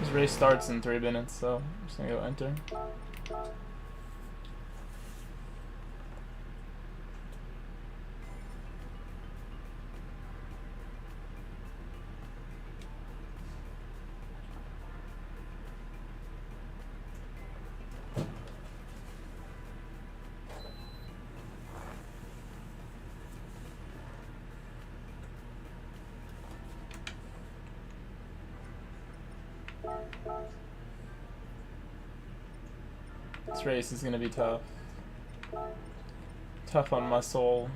This race starts in 3 minutes, so I'm just gonna go enter. This race is gonna be tough. Tough on my soul.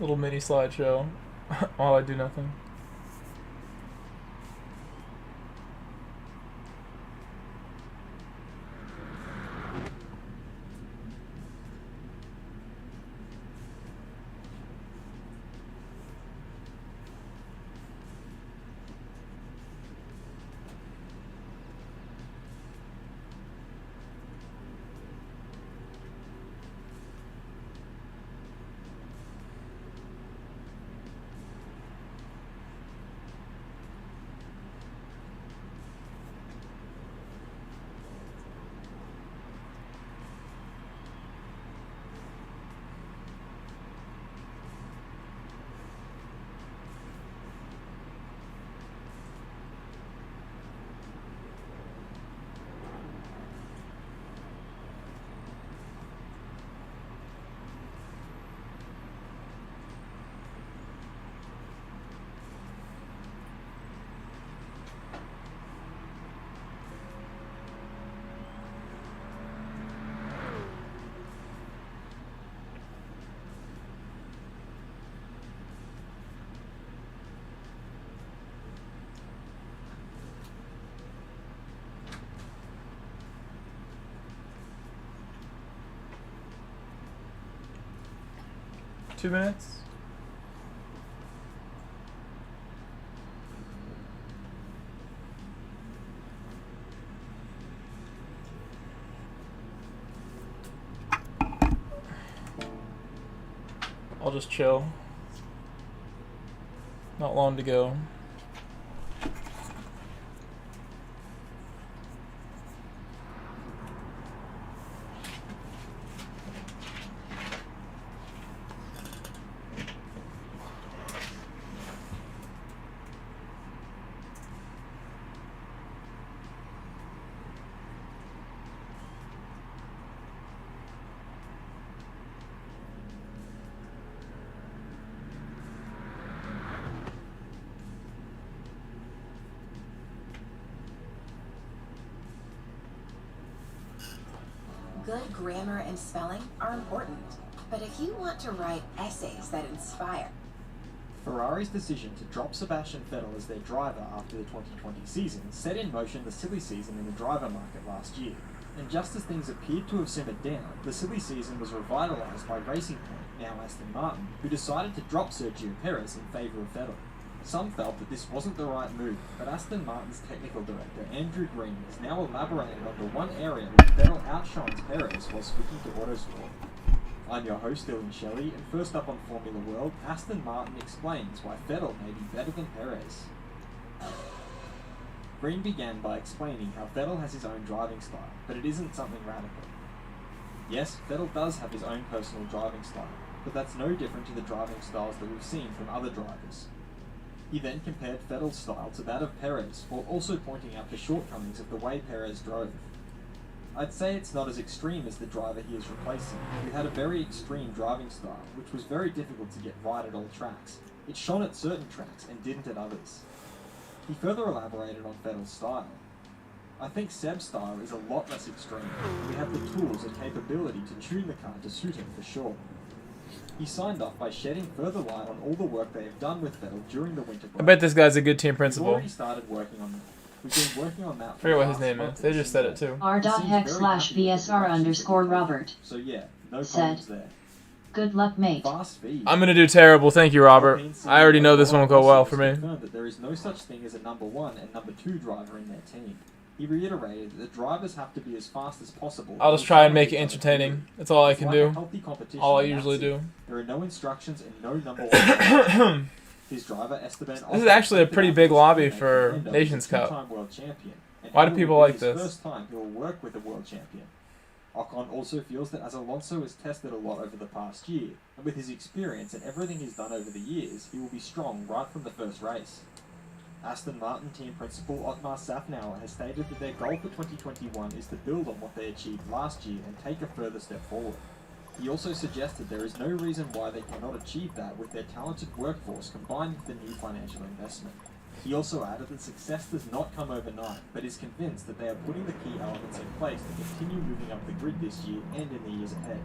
Little mini slideshow while I do nothing. Two minutes. I'll just chill. Not long to go. Good grammar and spelling are important, but if you want to write essays that inspire... Ferrari's decision to drop Sebastian Vettel as their driver after the 2020 season set in motion the silly season in the driver market last year. And just as things appeared to have simmered down, the silly season was revitalised by Racing Point, now Aston Martin, who decided to drop Sergio Perez in favour of Vettel. Some felt that this wasn't the right move, but Aston Martin's technical director Andrew Green has now elaborated on the one area where Vettel outshines Perez while switching to Autosport. I'm your host Dylan Shelley, and first up on Formula World, Aston Martin explains why Vettel may be better than Perez. Green began by explaining how Vettel has his own driving style, but it isn't something radical. Yes, Vettel does have his own personal driving style, but that's no different to the driving styles that we've seen from other drivers. He then compared Vettel's style to that of Perez, while also pointing out the shortcomings of the way Perez drove. I'd say it's not as extreme as the driver he is replacing, who had a very extreme driving style, which was very difficult to get right at all tracks. It shone at certain tracks and didn't at others. He further elaborated on Vettel's style. I think Seb's style is a lot less extreme. We have the tools and capability to tune the car to suit him for sure. He signed off by shedding further light on all the work they have done with Vettel during the winter break. I bet this guy's a good team We've principal. already started working on that. We've been working on that I for forget what the his last name month is. They or just so. said it too. R.hex/BSR_Robert. So yeah, no Said. problems there. Good luck, mate. Fast feed. I'm gonna do terrible. Thank you, Robert. I already know this won't go well for me. Confirmed that there is no such thing as a number 1 and number 2 driver in their team. He reiterated that the drivers have to be as fast as possible. I'll just try and make it entertaining. That's all I can It's like a do. healthy competition, All I and usually that's it. do. There are no instructions and no number 1. His driver Esteban. This is actually a pretty big lobby for Nations Cup. Two-time world champion, and Why do it will people be like his this? First time he will work with a world champion. Ocon also feels that as Alonso has tested a lot over the past year, and with his experience and everything he's done over the years, he will be strong right from the first race. Aston Martin team principal Otmar Safnauer has stated that their goal for 2021 is to build on what they achieved last year and take a further step forward. He also suggested there is no reason why they cannot achieve that with their talented workforce combined with the new financial investment. He also added that success does not come overnight, but is convinced that they are putting the key elements in place to continue moving up the grid this year and in the years ahead.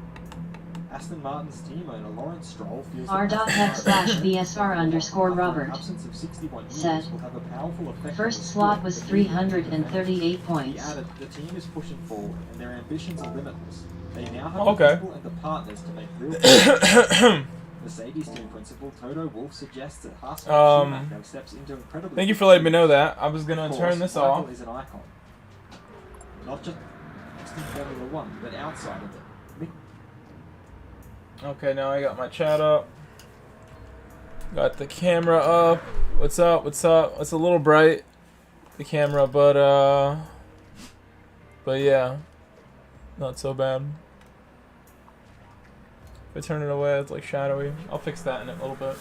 Aston Martin's team owner Lawrence Stroll feels R.hex/BSR_Robert. absence of 61 years Said. will have a powerful effect on First the slot sport was for 338 He points. added, the team is pushing forward and their ambitions are limitless. They now have Okay. the people and the partners to make real progress. Mercedes team principal Toto Wolff suggests that Haas Schumacher steps into incredibly. Thank you for letting me know that. I was gonna Of course, turn this Michael off. is an icon. Not just in Formula 1, but outside of it. Okay, now I got my chat up. Got the camera up. What's up? What's up? It's a little bright, the camera, but yeah, not so bad. If I turn it away, it's like shadowy. I'll fix that in a little bit.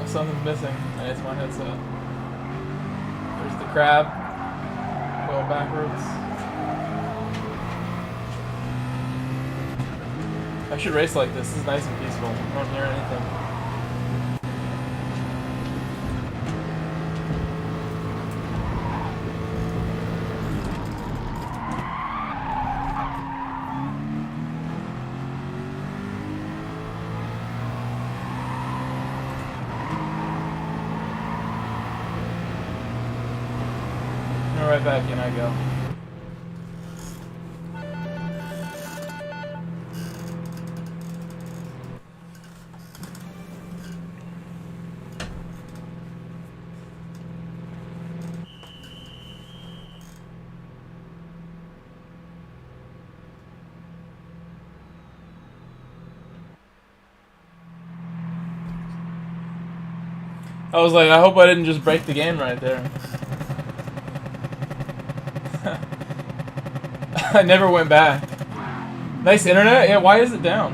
Something's missing, and it's my headset. There's the crab going backwards. I should race like this. This is nice and peaceful. I don't hear anything. Right back in I go. I was like, I hope I didn't just break the game right there. I never went back. Nice internet? Yeah, why is it down?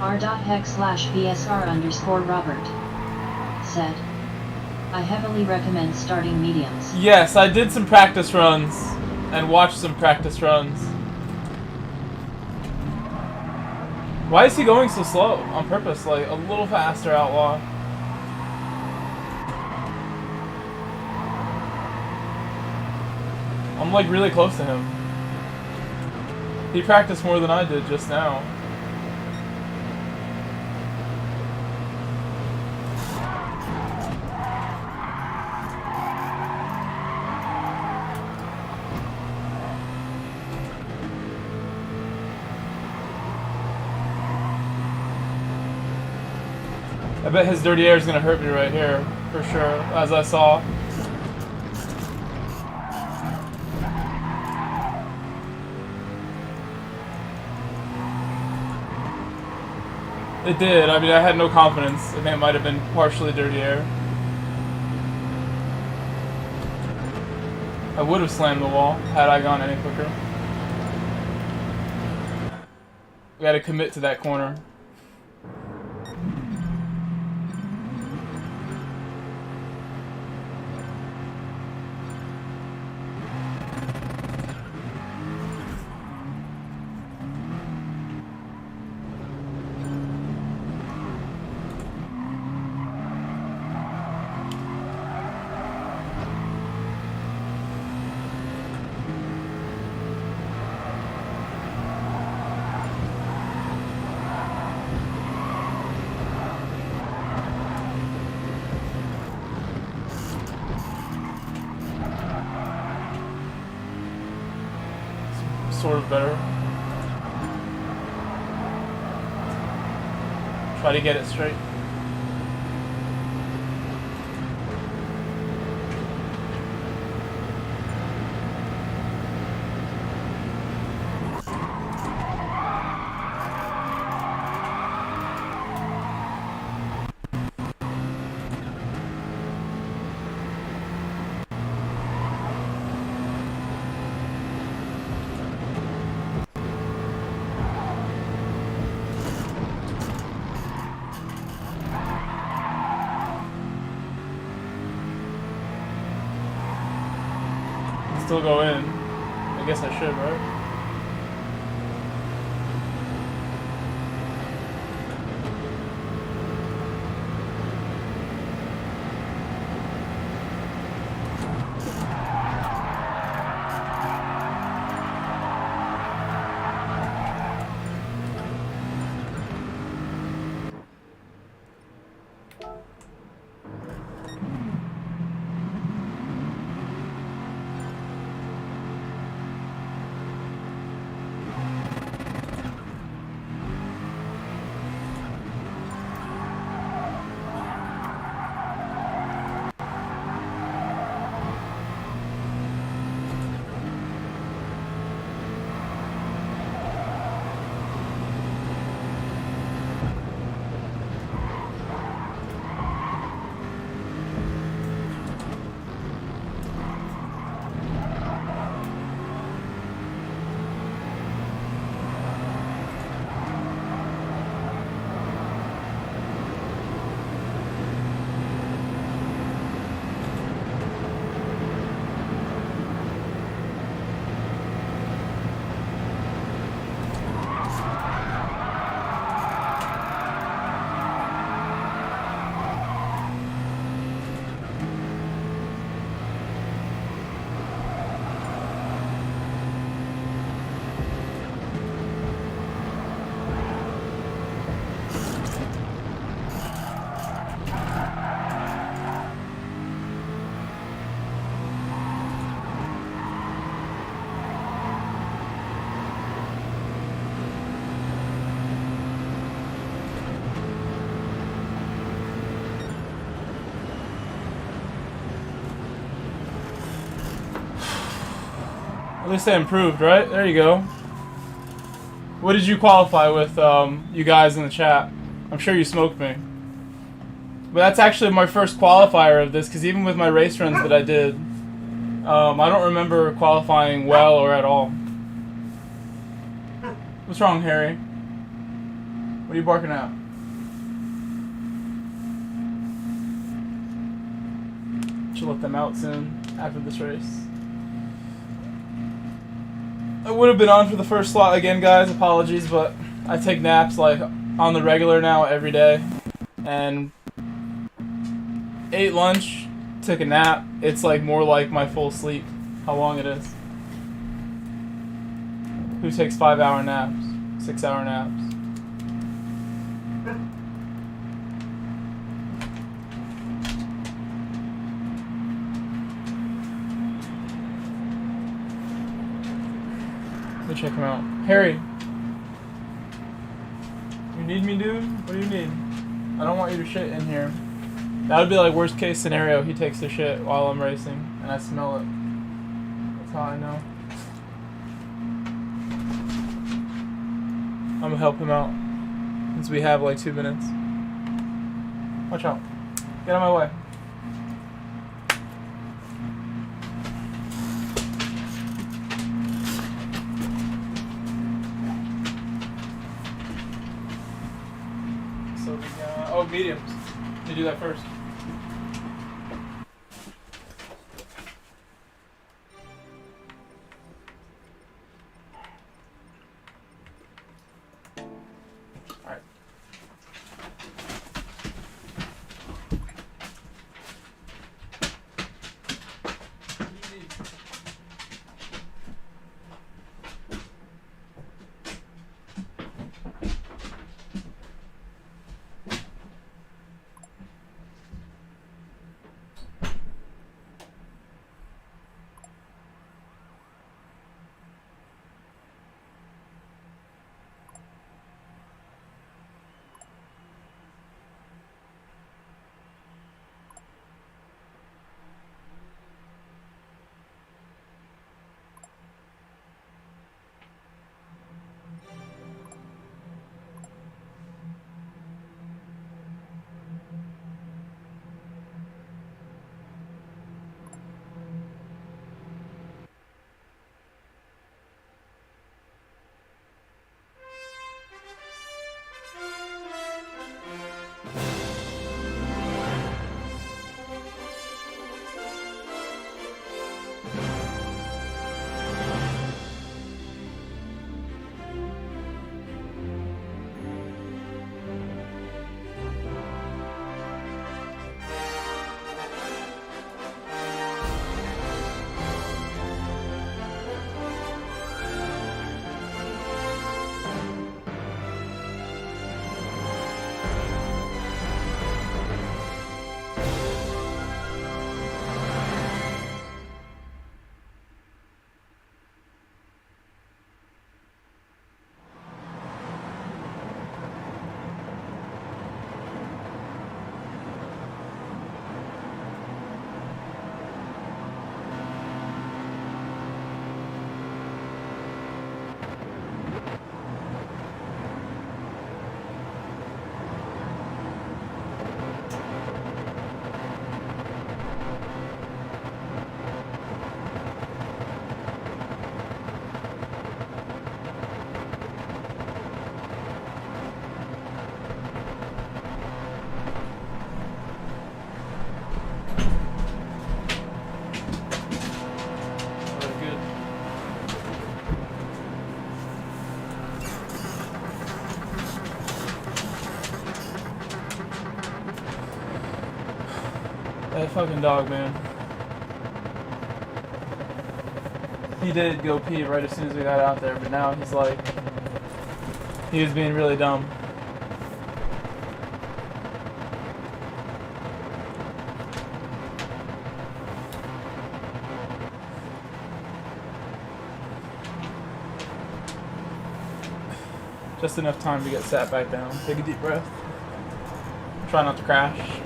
R.hex/BSR_Robert. Said. I heavily recommend starting mediums. Yes, I did some practice runs and watched some practice runs. Why is he going so slow? On purpose, like a little faster, Outlaw. like really close to him. He practiced more than I did just now. I bet his dirty air is gonna hurt me right here, for sure, as I saw. It did. I mean, I had no confidence. I think it might have been partially dirty air. I would have slammed the wall had I gone any quicker. We gotta commit to that corner. Sort of better. Try to get it straight. Still go in. I guess I should, right? At least I improved, right? There you go. What did you qualify with, you guys in the chat? I'm sure you smoked me. But that's actually my first qualifier of this, because even with my race runs that I did, I don't remember qualifying well or at all. What's wrong, Harry? What are you barking at? Should let them out soon, after this race. I would have been on for the first slot again, guys. Apologies, but I take naps like on the regular now every day. And ate lunch, took a nap. It's like more like my full sleep, how long it is. Who takes 5-hour naps? 6-hour naps? Let me check him out. Harry. You need me, dude? What do you need? I don't want you to shit in here. That would be like worst case scenario. He takes the shit while I'm racing, and I smell it. That's how I know. I'm gonna help him out since we have like 2 minutes. Watch out. Get out of my way. So oh, mediums. You do that first. Alright. That fucking dog, man. He did go pee right as soon as we got out there, but now he's like, he was being really dumb. Just enough time to get sat back down. Take a deep breath. Try not to crash.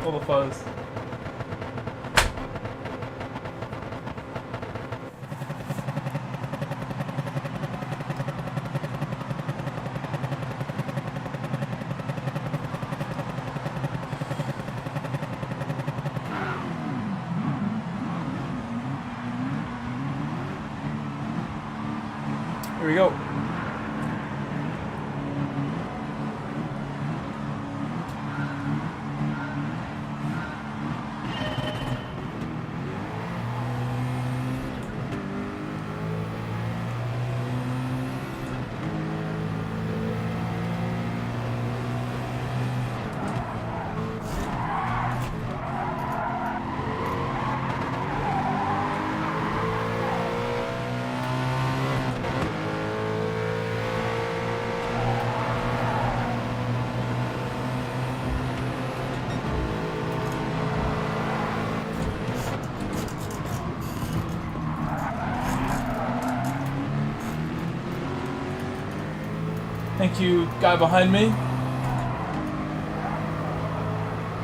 All the fuzz. Here we go. Thank you, guy behind me.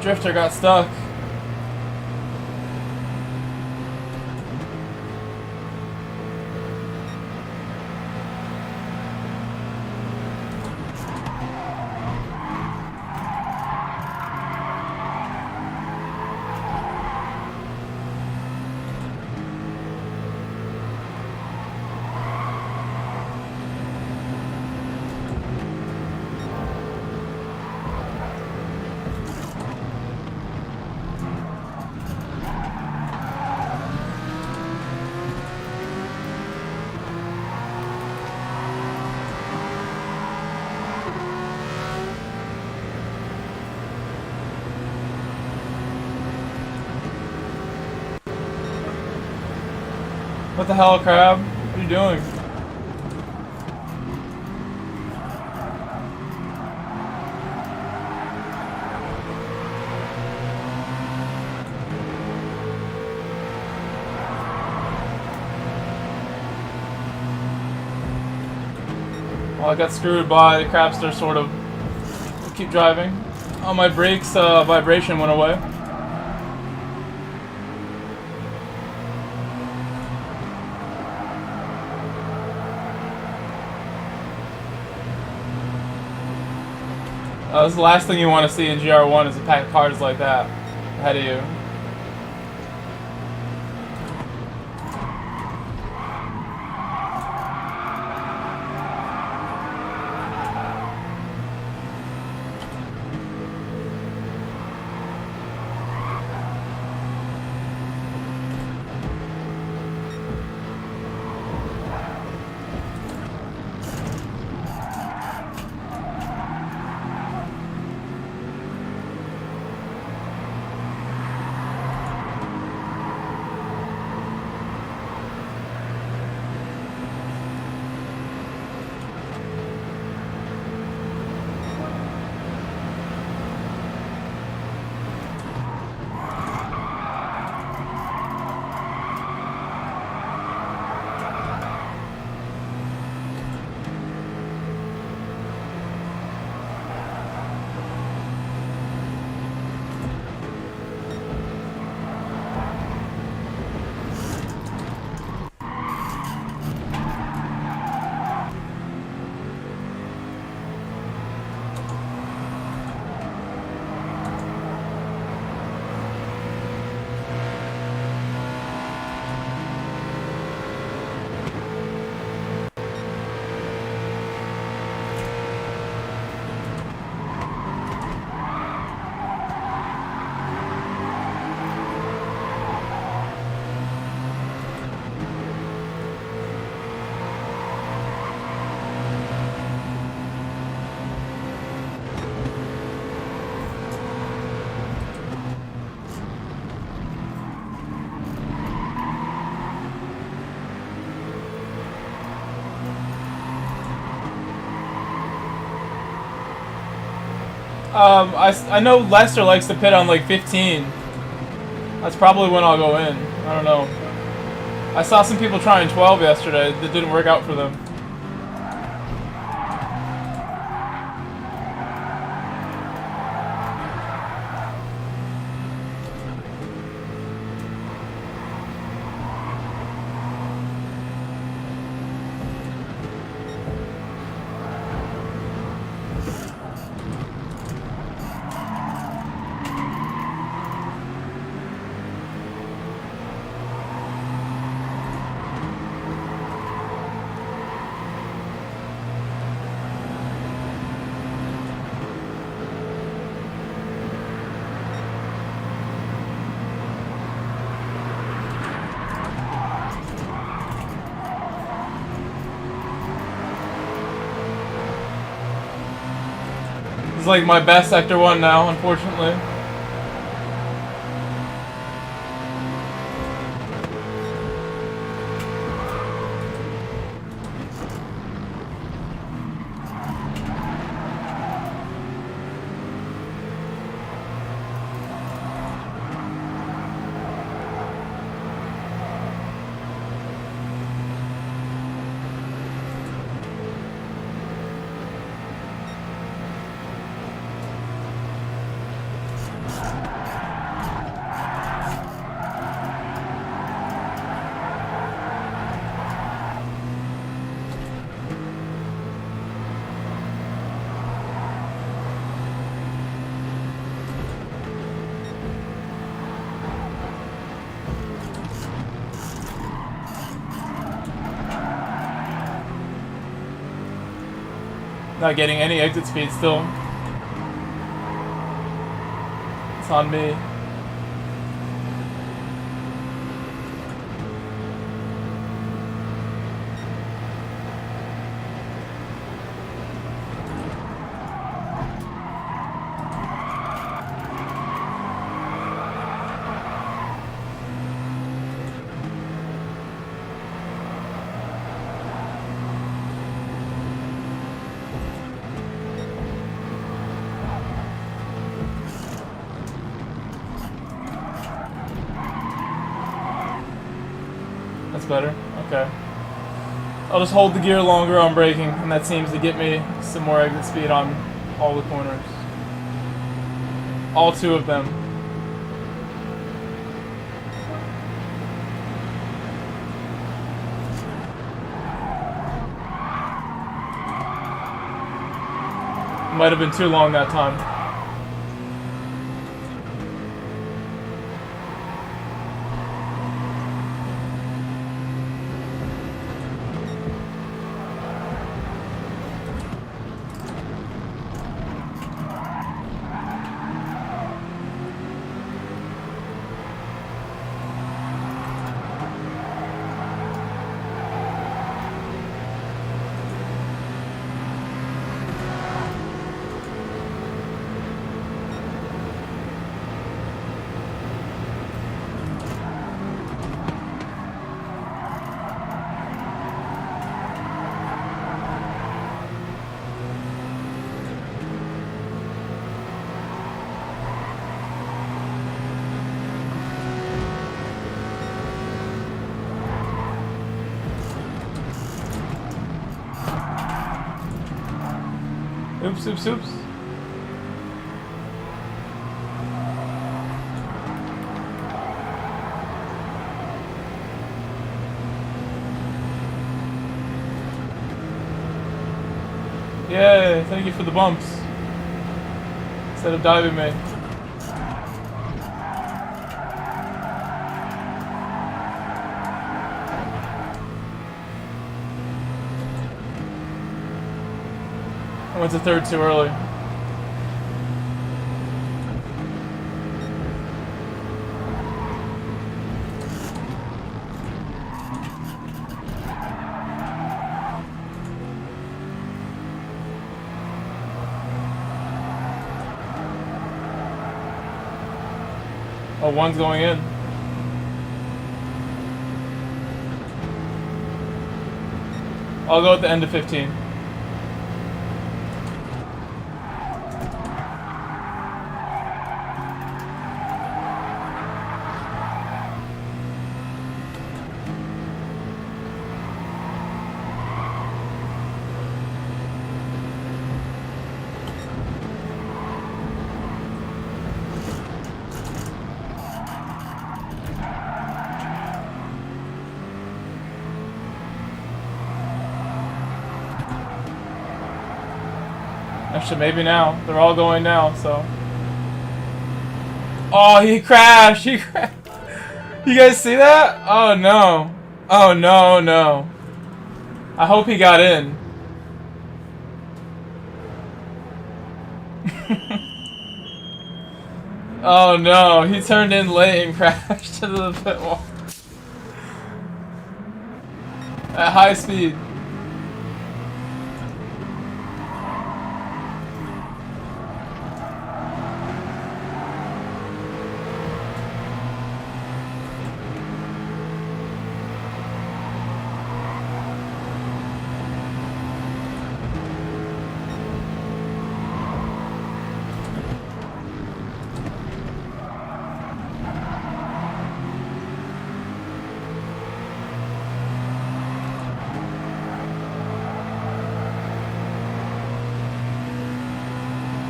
Drifter got stuck. What the hell, Crab? What are you doing? Well, I got screwed by the Crabster, sort of. Keep driving. On my brakes, vibration went away. That's the last thing you want to see in Gr.1 is a pack of cars like that ahead of you. I know Lester likes to pit on like 15. That's probably when I'll go in. I don't know. I saw some people trying 12 yesterday. That didn't work out for them. This is like my best Sector 1 now, unfortunately. Not getting any exit speed still. It's on me. That's better. Okay. I'll just hold the gear longer on braking, and that seems to get me some more exit speed on all the corners. All 2 of them. Might have been too long that time. Oops, oops, oops. Yay, thank you for the bumps. Instead of diving me. I went to third too early. Oh, 1's going in. I'll go at the end of 15. Actually, maybe now. They're all going now, so. Oh, he crashed! He crashed! You guys see that? Oh no. Oh no, no. I hope he got in. Oh no, he turned in late and crashed into the pit wall. At high speed.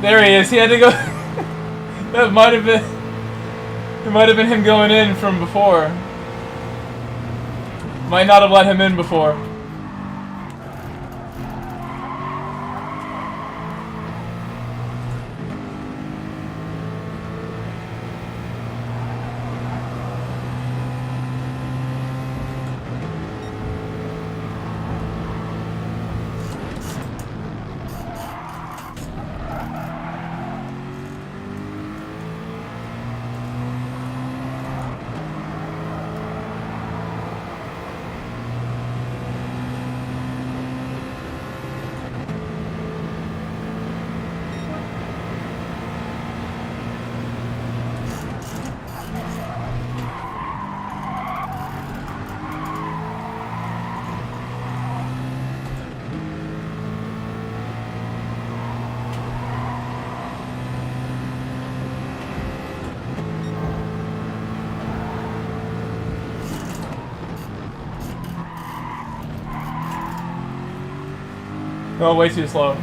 There he is. He had to go. That might have been. It might have been him going in from before. Might not have let him in before. No, way too slow.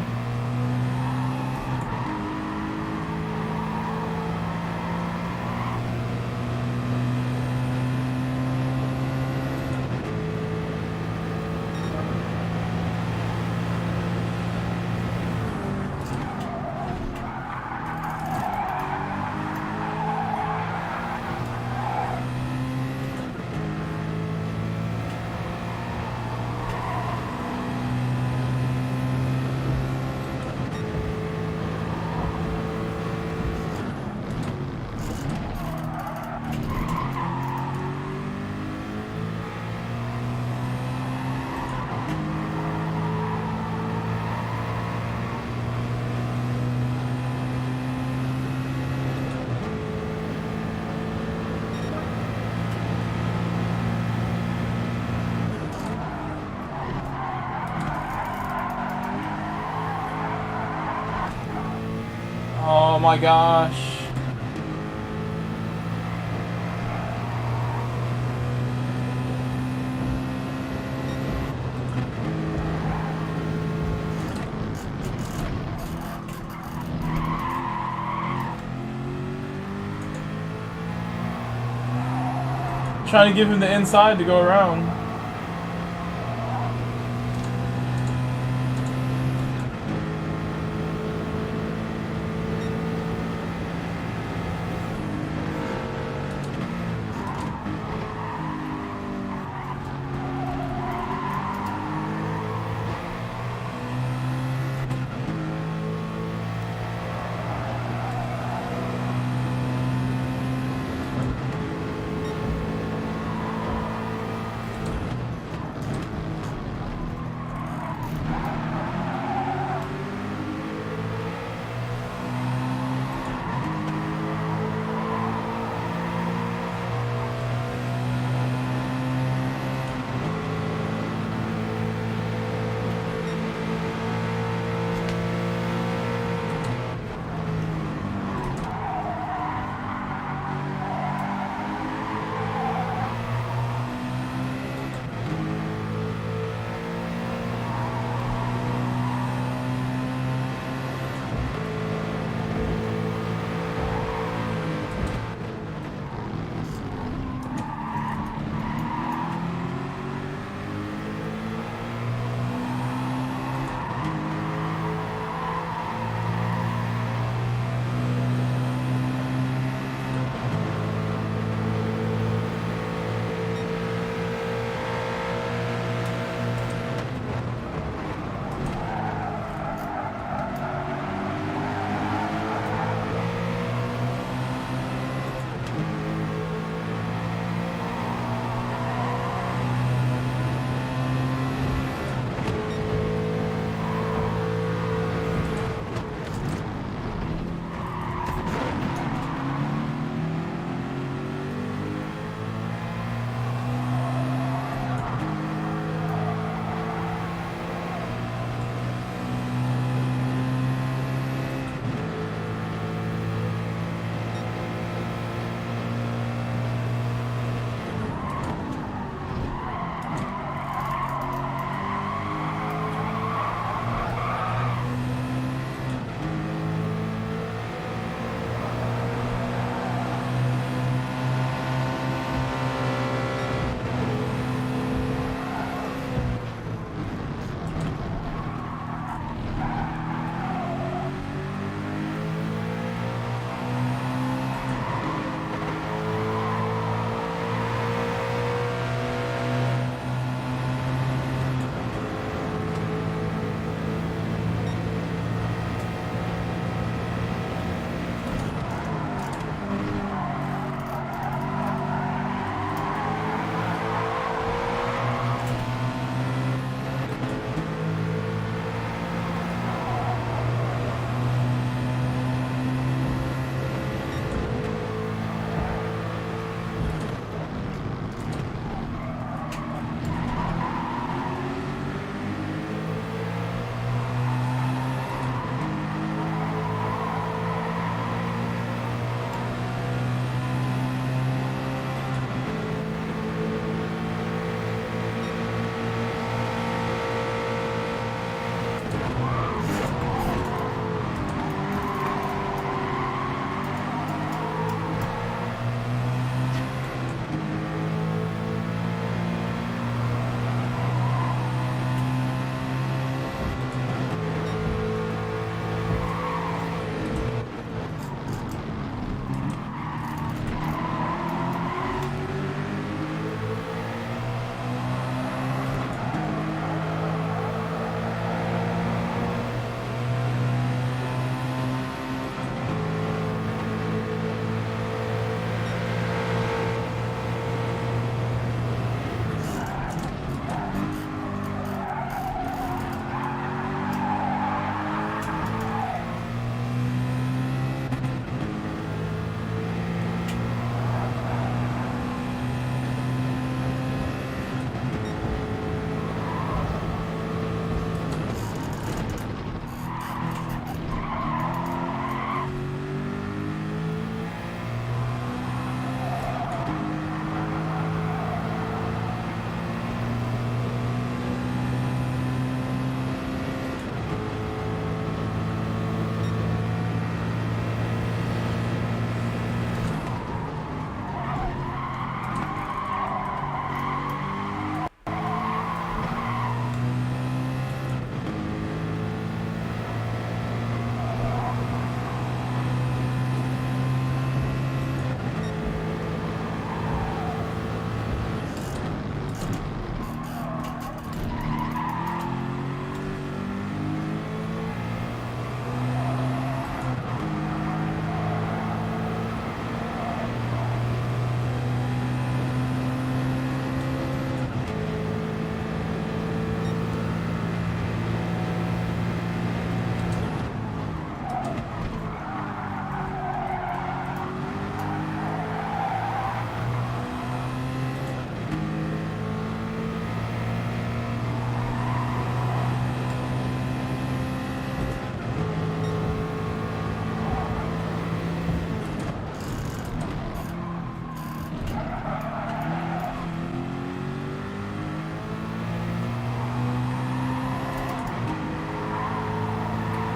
Oh my gosh. Trying to give him the inside to go around.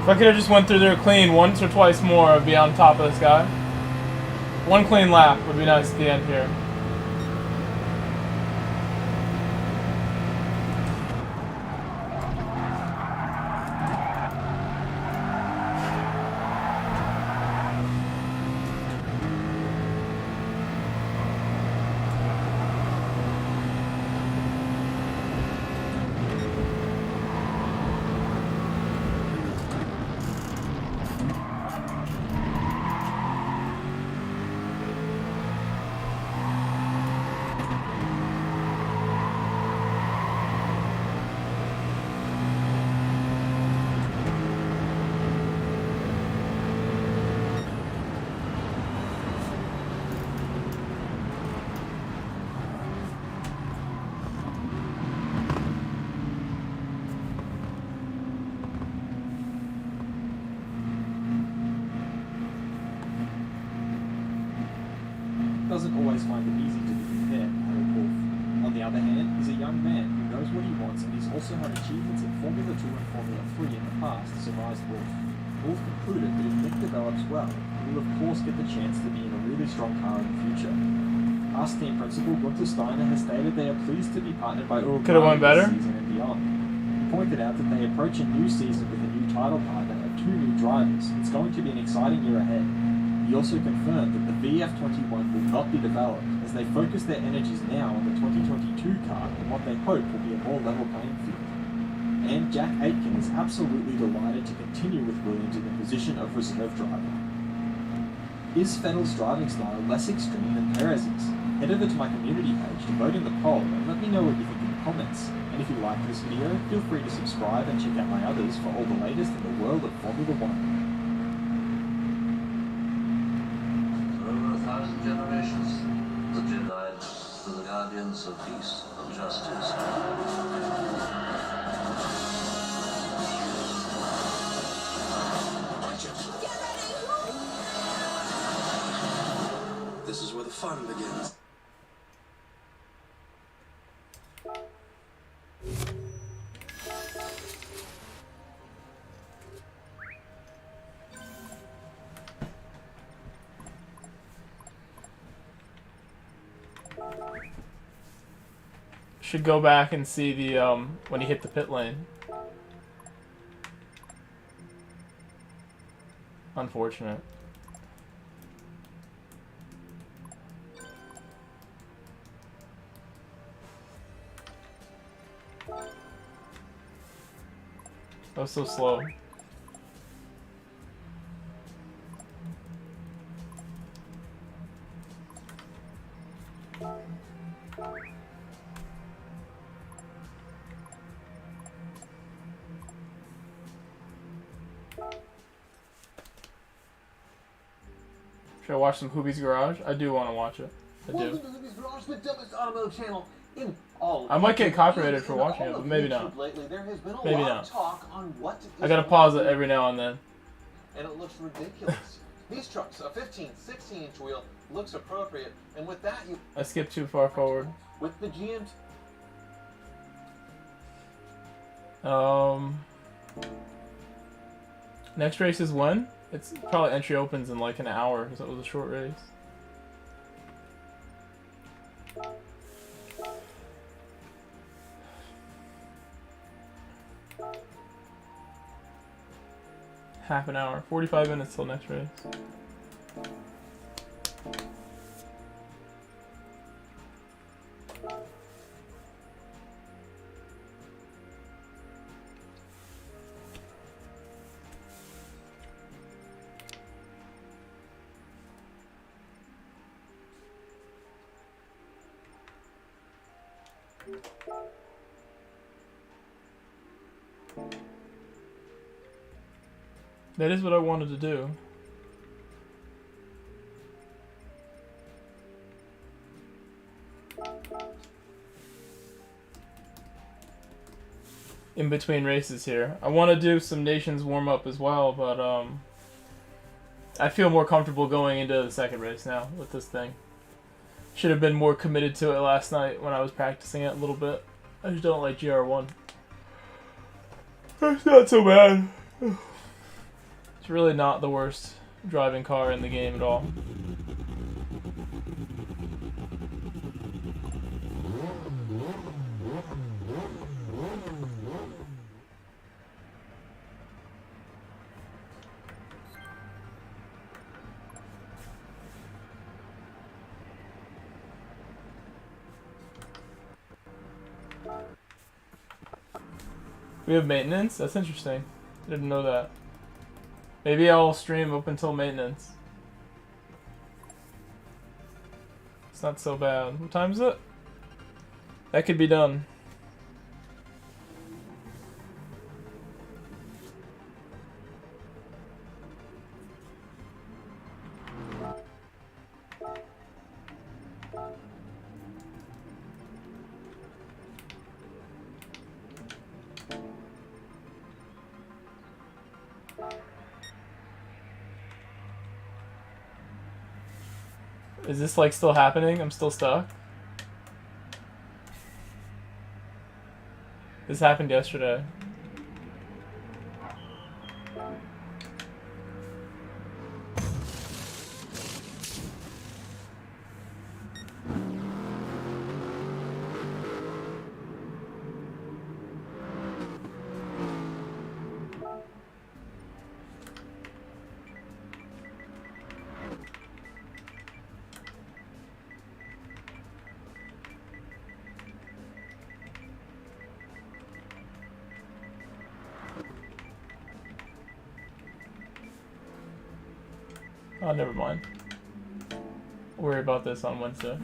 If I could have just went through there clean once or twice more, I'd be on top of this guy. One clean lap would be nice at the end here. Doesn't always find it easy to be compared to Harry Wolff. On the other hand, he's a young man who knows what he wants, and he's also had achievements in Formula 2 and Formula 3 in the past to surprise Wolff. Wolff concluded that if Nick develops well, he will of course get the chance to be in a really strong car in the future. Haas team principal Gunther Steiner has stated they are pleased to be partnered by Could have went better. this season and beyond. He pointed out that they approach a new season with a new title partner and 2 new drivers. It's going to be an exciting year ahead. He also confirmed that the VF21 will not be developed, as they focus their energies now on the 2022 car and what they hope will be a more level playing field. And Jack Aitken is absolutely delighted to continue with Williams in the position of reserve driver. Is Vettel's driving style less extreme than Perez's? Head over to my community page to vote in the poll and let me know what you think in the comments. And if you like this video, feel free to subscribe and check out my others for all the latest in the world of Formula 1. Generations, the Jedi, the guardians of peace, of justice. This is where the fun begins. Should go back and see the when he hit the pit lane. Unfortunate. That was so slow. Should I watch some Hoobie's Garage? I do want to watch it. I do. Welcome to Hoobie's Garage, the dumbest automotive channel in all. I might get copyrighted for watching it, but maybe not. Lately, there has been a Maybe lot not. of talk on what I gotta pause it every now and then. and it looks ridiculous. These trucks, a 15, 16-inch wheel looks appropriate, and with that you I skipped too far forward. with the GM. Next race is when? It's probably entry opens in like an hour because it was a short race. Half an hour, 45 minutes till next race. That is what I wanted to do. In between races here. I want to do some Nations warm-up as well, but I feel more comfortable going into the second race now with this thing. Should have been more committed to it last night when I was practicing it a little bit. I just don't like Gr.1. It's not so bad. It's really not the worst driving car in the game at all. We have maintenance? That's interesting. I didn't know that. Maybe I'll stream up until maintenance. It's not so bad. What time is it? That could be done. Is this like still happening? I'm still stuck. This happened yesterday. Oh, never mind. We'll worry about this on Wednesday.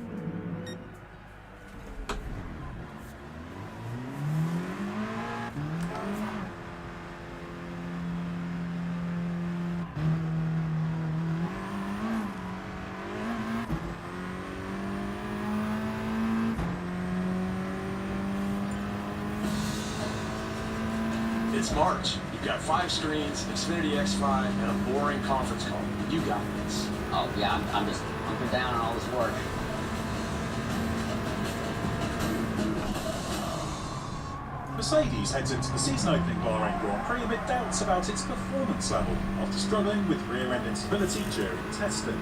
It's March. You've got 5 screens, Xfinity X5, and a boring conference call. You got this. Oh, yeah, I'm just hunkered down on all this work. Mercedes heads into the season opening Bahrain Grand Prix amid doubts about its performance level after struggling with rear-end instability during testing.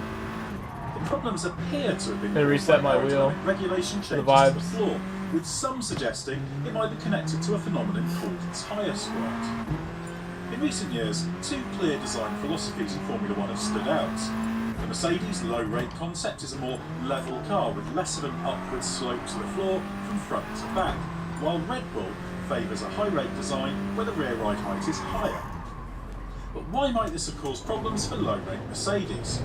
The problems appear to have been They reset my wheel. regulation changes to the vibes. floor, with some suggesting it might be connected to a phenomenon called tyre squirt. In recent years, 2 clear design philosophies in Formula 1 have stood out. The Mercedes low-rate concept is a more level car with less of an upward slope to the floor from front to back, while Red Bull favours a high-rate design where the rear ride height is higher. But why might this have caused problems for low-rate Mercedes?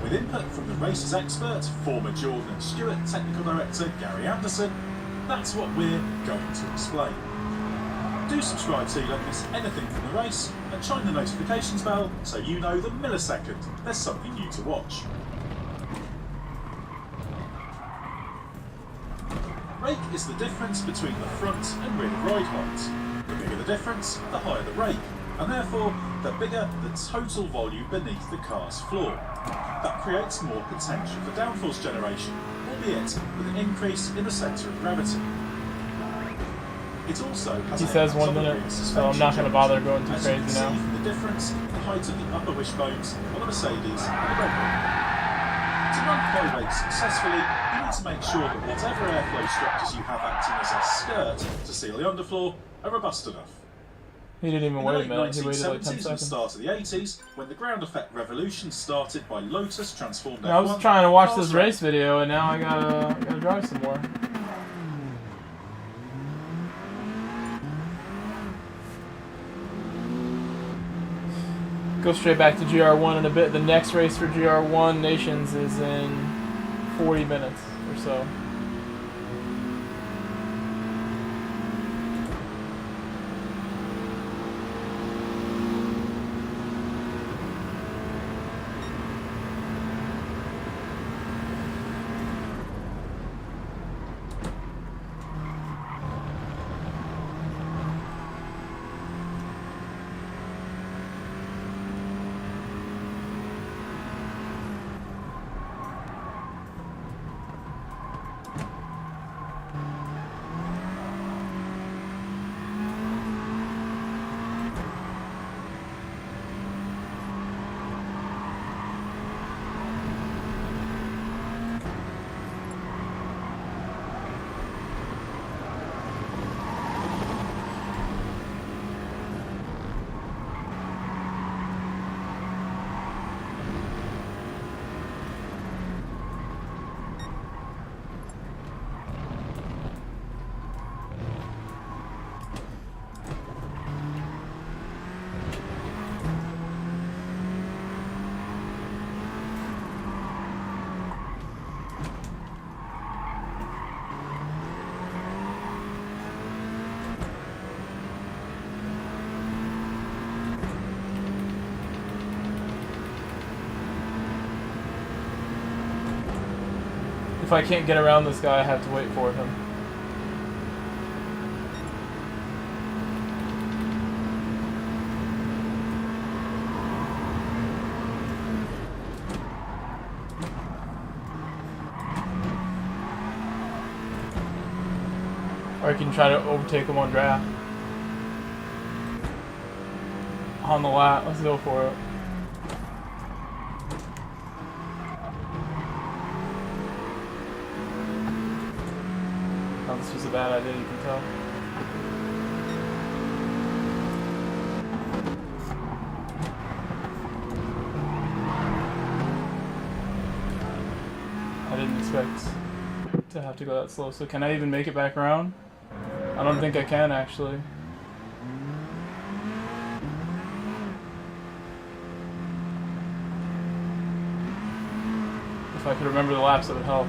With input from the race's expert, former Jordan and Stewart technical director Gary Anderson, that's what we're going to explain. Do subscribe so you don't miss anything from the race, and chime the notifications bell so you know the millisecond there's something new to watch. Rake is the difference between the front and rear ride height. The bigger the difference, the higher the rake, and therefore the bigger the total volume beneath the car's floor. That creates more potential for downforce generation, albeit with an increase in the centre of gravity. It also has He says 1 minute, so I'm not going to bother going too crazy now. The difference in the height of the upper wishbones on the Mercedes and the Red Bull. To run high rates successfully, you need to make sure that whatever airflow structures you have acting as a skirt to seal the underfloor are robust enough. He didn't even In wait the a minute, he late waited like 10 1970s and the seconds. start of the 80s, when the ground effect revolution started by Lotus transformed I was F1, trying to watch cars this ran race video and now I gotta drive some more. Go straight back to Gr.1 in a bit. The next race for Gr.1 Nations is in 40 minutes or so. If I can't get around this guy, I have to wait for him. Or I can try to overtake him on draft. On the lap, let's go for it. Oh, this was a bad idea, you can tell. I didn't expect to have to go that slow, so can I even make it back around? I don't think I can, actually. If I could remember the laps, it would help.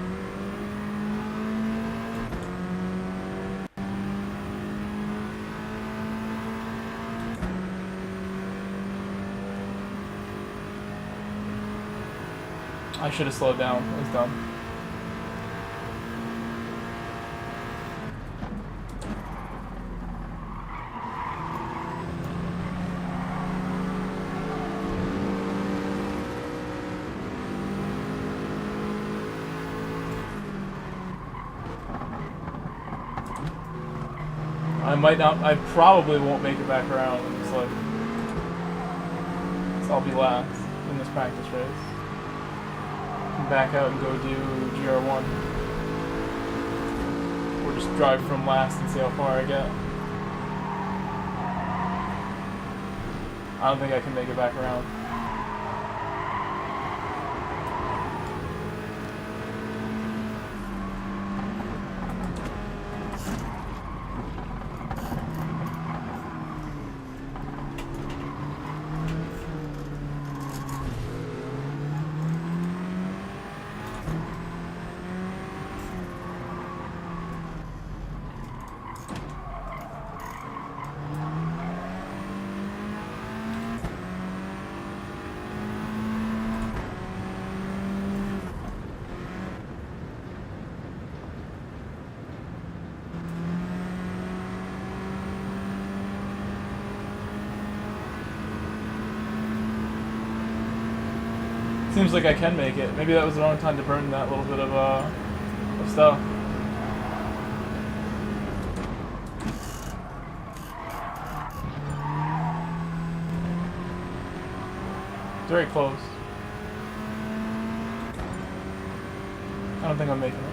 I should have slowed down. I was dumb. I might not, I probably won't make it back around. It's like, so I'll be last in this practice race. Can back out and go do Gr.1. Or just drive from last and see how far I get. I don't think I can make it back around. Seems like I can make it. Maybe that was the wrong time to burn that little bit of stuff. It's very close. I don't think I'm making it.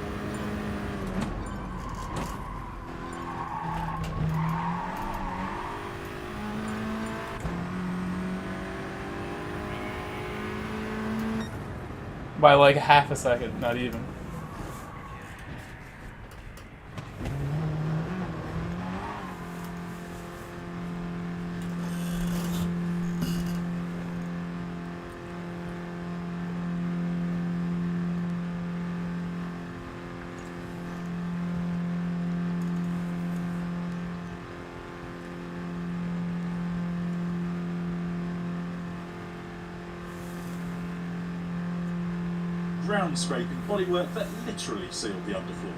By like half a second, not even. Ground scraping bodywork that literally sealed the underfloor.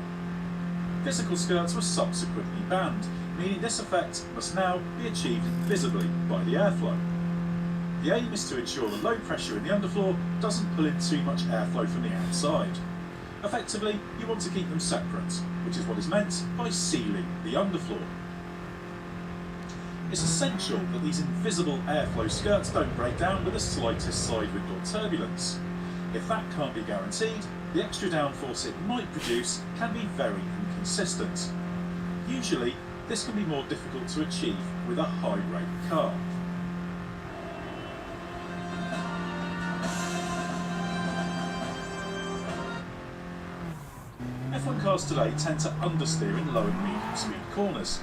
Physical skirts were subsequently banned, meaning this effect must now be achieved visibly by the airflow. The aim is to ensure the low pressure in the underfloor doesn't pull in too much airflow from the outside. Effectively, you want to keep them separate, which is what is meant by sealing the underfloor. It's essential that these invisible airflow skirts don't break down with the slightest side wind or turbulence. If that can't be guaranteed, the extra downforce it might produce can be very inconsistent. Usually, this can be more difficult to achieve with a high-rate car. F1 cars today tend to understeer in low and medium speed corners.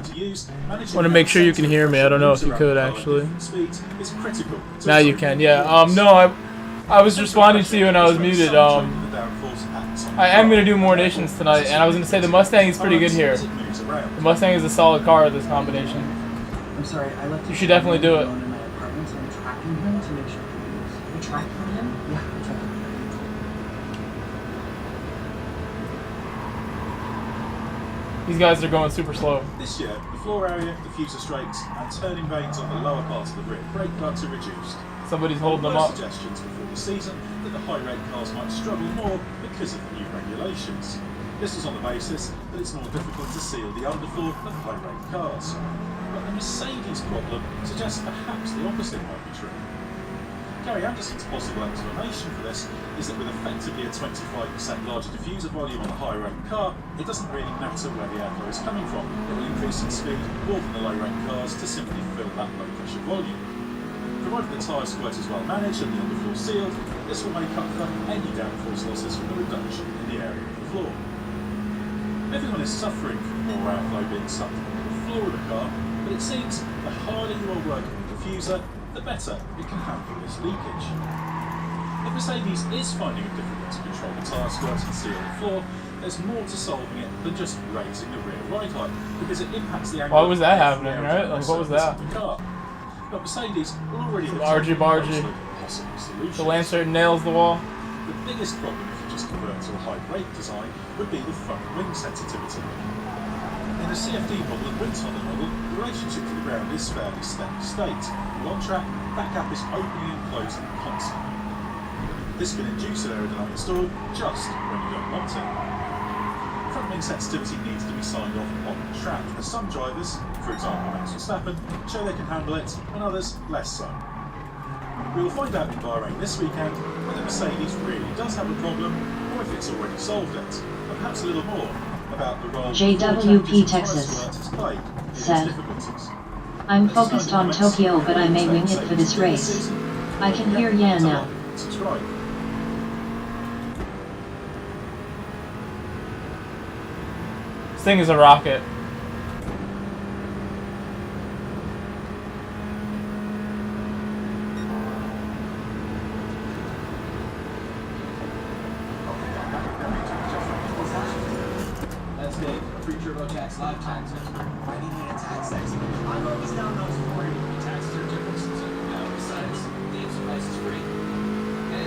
decide to use, managing Want to make sure you can hear me. I don't know if you could actually. Speeds is critical. Now you can, yeah. No, I was responding to you and I was muted. I am gonna do more nations tonight, and I was gonna say the Mustang is pretty good here. The Mustang is a solid car with this combination. I'm sorry, I left You should definitely do it. in my apartment, so I'm tracking him to make sure he moves. You're tracking him? Yeah, I'm tracking him. These guys are going super slow. This year, the floor area, diffuser strakes, and turning vanes on the lower part of the rear brake plugs are reduced. Somebody's holding them There were up. suggestions before the season that the high-rate cars might struggle more because of the new regulations. This was on the basis that it's more difficult to seal the underfloor of high-rate cars. But the Mercedes problem suggests perhaps the opposite might be true. Gary Anderson's possible explanation for this is that with effectively a 25% larger diffuser volume on a high-rate car, it doesn't really matter where the airflow is coming from. It will increase in speed more than the low-rate cars to simply fill that low-pressure volume. Provided the tyre squirt is well managed and the underfloor sealed, this will make up for any downforce losses from the reduction in the area of the floor. Everyone is suffering from more outflow being sucked into the floor of the car, but it seems the harder you are working the diffuser, the better it can handle this leakage. If Mercedes is finding it difficult to control the tyre squirt and seal the floor, there's more to solving it than just raising the rear ride height, because it impacts the angle. Why was that happening, right? Like, what was that? But Mercedes will already have Argy-bargy. possible solutions. The Lancer nails the wall. The biggest problem if you just convert to a high brake design would be the front wing sensitivity. In the CFD model and wind tunnel model, the relationship to the ground is fairly steady state. While on track, that gap is opening and closing constantly. This can induce an aerodynamic stall just when you don't want it. Front wing sensitivity needs to be signed off on the track, as some drivers, for example Max Verstappen, show they can handle it, and others less so. We will find out in Bahrain this weekend whether Mercedes really does have a problem, or if it's already solved it, and perhaps a little more about the role JWP Texas said, I'm focused on Tokyo, but I may wing it for this race. I can hear ya now. Subscribe. This thing is a rocket. That's Dave, free TurboTax live tax expert. Why do you need a tax expert? I've always done those for you. Taxes are different, so besides, Dave's advice is free. And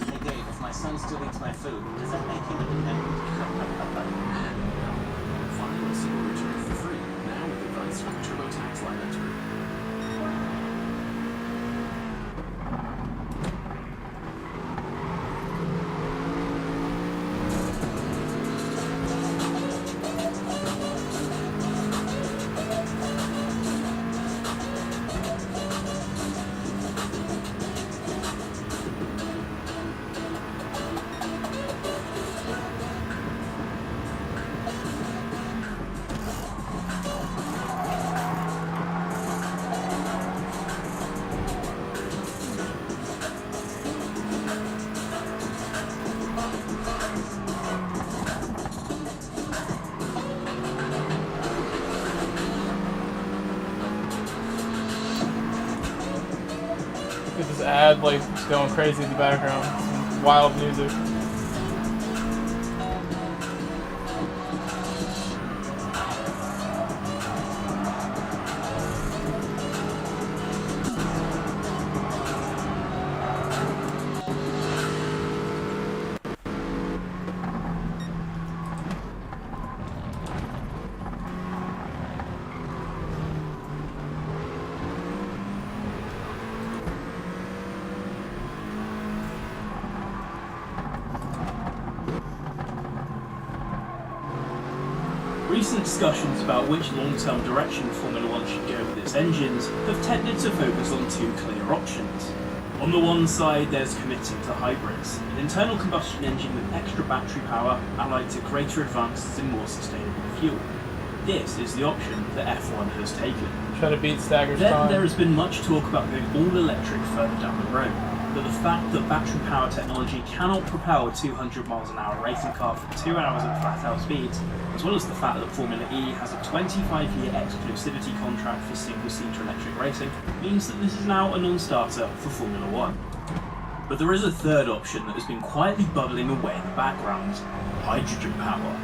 hey Dave, if my son still eats my food, does that make him independent? File a single return for free, now with advice from TurboTax Live Expert. Look at this ad, like, just going crazy in the background. Some wild music. Recent discussions about which long-term direction Formula 1 should go with its engines have tended to focus on two clear options. On the one side, there's committing to hybrids, an internal combustion engine with extra battery power allied to greater advances in more sustainable fuel. This is the option that F1 has taken. Try to beat Stagger's Then time. there has been much talk about going all electric further down the road, but the fact that battery power technology cannot propel a 200 miles an hour racing car for 2 hours at flat out speeds, as well as the fact that Formula E has a 25-year exclusivity contract for single-seater electric racing, means that this is now a non-starter for Formula 1. But there is a third option that has been quietly bubbling away in the background: hydrogen power.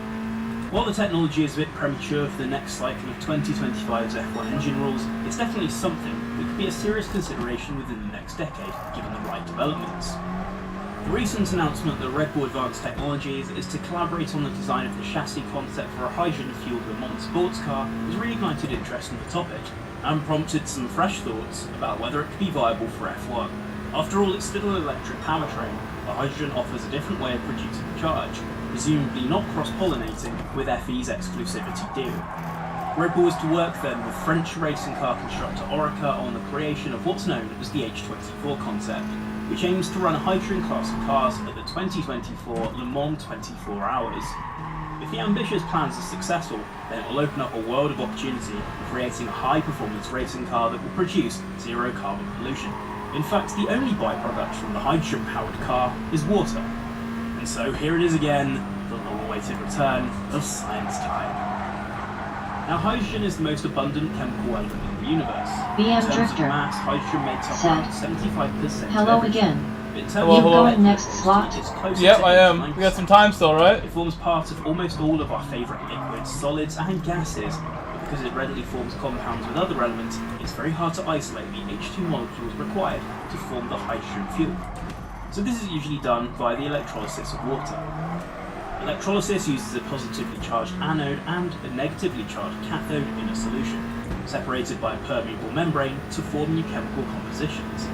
While the technology is a bit premature for the next cycle of 2025's F1 engine rules, it's definitely something that could be a serious consideration within the next decade, given the right developments. The recent announcement that Red.4 Advanced Technologies is to collaborate on the design of the chassis concept for a hydrogen-fueled Le Mans sports car has reignited interest in the topic, and prompted some fresh thoughts about whether it could be viable for F1. After all, it's still an electric powertrain, but hydrogen offers a different way of producing charge, presumably not cross-pollinating with FE's exclusivity deal. Red Bull is to work then with French racing car constructor Orica on the creation of what's known as the H24 concept, which aims to run a hydrogen class of cars at the 2024 Le Mans 24 Hours. If the ambitious plans are successful, then it will open up a world of opportunity in creating a high-performance racing car that will produce zero carbon pollution. In fact, the only byproduct from the hydrogen-powered car is water. And so here it is again, the long-awaited return of science time. Now, hydrogen is the most abundant chemical element in the universe. BM in terms Drifter of mass, hydrogen makes up said, around 75%. hello again. In terms Hello, of hello. Going next slot? it's closer Yep, to I am. 89%. We got some time still, right? It forms part of almost all of our favourite liquids, solids and gases, but because it readily forms compounds with other elements, it's very hard to isolate the H2 molecules required to form the hydrogen fuel. So this is usually done via the electrolysis of water. Electrolysis uses a positively charged anode and a negatively charged cathode in a solution, separated by a permeable membrane to form new chemical compositions.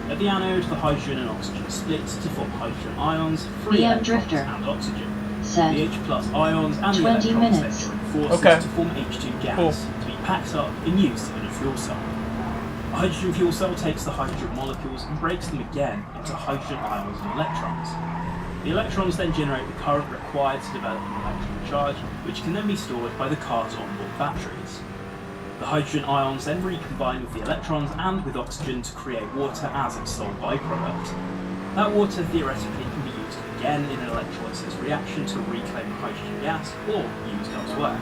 At the anode, the hydrogen and oxygen split to form hydrogen ions, free BM electrons Drifter and oxygen. said, The H plus ions and the 20 electrons minutes. then join forces Okay. to form H2 gas Cool. to be packed up and used in a fuel cell. A hydrogen fuel cell takes the hydrogen molecules and breaks them again into hydrogen ions and electrons. The electrons then generate the current required to develop an electrical charge, which can then be stored by the car's onboard batteries. The hydrogen ions then recombine with the electrons and with oxygen to create water as its sole byproduct. That water theoretically can be used again in an electrolysis reaction to reclaim hydrogen gas or used elsewhere.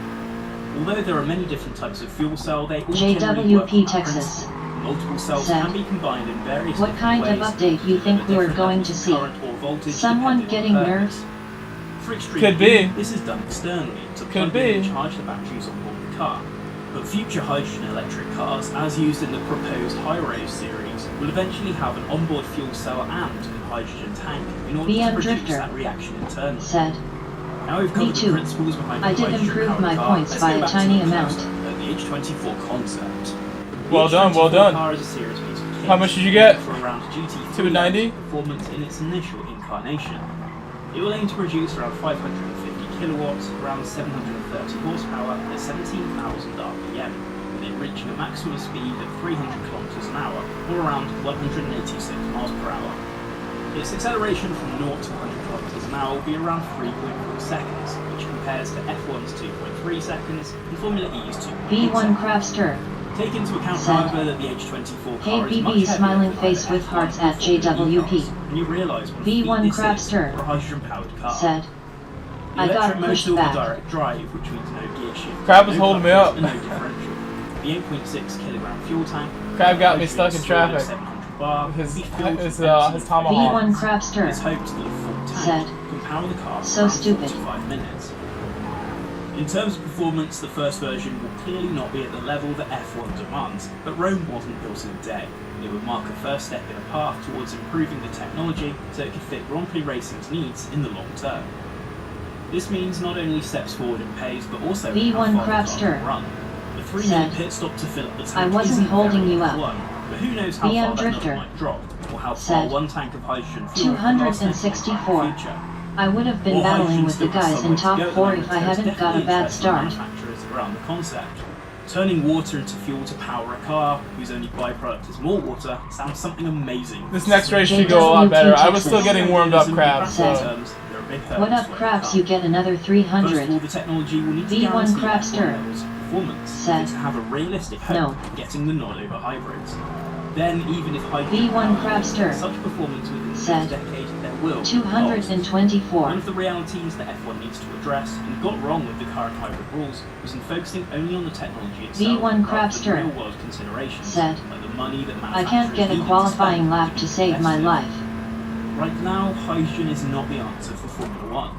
Although there are many different types of fuel cell, they all generally work on JWP that Texas principle. Multiple cells said, can be combined in various what different kind of ways update you think at we're different going levels to of see? current or voltage Someone depending on getting the nerfed? purpose. For extreme Could be. heat, this is done externally to Could plug in and be. charge the batteries on board the car. But future hydrogen electric cars, as used in the proposed High-Rose series, will eventually have an onboard fuel cell and a hydrogen tank in order BM to produce Drifter that reaction internally. said, Now we've me covered the too. principles behind the I did hydrogen improve powered my car. points Let's by go a back to tiny look amount. closer at the H24 concept. Well The done, well H24 done. car is a serious piece of kit. How much did you get? For around GT3 290? performance in its initial incarnation. It will aim to produce around 550 kilowatts, around 730 horsepower at 17,000 RPM, with it reaching a maximum speed of 300 kilometers an hour, or around 186 miles per hour. Its acceleration from 0 to 100 kilometers an hour will be around 3.4 seconds, which compares to F1's 2.3 seconds and Formula E's 2.8 B1 seconds. Crafster Take into account, said, however, that the H24 car is much KBB heavier smiling than face the with F1 hearts at Formula E JWP. cars, and you realise what a feat B1 this is Crafster for a hydrogen-powered car. said, The I got electric motor pushed will be back. direct drive, which means no gear shift, Crab was no holding me clutches, up. and no differential. The 8.6 kilogram fuel tank. Crab got me hydrogen stuck in stored at traffic. 700 bar, His- will be filled his, with empty his tomahawk. B1 It's Crabster hoped that a full tank said, can power the car for so around stupid. 45 minutes. In terms of performance, the first version will clearly not be at the level that F1 demands, but Rome wasn't built in a day. It would mark a first step in a path towards improving the technology so it could fit Grand Prix racing's needs in the long term. This means not only steps forward in pace, but also B1 how far the car Crabster can run. The 3-minute said, pit stop to fill up the tank I wasn't isn't holding very you up. F1, but who knows how BM far that Drifter number might drop, or how far said, one tank of hydrogen fuel can last in the 264. future. I would have been More battling hydrogen with the still has guys some in way to top go at the 4 moment, if I so there's hadn't got a definitely bad interest from start. manufacturers around the concept. Turning water into fuel to power a car whose only byproduct is more water sounds something amazing. This next race should go a lot better. I was still getting warmed up, Crab. Said, So. What up, Crabs? You get another First 300. of all, the technology will need to B1 guarantee Crabster F1 levels of performance said, to have a realistic hope no. of getting the nod over hybrids. then even if hydrogen V1 power Crabster gives such performance within the said next decade, there will be 224. One of the realities that F1 needs to address, and got wrong with the current hybrid rules, was in focusing only on the technology itself, V1 rather than Crabster real-world considerations, said, like the money that I can't get a manufacturers qualifying need lap to to spend save my be life. competitive. Right now, hydrogen is not the answer for Formula 1.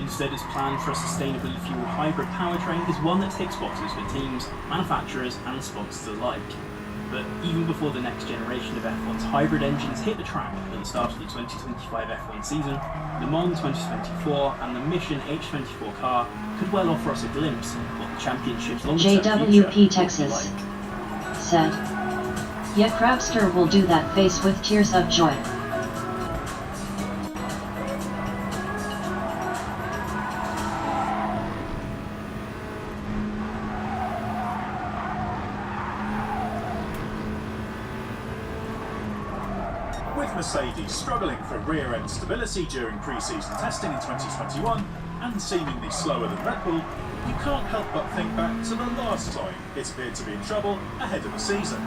Instead, its plan for a sustainably fueled hybrid powertrain is one that ticks boxes for teams, manufacturers, and sponsors alike. But even before the next generation of F1's hybrid engines hit the track at the start of the 2025 F1 season, Le Mans 2024 and the Mission H24 car could well offer us a glimpse of what the championship's long-term JWP future Texas will be like. said, yeah, Crabster will do that face with tears of joy. With Mercedes struggling for rear-end stability during pre-season testing in 2021 and seemingly slower than Red Bull, you can't help but think back to the last time it appeared to be in trouble ahead of the season.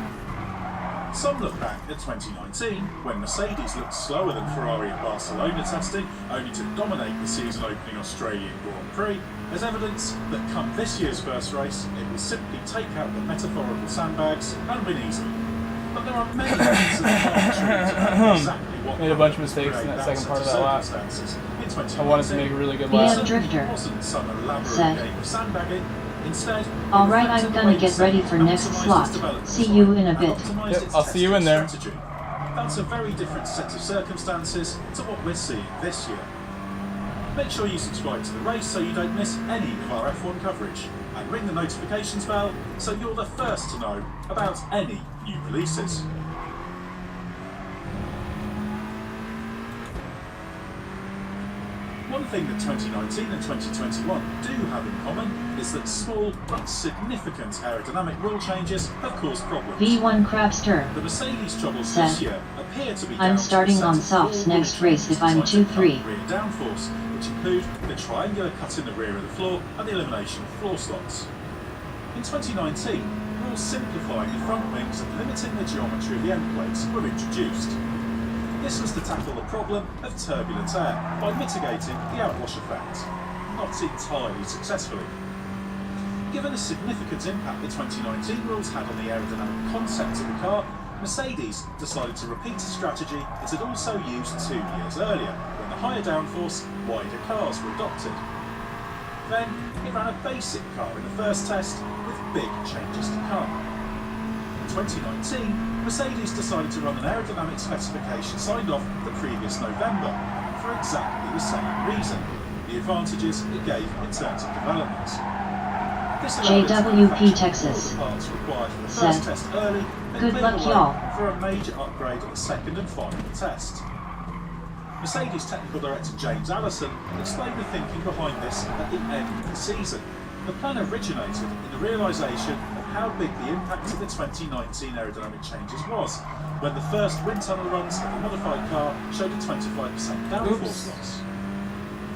Some look back at 2019, when Mercedes looked slower than Ferrari at Barcelona testing, only to dominate the season-opening Australian Grand Prix, as evidence that come this year's first race, it will simply take out the metaphorical sandbags and win easily. But there are many things that are exactly what made a bunch of mistakes in that second part of that lap. I wanted to make a really good lap. BM Drifter wasn't some elaborate said, game of sandbagging. Instead, alright, I'm gonna get ready for next slot. See you in a bit. Yep, I'll see you in there. That's a very different set of circumstances to what we're seeing this year. Make sure you subscribe to the race so you don't miss any of our F1 coverage, and ring the notifications bell so you're the first to know about any new releases. One thing that 2019 and 2021 do have in common is that small but significant aerodynamic rule changes have caused problems. V1 Crabster The Mercedes troubles said, this year appear to be I'm down to starting a set on of softs four next rule race if changes I'm designed to cut 2-3. rear downforce, which include the triangular cut in the rear of the floor and the elimination of floor slots. In 2019, rules simplifying the front wings and limiting the geometry of the end plates were introduced. This was to tackle the problem of turbulent air by mitigating the outwash effect, not entirely successfully. Given the significant impact the 2019 rules had on the aerodynamic concept of the car, Mercedes decided to repeat a strategy it had also used 2 years earlier, when the higher downforce, wider cars were adopted. Then, it ran a basic car in the first test, with big changes to come. In 2019, Mercedes decided to run an aerodynamic specification signed off the previous November, for exactly the same reason, the advantages it gave in terms of development. This allowed it to JWP manufacture Texas all the parts required for the said, first test early and good clear luck the way y'all. for a major upgrade at the second and final test. Mercedes technical director James Allison explained the thinking behind this at the end of the season. The plan originated in the realisation of how big the impact of the 2019 aerodynamic changes was, when the first wind tunnel runs of the modified car showed a 25% downforce loss.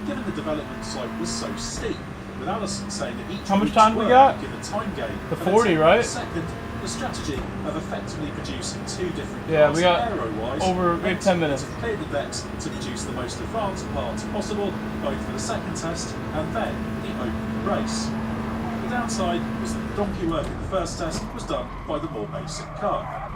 Given the development slope was so steep, with Allison saying that each How much time we got? give a time gain The of 40, right? second, the strategy of effectively producing two different Yeah, parts we got aero-wise over meant 10 minutes. to clear the decks to produce the most advanced parts possible, both for the second test and then the opening race. The downside was that the donkey work in the first test was done by the more basic car.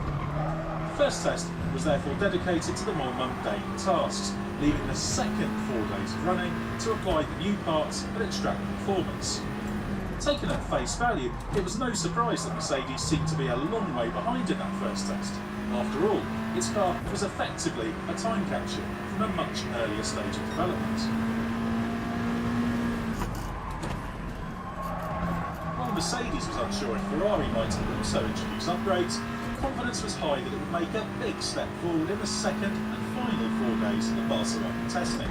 The first test was therefore dedicated to the more mundane tasks, leaving the second 4 days of running to apply the new parts and extract performance. Taken at face value, it was no surprise that Mercedes seemed to be a long way behind in that first test. After all, its car was effectively a time capsule from a much earlier stage of development. While Mercedes was unsure if Ferrari might also introduce upgrades, confidence was high that it would make a big step forward in the second and final 4 days of Barcelona testing.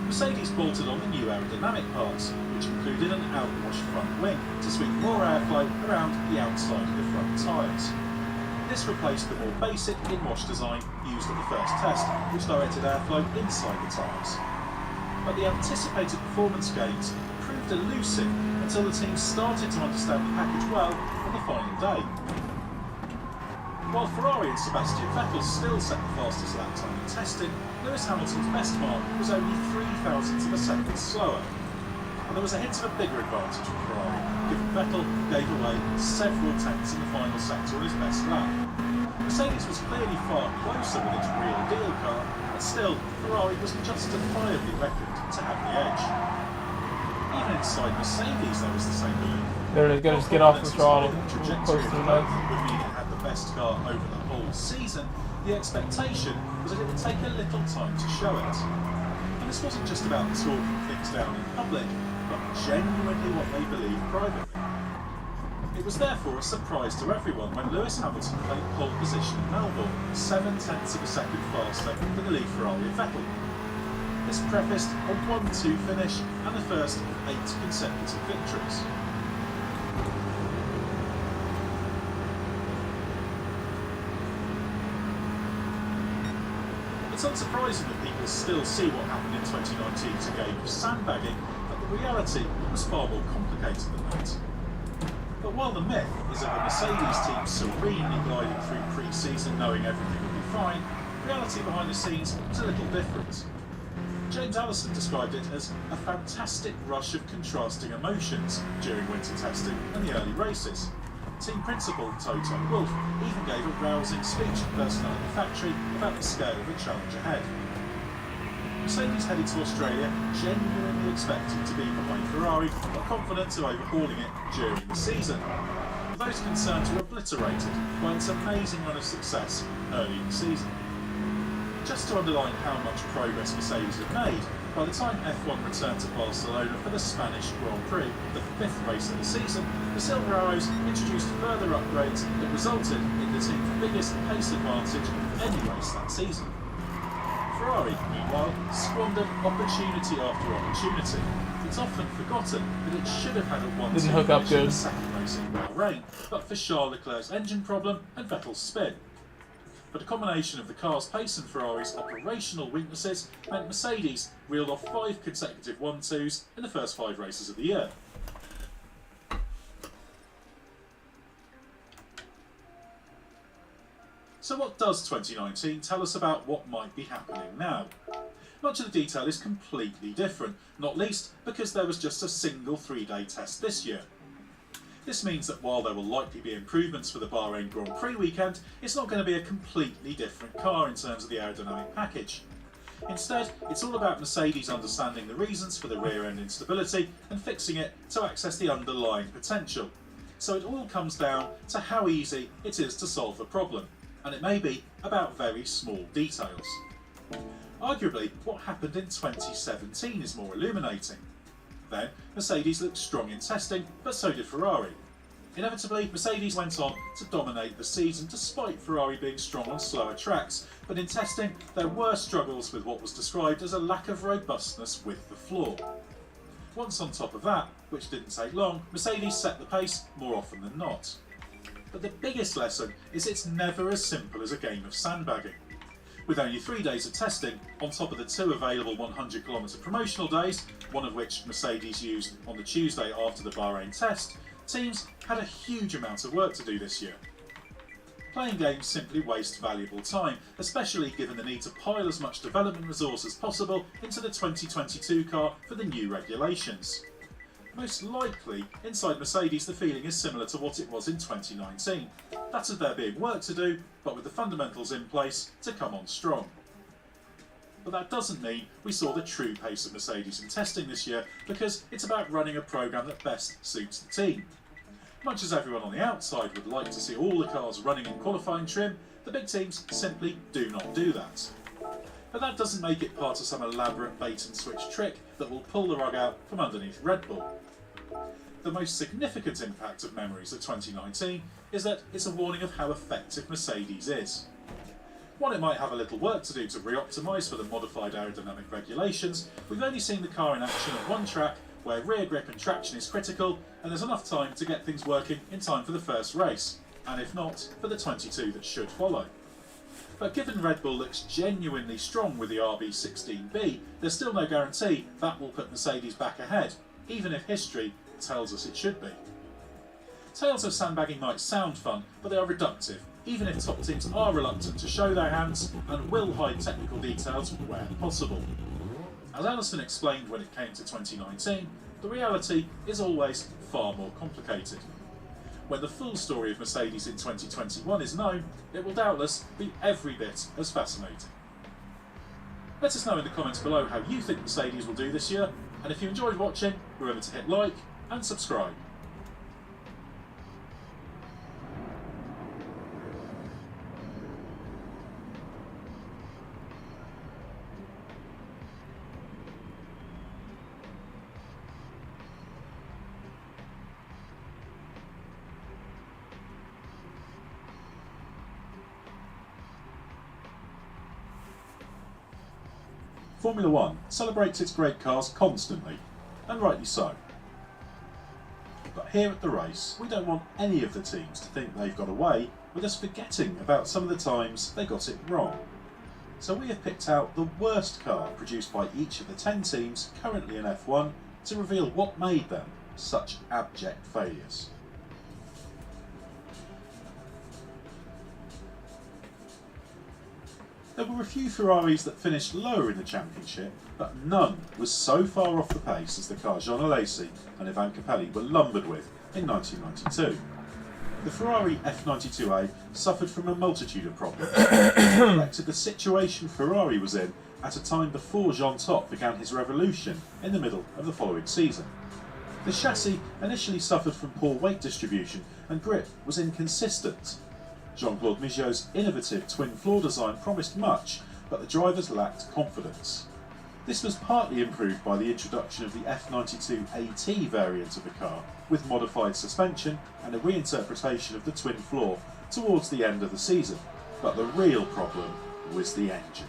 Mercedes bolted on the new aerodynamic parts, which included an outwash front wing to sweep more airflow around the outside of the front tyres. This replaced the more basic in-wash design used at the first test, which directed airflow inside the tyres. But the anticipated performance gains proved elusive until the team started to understand the package well on the final day. While Ferrari and Sebastian Vettel still set the fastest lap time in testing, Lewis Hamilton's best mark was only 0.003 of a second slower. And there was a hint of a bigger advantage for Ferrari, given Vettel gave away several tenths in the final sector on his best lap. Mercedes was clearly far closer with its real deal car, but still, Ferrari was justifiably reckoned to have the edge. Even inside Mercedes there was the same belief. They're gonna just get off the throttle. Trajectory of development would mean it had the best car over the whole season. The expectation was that it would take a little time to show it. And this wasn't just about talking things down in public, but genuinely what they believed privately. It was therefore a surprise to everyone when Lewis Hamilton played pole position in Melbourne, 0.7 of a second faster than the lead Ferrari of Vettel. This prefaced a 1-2 finish and the first of 8 consecutive victories. It's unsurprising that people still see what happened in 2019 as a game of sandbagging, but the reality was far more complicated than that. But while the myth is of a Mercedes team serenely gliding through pre-season knowing everything will be fine, reality behind the scenes was a little different. James Allison described it as a fantastic rush of contrasting emotions during winter testing and the early races. Team principal Toto Wolff even gave a rousing speech at personnel in the factory about the scale of the challenge ahead. Mercedes headed to Australia genuinely expecting to be behind Ferrari, but confident of overhauling it during the season. But those concerns were obliterated by its amazing run of success early in the season. Just to underline how much progress Mercedes had made, by the time F1 returned to Barcelona for the Spanish Grand Prix, the 5th race of the season, the Silver Arrows introduced further upgrades that resulted in the team's biggest pace advantage of any race that season. Ferrari, meanwhile, squandered opportunity after opportunity. It's often forgotten that it should have had a 1-2 Didn't hook up finish in good. the second race in Bahrain, but for Charles Leclerc's engine problem and Vettel's spin. But a combination of the car's pace and Ferrari's operational weaknesses meant Mercedes reeled off 5 consecutive 1-2s in the first 5 races of the year. So what does 2019 tell us about what might be happening now? Much of the detail is completely different, not least because there was just a single 3-day test this year. This means that while there will likely be improvements for the Bahrain Grand Prix weekend, it's not going to be a completely different car in terms of the aerodynamic package. Instead, it's all about Mercedes understanding the reasons for the rear end instability and fixing it to access the underlying potential. So it all comes down to how easy it is to solve a problem, and it may be about very small details. Arguably, what happened in 2017 is more illuminating. Then, Mercedes looked strong in testing, but so did Ferrari. Inevitably, Mercedes went on to dominate the season despite Ferrari being strong on slower tracks, but in testing there were struggles with what was described as a lack of robustness with the floor. Once on top of that, which didn't take long, Mercedes set the pace more often than not. But the biggest lesson is it's never as simple as a game of sandbagging. With only 3 days of testing, on top of the 2 available 100km promotional days, one of which Mercedes used on the Tuesday after the Bahrain test, teams had a huge amount of work to do this year. Playing games simply waste valuable time, especially given the need to pile as much development resource as possible into the 2022 car for the new regulations. Most likely, inside Mercedes the feeling is similar to what it was in 2019. That of there being work to do, but with the fundamentals in place to come on strong. But that doesn't mean we saw the true pace of Mercedes in testing this year, because it's about running a programme that best suits the team. Much as everyone on the outside would like to see all the cars running in qualifying trim, the big teams simply do not do that. But that doesn't make it part of some elaborate bait and switch trick that will pull the rug out from underneath Red Bull. The most significant impact of memories of 2019 is that it's a warning of how effective Mercedes is. While it might have a little work to do to re-optimise for the modified aerodynamic regulations, we've only seen the car in action at one track where rear grip and traction is critical, and there's enough time to get things working in time for the first race, and if not, for the 22 that should follow. But given Red Bull looks genuinely strong with the RB16B, there's still no guarantee that will put Mercedes back ahead, even if history tells us it should be. Tales of sandbagging might sound fun, but they are reductive, even if top teams are reluctant to show their hands and will hide technical details where possible. As Alison explained when it came to 2019, the reality is always far more complicated. When the full story of Mercedes in 2021 is known, it will doubtless be every bit as fascinating. Let us know in the comments below how you think Mercedes will do this year, and if you enjoyed watching, remember to hit like and subscribe. Formula 1 celebrates its great cars constantly, and rightly so. But here at the race, we don't want any of the teams to think they've got away with us forgetting about some of the times they got it wrong. So we have picked out the worst car produced by each of the 10 teams currently in F1 to reveal what made them such abject failures. There were a few Ferraris that finished lower in the championship, but none was so far off the pace as the car Jean Alesi and Ivan Capelli were lumbered with in 1992. The Ferrari F92A suffered from a multitude of problems, which reflected the situation Ferrari was in at a time before Jean Todt began his revolution in the middle of the following season. The chassis initially suffered from poor weight distribution and grip was inconsistent. Jean-Claude Migeot's innovative twin floor design promised much, but the drivers lacked confidence. This was partly improved by the introduction of the F92AT variant of the car, with modified suspension and a reinterpretation of the twin floor towards the end of the season, but the real problem was the engine.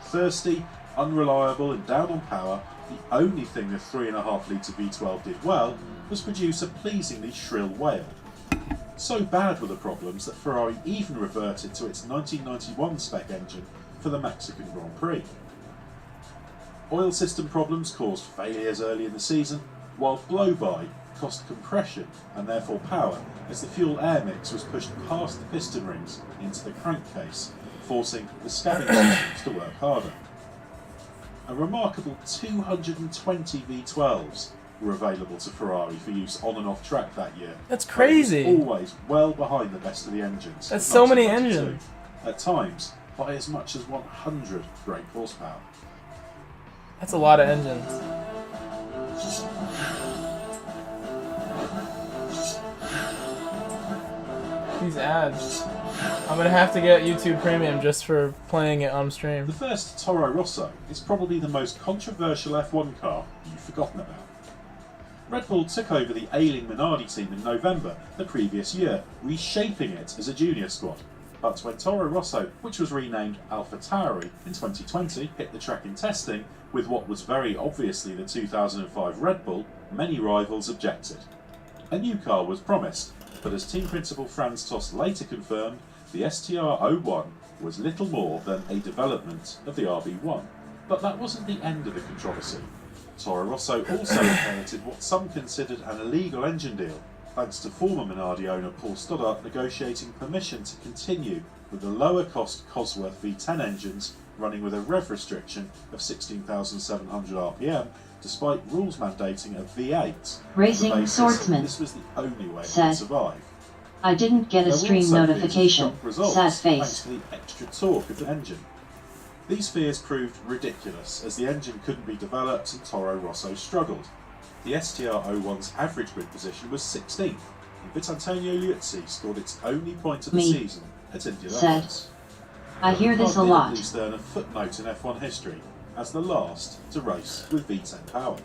Thirsty, unreliable and down on power, the only thing the 3.5 litre V12 did well was produce a pleasingly shrill wail. So bad were the problems that Ferrari even reverted to its 1991 spec engine for the Mexican Grand Prix. Oil system problems caused failures early in the season, while blow-by cost compression and therefore power as the fuel-air mix was pushed past the piston rings into the crankcase, forcing the scabbing systems to work harder. A remarkable 220 V12s were available to Ferrari for use on and off track that year. That's crazy. Always well behind the best of the engines. That's so many engines. At times, by as much as 100 brake horsepower. That's a lot of engines. These ads. I'm gonna have to get YouTube Premium just for playing it on stream. The first Toro Rosso is probably the most controversial F1 car you've forgotten about. Red Bull took over the ailing Minardi team in November the previous year, reshaping it as a junior squad. But when Toro Rosso, which was renamed AlphaTauri in 2020, hit the track in testing with what was very obviously the 2005 Red Bull, many rivals objected. A new car was promised, but as team principal Franz Tost later confirmed, the STR01 was little more than a development of the RB1. But that wasn't the end of the controversy. Toro Rosso also inherited what some considered an illegal engine deal, thanks to former Minardi owner Paul Stoddart negotiating permission to continue with the lower-cost Cosworth V10 engines running with a rev restriction of 16,700 RPM, despite rules mandating a V8. Racing Swordsman This was the only way said, it would survive. I didn't get a stream notification. Sad Thanks face. to the extra torque of the engine. These fears proved ridiculous as the engine couldn't be developed and Toro Rosso struggled. The STR01's average grid position was 16th, and Vitantonio Liuzzi scored its only point of the season at Indianapolis. I hear this a lot. At least earn a footnote in F1 history as the last to race with V10 power.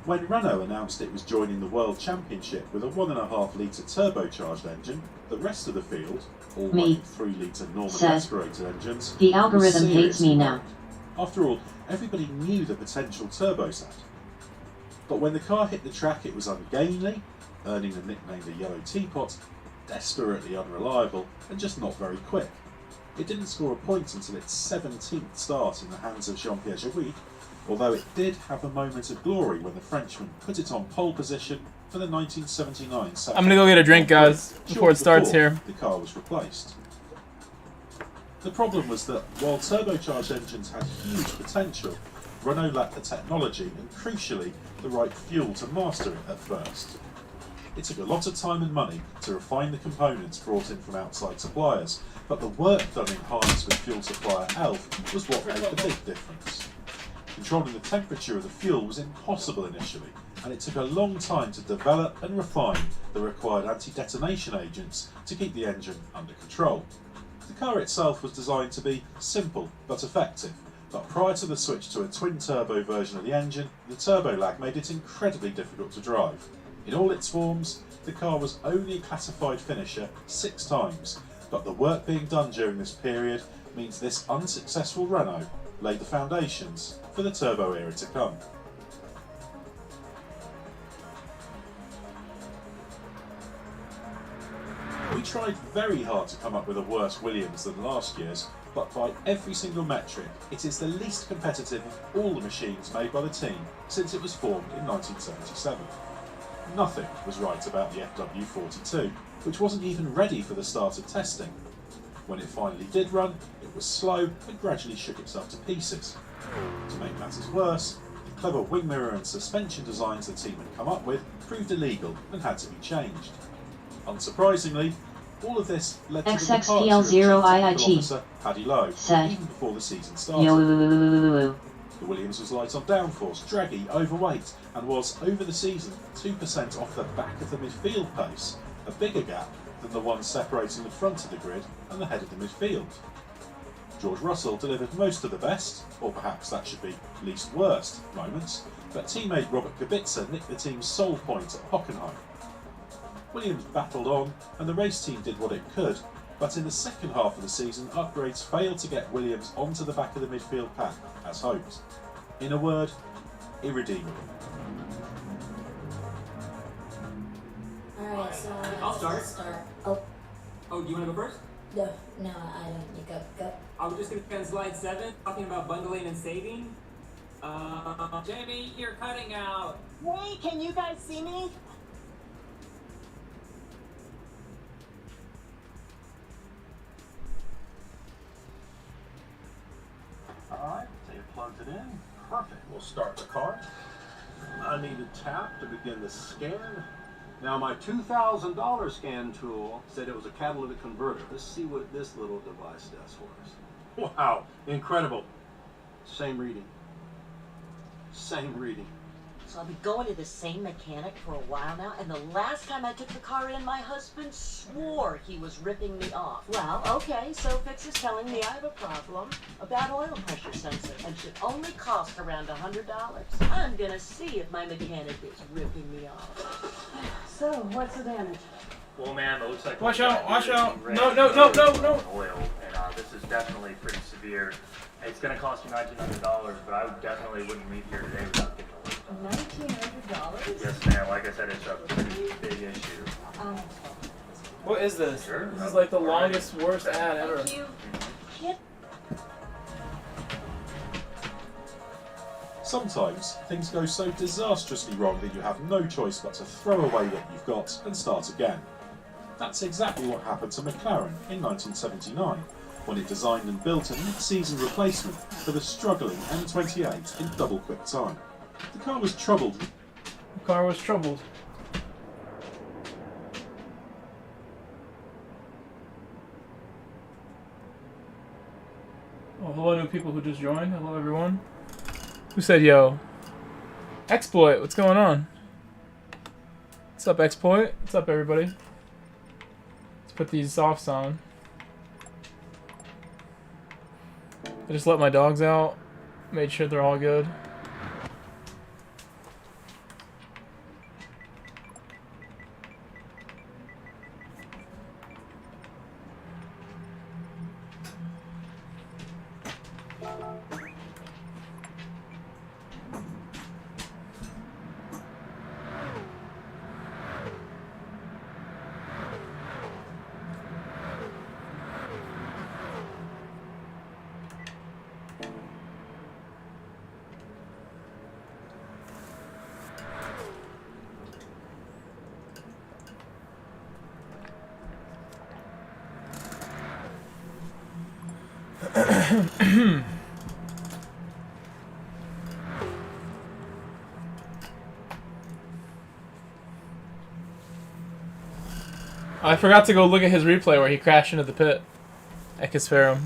When Renault announced it was joining the World Championship with a 1.5 litre turbocharged engine, the rest of the field, all running 3 litre normally aspirated engines, the algorithm hates me now. After all, everybody knew the potential turbos had. But when the car hit the track it was ungainly, earning the nickname the Yellow Teapot, desperately unreliable and just not very quick. it didn't score a point until its 17th start in the hands of Jean-Pierre Jauy, although it did have a moment of glory when the Frenchman put it on pole position for the 1979 Saturday. I'm gonna go get a drink, guys, before it starts here. The car was replaced. The problem was that while turbocharged engines had huge potential, Renault lacked the technology and, crucially, the right fuel to master it at first. It took a lot of time and money to refine the components brought in from outside suppliers, but the work done in harness with fuel supplier ELF was what made the big difference. Controlling the temperature of the fuel was impossible initially, and it took a long time to develop and refine the required anti-detonation agents to keep the engine under control. The car itself was designed to be simple but effective, but prior to the switch to a twin-turbo version of the engine, the turbo lag made it incredibly difficult to drive. In all its forms, the car was only a classified finisher 6 times, but the work being done during this period means this unsuccessful Renault laid the foundations for the turbo era to come. We tried very hard to come up with a worse Williams than last year's, but by every single metric, it is the least competitive of all the machines made by the team since it was formed in 1977. Nothing was right about the FW42, which wasn't even ready for the start of testing. When it finally did run, it was slow and gradually shook itself to pieces. To make matters worse, the clever wing mirror and suspension designs the team had come up with proved illegal and had to be changed. Unsurprisingly, all of this led to the departure of Chief Technical Officer Paddy Lowe even before the season started. The Williams was light on downforce, draggy, overweight, and was, over the season, 2% off the back of the midfield pace, a bigger gap than the one separating the front of the grid and the head of the midfield. George Russell delivered most of the best, or perhaps that should be least worst, moments, but teammate Robert Kubica nicked the team's sole point at Hockenheim. Williams battled on, and the race team did what it could, but in the second half of the season, upgrades failed to get Williams onto the back of the midfield pack, as hoped. In a word, irredeemable. Alright, so I'll start. Oh, do you want to go first? no, I don't. You go. I was just going to be on slide 7, talking about bundling and saving. Jamie, you're cutting out. Hey, can you guys see me? Alright, so you plugged it in. Perfect. We'll start the car. I need a tap to begin the scan. Now my $2,000 scan tool said it was a catalytic converter. Let's see what this little device does for us. Wow, incredible. Same reading. Same reading. So I've been going to the same mechanic for a while now, and the last time I took the car in, my husband swore he was ripping me off. Well, okay, so Fix is telling me I have a problem, a bad oil pressure sensor, and should only cost around $100. I'm gonna see if my mechanic is ripping me off. So, what's the damage? Well, ma'am, it looks like... Watch out, watch out. No. Oil, and this is definitely pretty severe. It's going to cost you $1,900, but I definitely wouldn't leave here today without getting a look. $1,900? Yes, ma'am. Like I said, it's a pretty big issue. What is this? Sure. This is like the longest, worst ad ever. Thank you. Yep. Sometimes things go so disastrously wrong that you have no choice but to throw away what you've got and start again. That's exactly what happened to McLaren in 1979, when it designed and built a mid-season replacement for the struggling M28 in double quick time. The car was troubled. Oh, hello new people who just joined. Hello everyone. Who said yo? Exploit, what's going on? What's up, Exploit? What's up, everybody? Let's put these softs on. I just let my dogs out, made sure they're all good. I forgot to go look at his replay where he crashed into the pit at Casperum.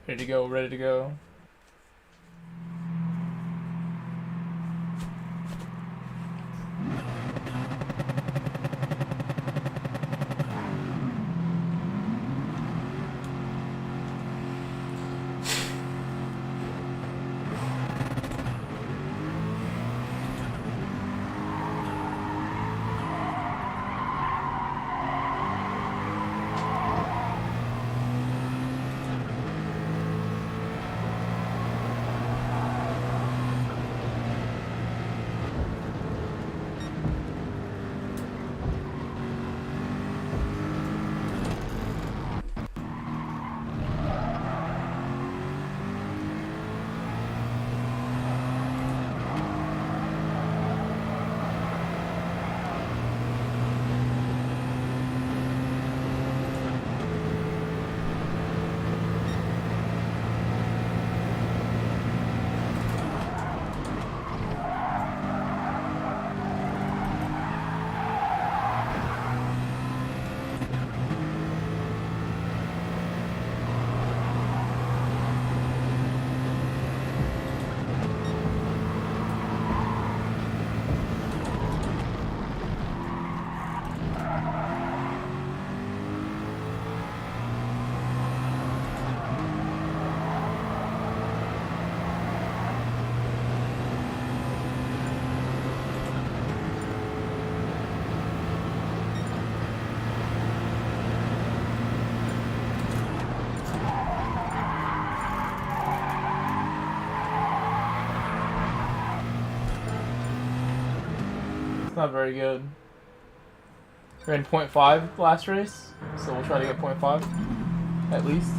Ready to go, ready to go. Not very good. Ran 0.5 last race, so we'll try to get 0.5 at least.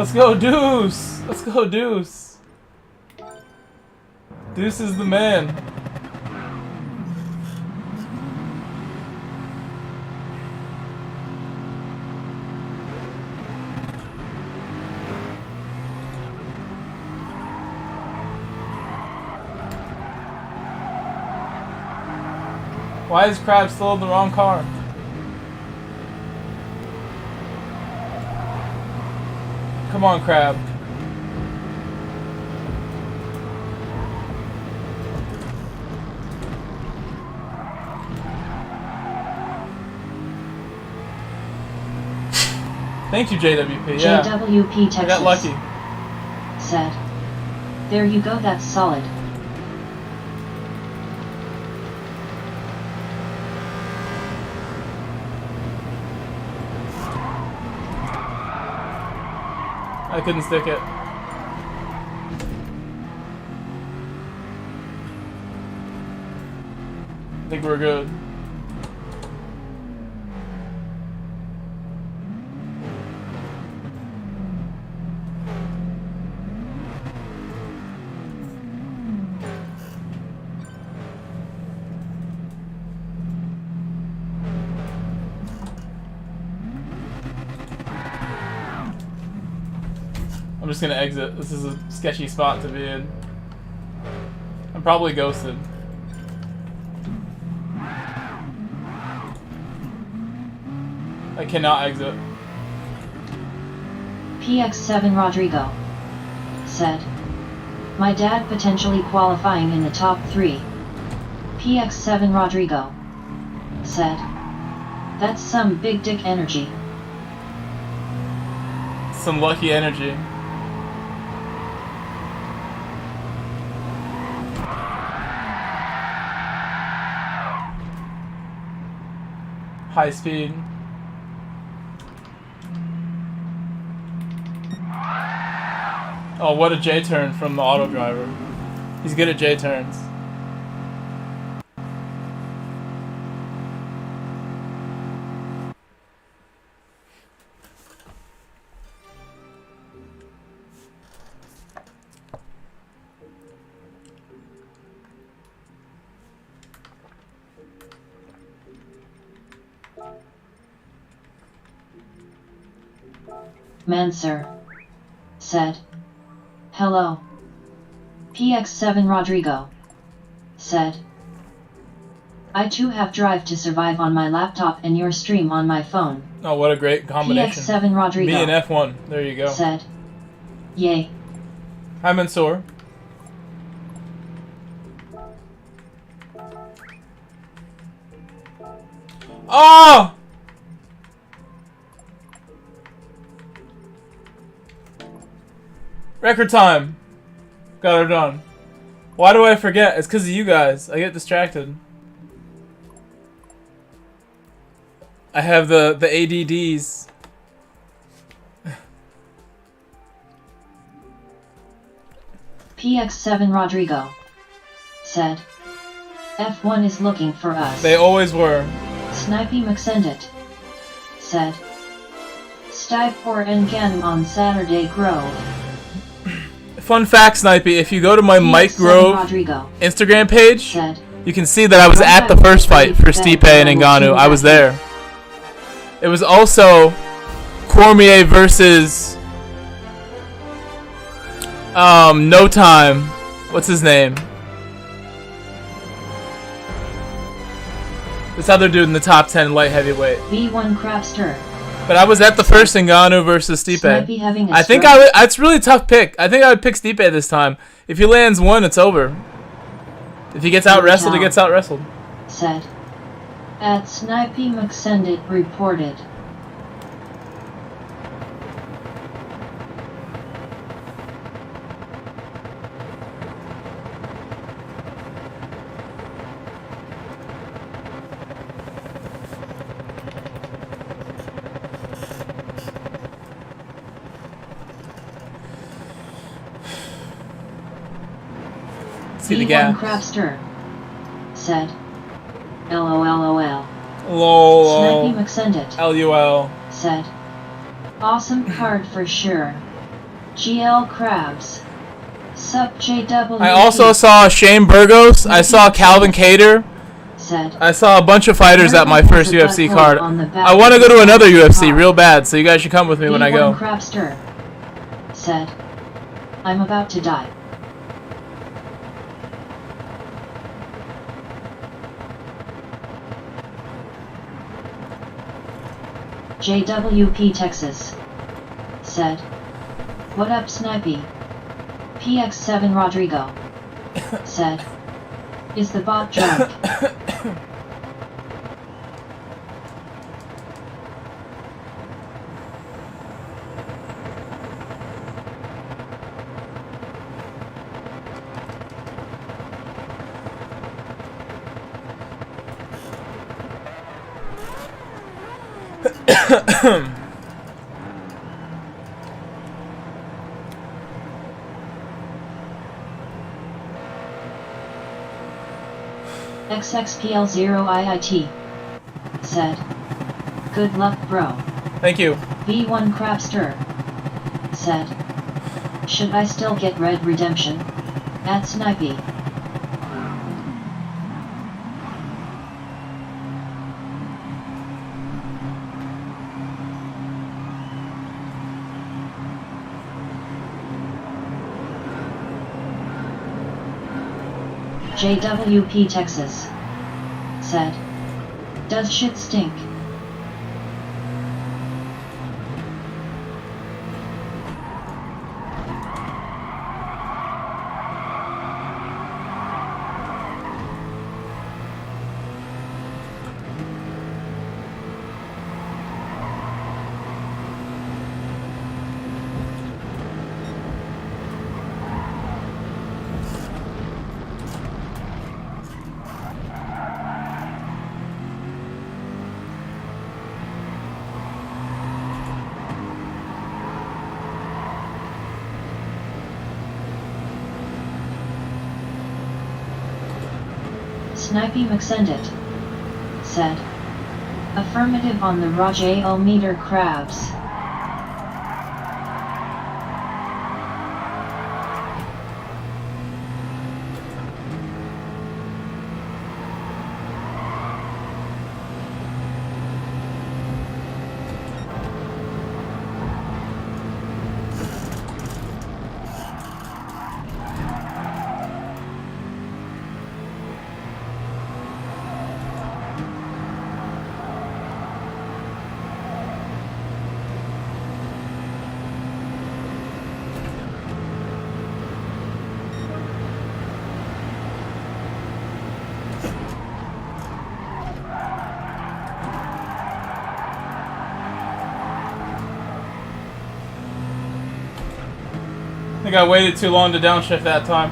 Let's go, Deuce! Let's go, Deuce! Deuce is the man. Why is Crab still in the wrong car? Come on, crab. Thank you, JWP. Yeah. JWP Texas I got lucky. said, "There you go, that's solid." I couldn't stick it. I think we're good. I'm just gonna exit. This is a sketchy spot to be in. I'm probably ghosted. I cannot exit. PX7 Rodrigo said, "My dad potentially qualifying in the top 3. PX7 Rodrigo said, "That's some big dick energy." Some lucky energy. High speed. Oh, what a J-turn from the auto driver. He's good at J-turns. Mansur said, "Hello." PX7 Rodrigo said, "I too have Drive to Survive on my laptop and your stream on my phone." Oh, what a great combination. PX7 Rodrigo Me and F1. There you go. said, "Yay." Hi, Mansoor. Oh! Record time. Got her done. Why do I forget? It's because of you guys. I get distracted. I have the ADDs. PX7 Rodrigo said, "F1 is looking for us." They always were. Snipey McSendit said, "Stipe or Engan on Saturday Grove." Fun fact, Snipey, if you go to my Mike Grove Rodrigo Instagram page, said, you can see that I was at the first fight for Stipe and Ngannou. I was there. It was also Cormier versus No Time. What's his name? This other dude in the top 10 light heavyweight. V1 Crabster. But I was at the first Ngannou versus Stipe. I think I would. It's a really tough pick. I think I would pick Stipe this time. If he lands one, it's over. If he gets out wrestled, he gets out wrestled. Said, at Snipey McSendit reported. See the gas. Crabster said, LOLOL. LOL. Snipey McSendit LUL. said, awesome card for sure. GL Crabs. Sup JW. I also saw Shane Burgos. I saw Calvin Cater. Said, I saw a bunch of fighters at my first UFC card. I want to go to another UFC real bad, so you guys should come with me when I go. Crabster said, I'm about to die. JWP Texas said, What up, Snipey? PX7 Rodrigo said. Is the bot drunk? XXPL0IIT said. Good luck, bro. Thank you. V1 Crapster said. Should I still get Red Redemption? At Snipey. JWP Texas said. Does shit stink? Snipey McSendit said. Affirmative on the Raj-O-meter crabs. I think I waited too long to downshift that time.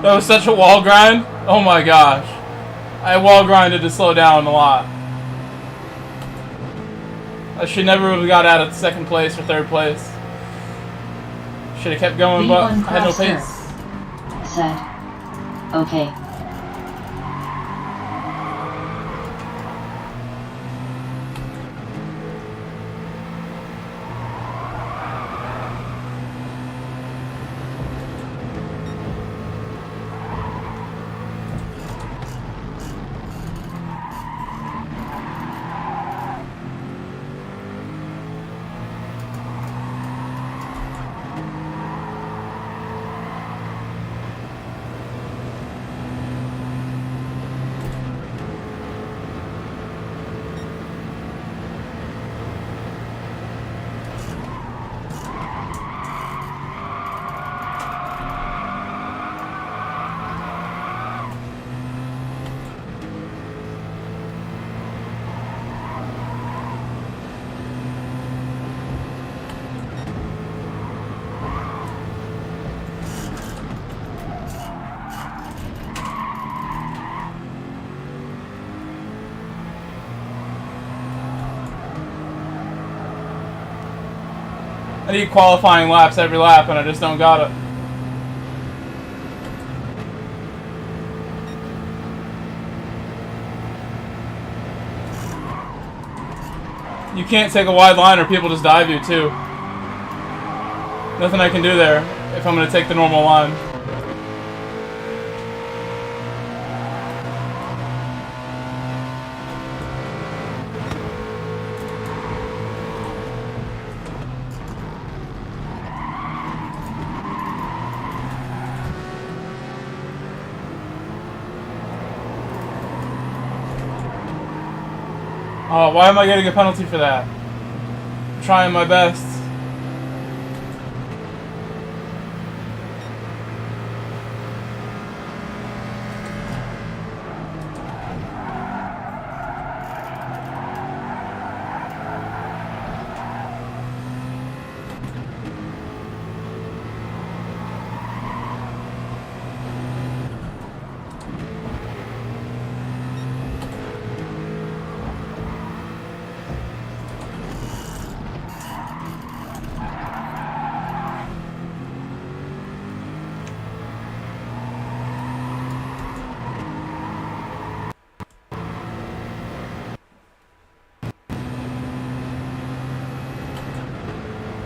That was such a wall grind. Oh my gosh. I wall grinded to slow down a lot. I should never have got out of second place or third place. Should have kept going, but I had no pace. Said. Okay. I need qualifying laps every lap, and I just don't got it. You can't take a wide line or people just dive you too. Nothing I can do there if I'm going to take the normal line. Oh, why am I getting a penalty for that? I'm trying my best.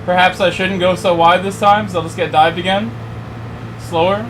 Perhaps I shouldn't go so wide this time, so I'll just get dived again. Slower.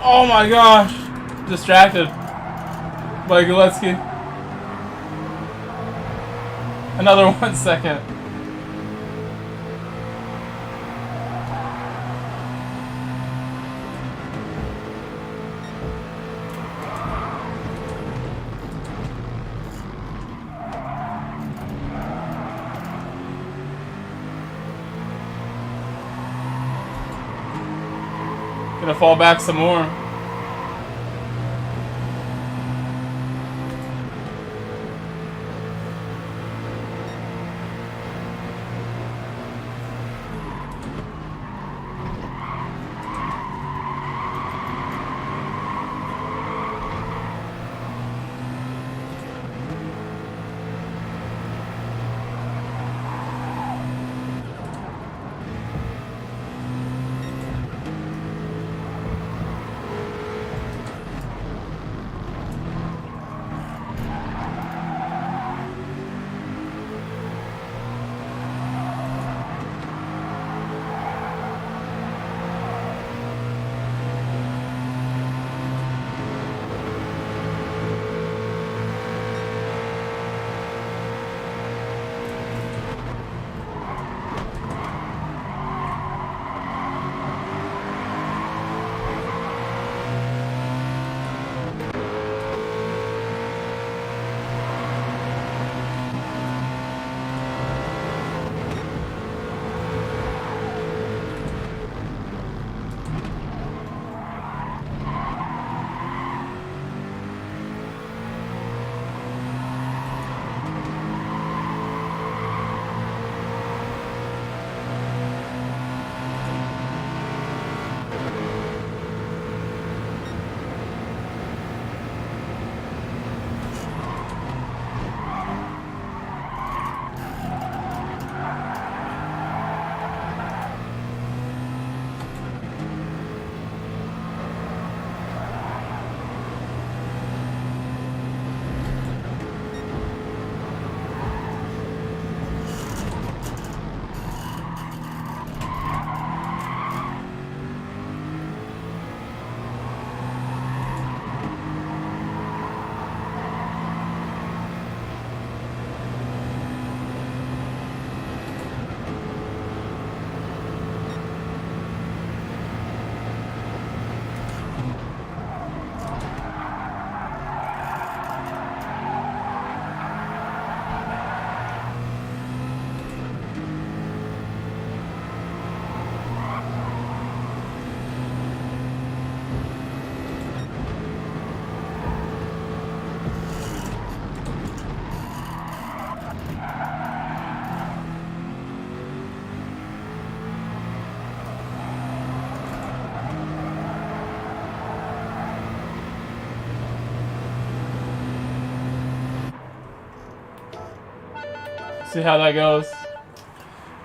Oh my gosh! Distracted by Gillespie. Another 1 second. Gonna fall back some more. See how that goes.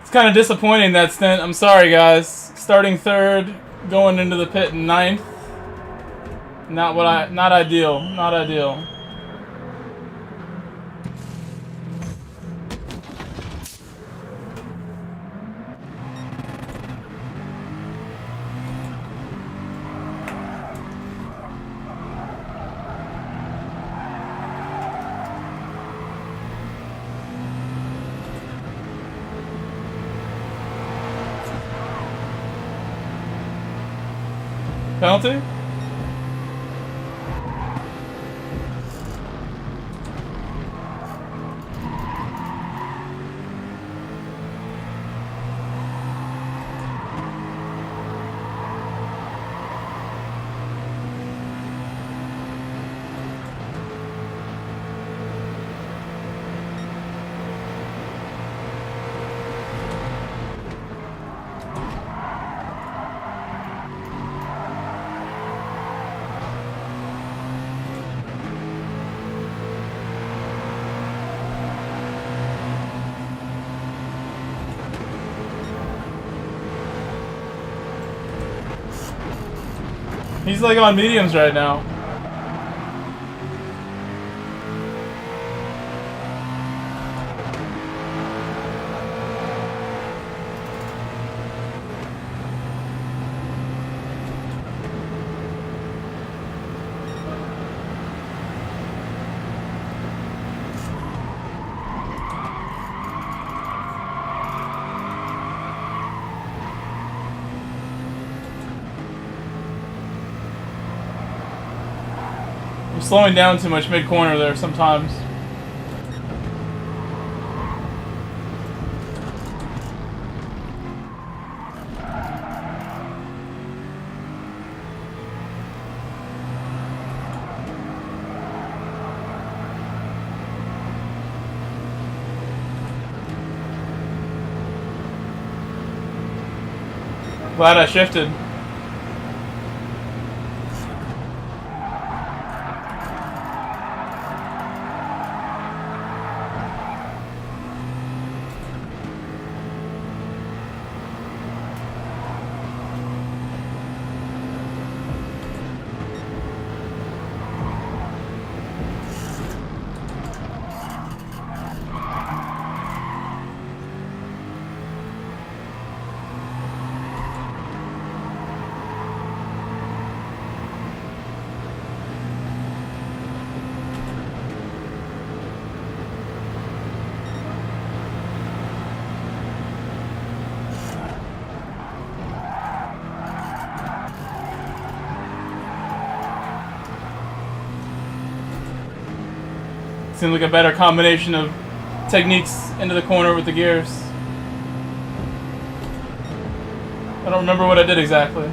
It's kind of disappointing, that stint. I'm sorry, guys. Starting 3rd, going into the pit in 9th. Not ideal. Not ideal. Penalty? He's like on mediums right now. I'm slowing down too much mid-corner there sometimes. Glad I shifted. Seems like a better combination of techniques into the corner with the gears. I don't remember what I did exactly.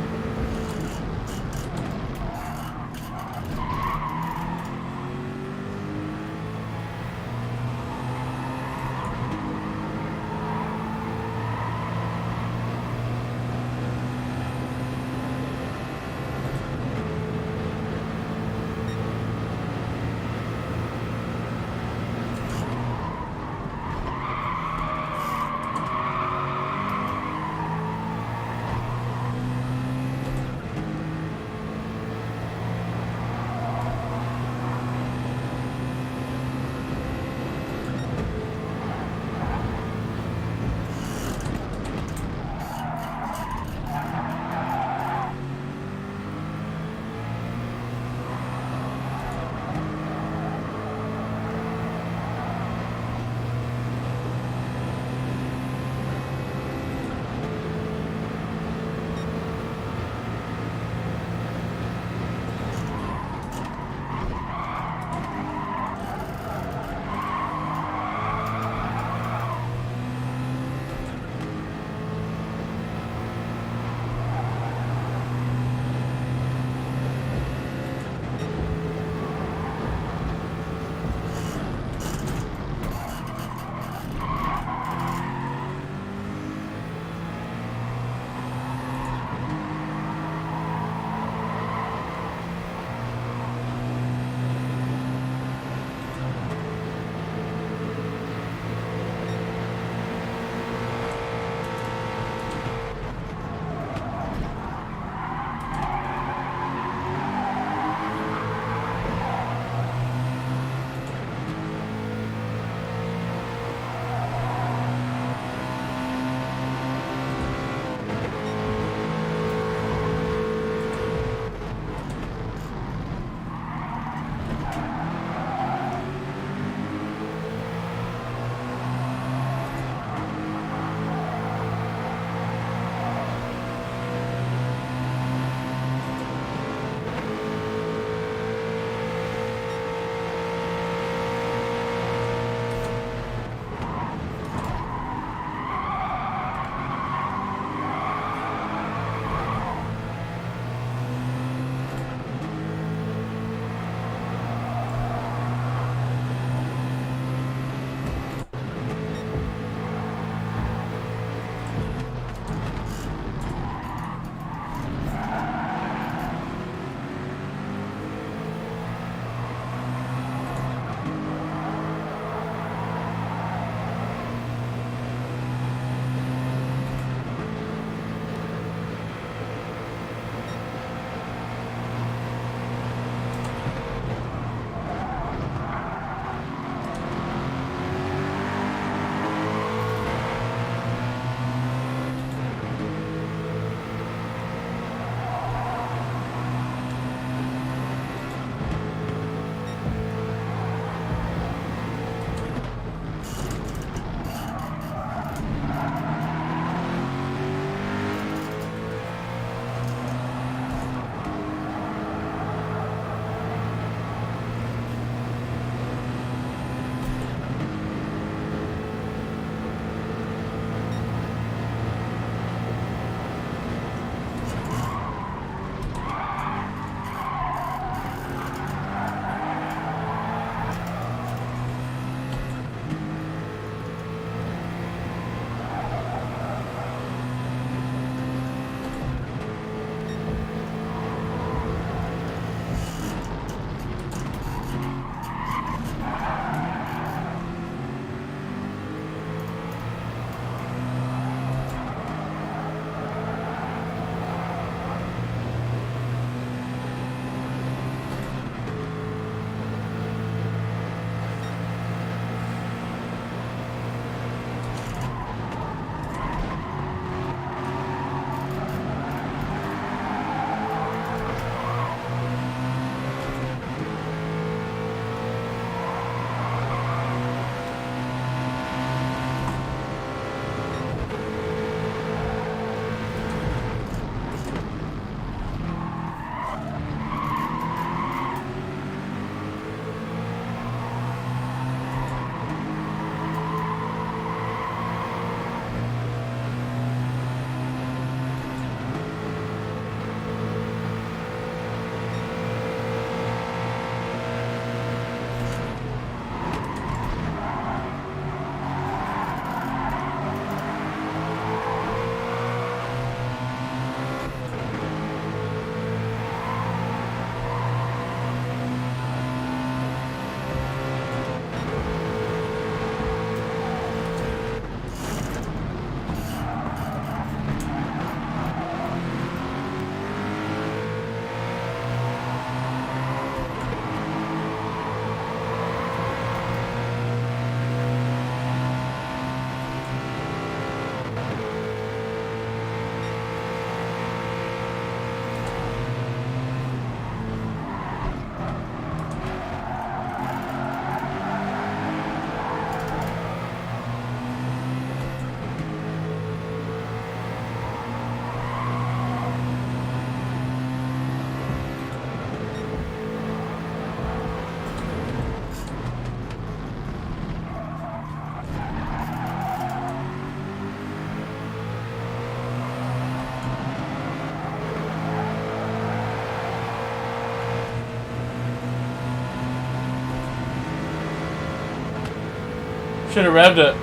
Should have revved it.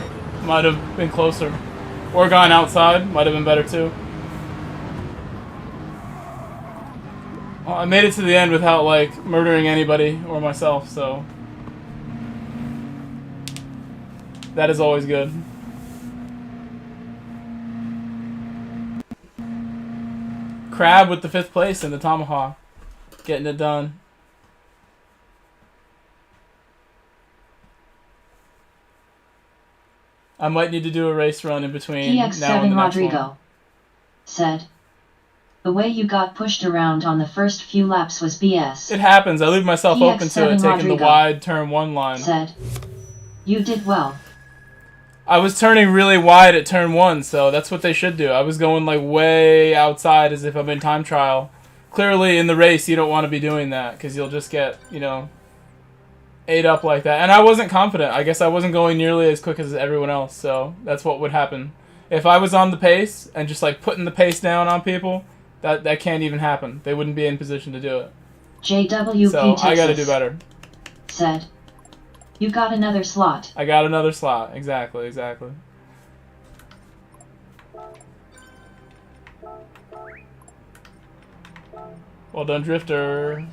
Might have been closer. Or gone outside. Might have been better too. Well, I made it to the end without like murdering anybody or myself, so that is always good. Crab with the 5th place in the Tomahawk. Getting it done. I might need to do a race run in between now and the PX7 next Rodrigo one. said, "The way you got pushed around on the first few laps was BS." It happens. I leave myself open to it, taking the wide turn 1 line. Said, "You did well." I was turning really wide at turn 1, so that's what they should do. I was going like way outside as if I'm in time trial. Clearly in the race you don't want to be doing that because you'll just get, you know, ate up like that. And I wasn't confident. I guess I wasn't going nearly as quick as everyone else, so that's what would happen. If I was on the pace and just like putting the pace down on people, that can't even happen. They wouldn't be in position to do it. JWP So Texas I gotta do better. said, "You got another slot." I got another slot. Exactly, exactly. Well done, Drifter.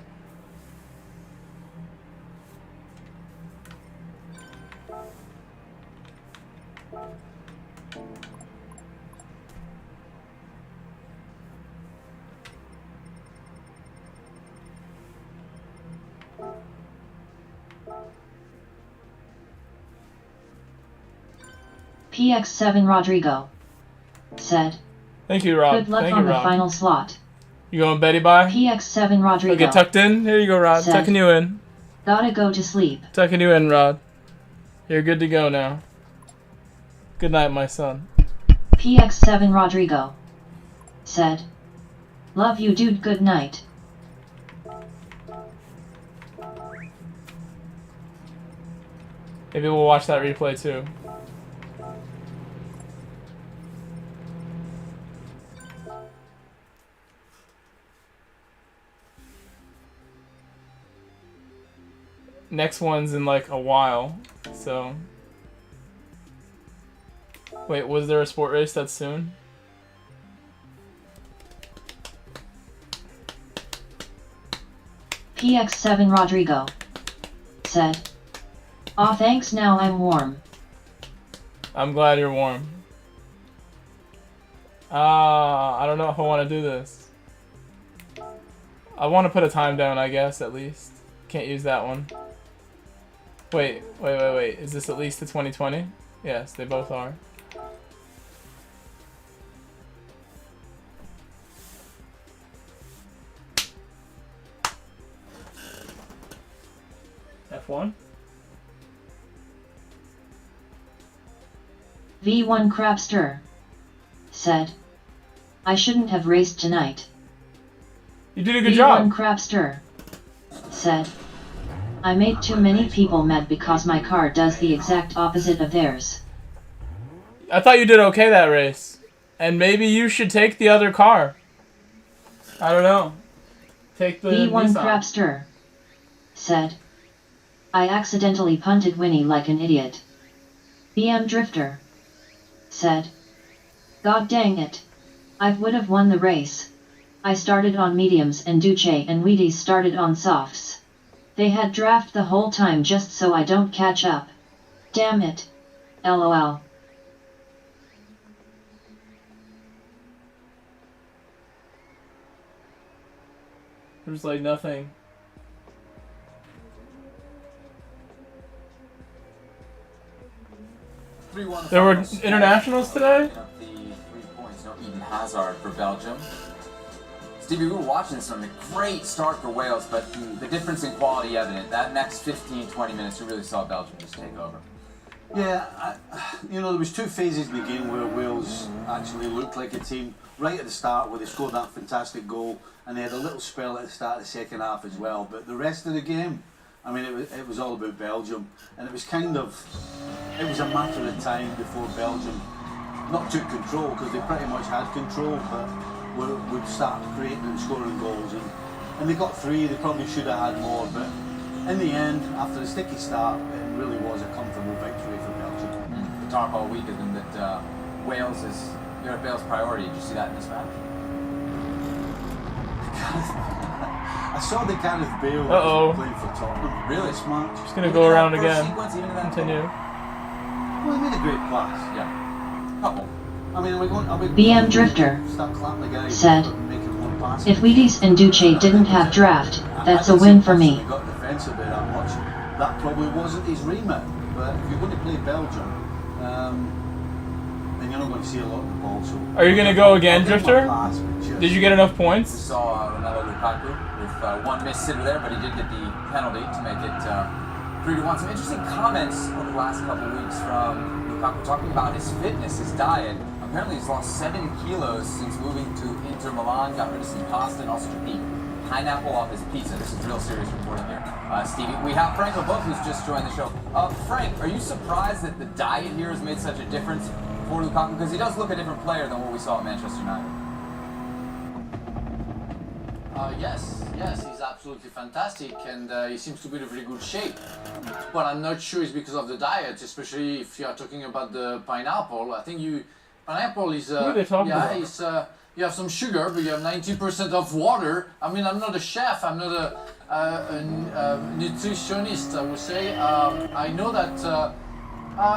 PX7 Rodrigo said, Thank you, Rob. "Good luck Thank on you, the Rob. final slot." You going Betty bye? PX7 Rodrigo. Get tucked in? Here you go, Rod. said, Tucking you in. "Gotta go to sleep." Tucking you in, Rod. You're good to go now. Good night, my son. PX7 Rodrigo said, "Love you, dude. Good night." Maybe we'll watch that replay too. Next one's in like a while, so. Wait, was there a sport race that soon? PX7 Rodrigo said, "Aw, thanks, now I'm warm." I'm glad you're warm. I don't know if I want to do this. I want to put a time down, I guess, at least. Can't use that one. Wait. Is this at least the 2020? Yes, they both are. F1? V1 Crabster said, "I shouldn't have raced tonight." You did a good job. V1 Crabster said, "I made too many people mad because my car does the exact opposite of theirs." I thought you did okay that race. And maybe you should take the other car. I don't know. Take the V1 Nissan. Crabster said, "I accidentally punted Winnie like an idiot." BM Drifter said, "God dang it. I would have won the race. I started on mediums and Duce and Wheaties started on softs. They had draft the whole time just so I don't catch up. Damn it. LOL." There's like nothing. There were internationals today? The 3 points, no Eden Hazard for Belgium. Stevie, we were watching this on a great start for Wales, but the difference in quality evident. That next 15-20 minutes, you really saw Belgium just take over. Yeah, you know, there was 2 phases in the game where Wales actually looked like a team. Right at the start where they scored that fantastic goal, and they had a little spell at the start of the second half as well. But the rest of the game, I mean, it was all about Belgium, and it was a matter of time before Belgium not took control, because they pretty much had control, but would start creating and scoring goals, and they got 3. They probably should have had more, but in the end, after the sticky start, it really was a comfortable victory for Belgium. talk all week has been that Wales is Gareth Bale's priority. Did you see that in this match? I saw the Gareth Bale playing for Tottenham. Really? This match. Just gonna go around again. Continue. Well, he made a great pass. Yeah. Couple. I mean, are we BM Drifter said, if Wheaties and Duce didn't have draft, that's a win for me. Got defensively that much. That probably wasn't his remit. But if you're going to play Belgium, then you're not going to see a lot of the ball. So are you gonna go again, Drifter? Did you get enough points? We saw Romelu Lukaku with one missed sitter there, but he did get the penalty to make it 3-1. Some interesting comments over the last couple of weeks from Lukaku talking about his fitness, his diet. Apparently he's lost 7 kilos since moving to Inter Milan, got rid of some pasta, and also took the pineapple off his pizza. This is real serious reporting here. Stevie, we have Frank LeBeuf who's just joined the show. Frank, are you surprised that the diet here has made such a difference for Lukaku? Because he does look a different player than what we saw at Manchester United. Yes, he's absolutely fantastic, and he seems to be in a very good shape. But I'm not sure it's because of the diet, especially if you are talking about the pineapple. I think pineapple is what are they talking about? It's you have some sugar, but you have 90% of water. I mean, I'm not a chef, I'm not a nutritionist, I would say. I know that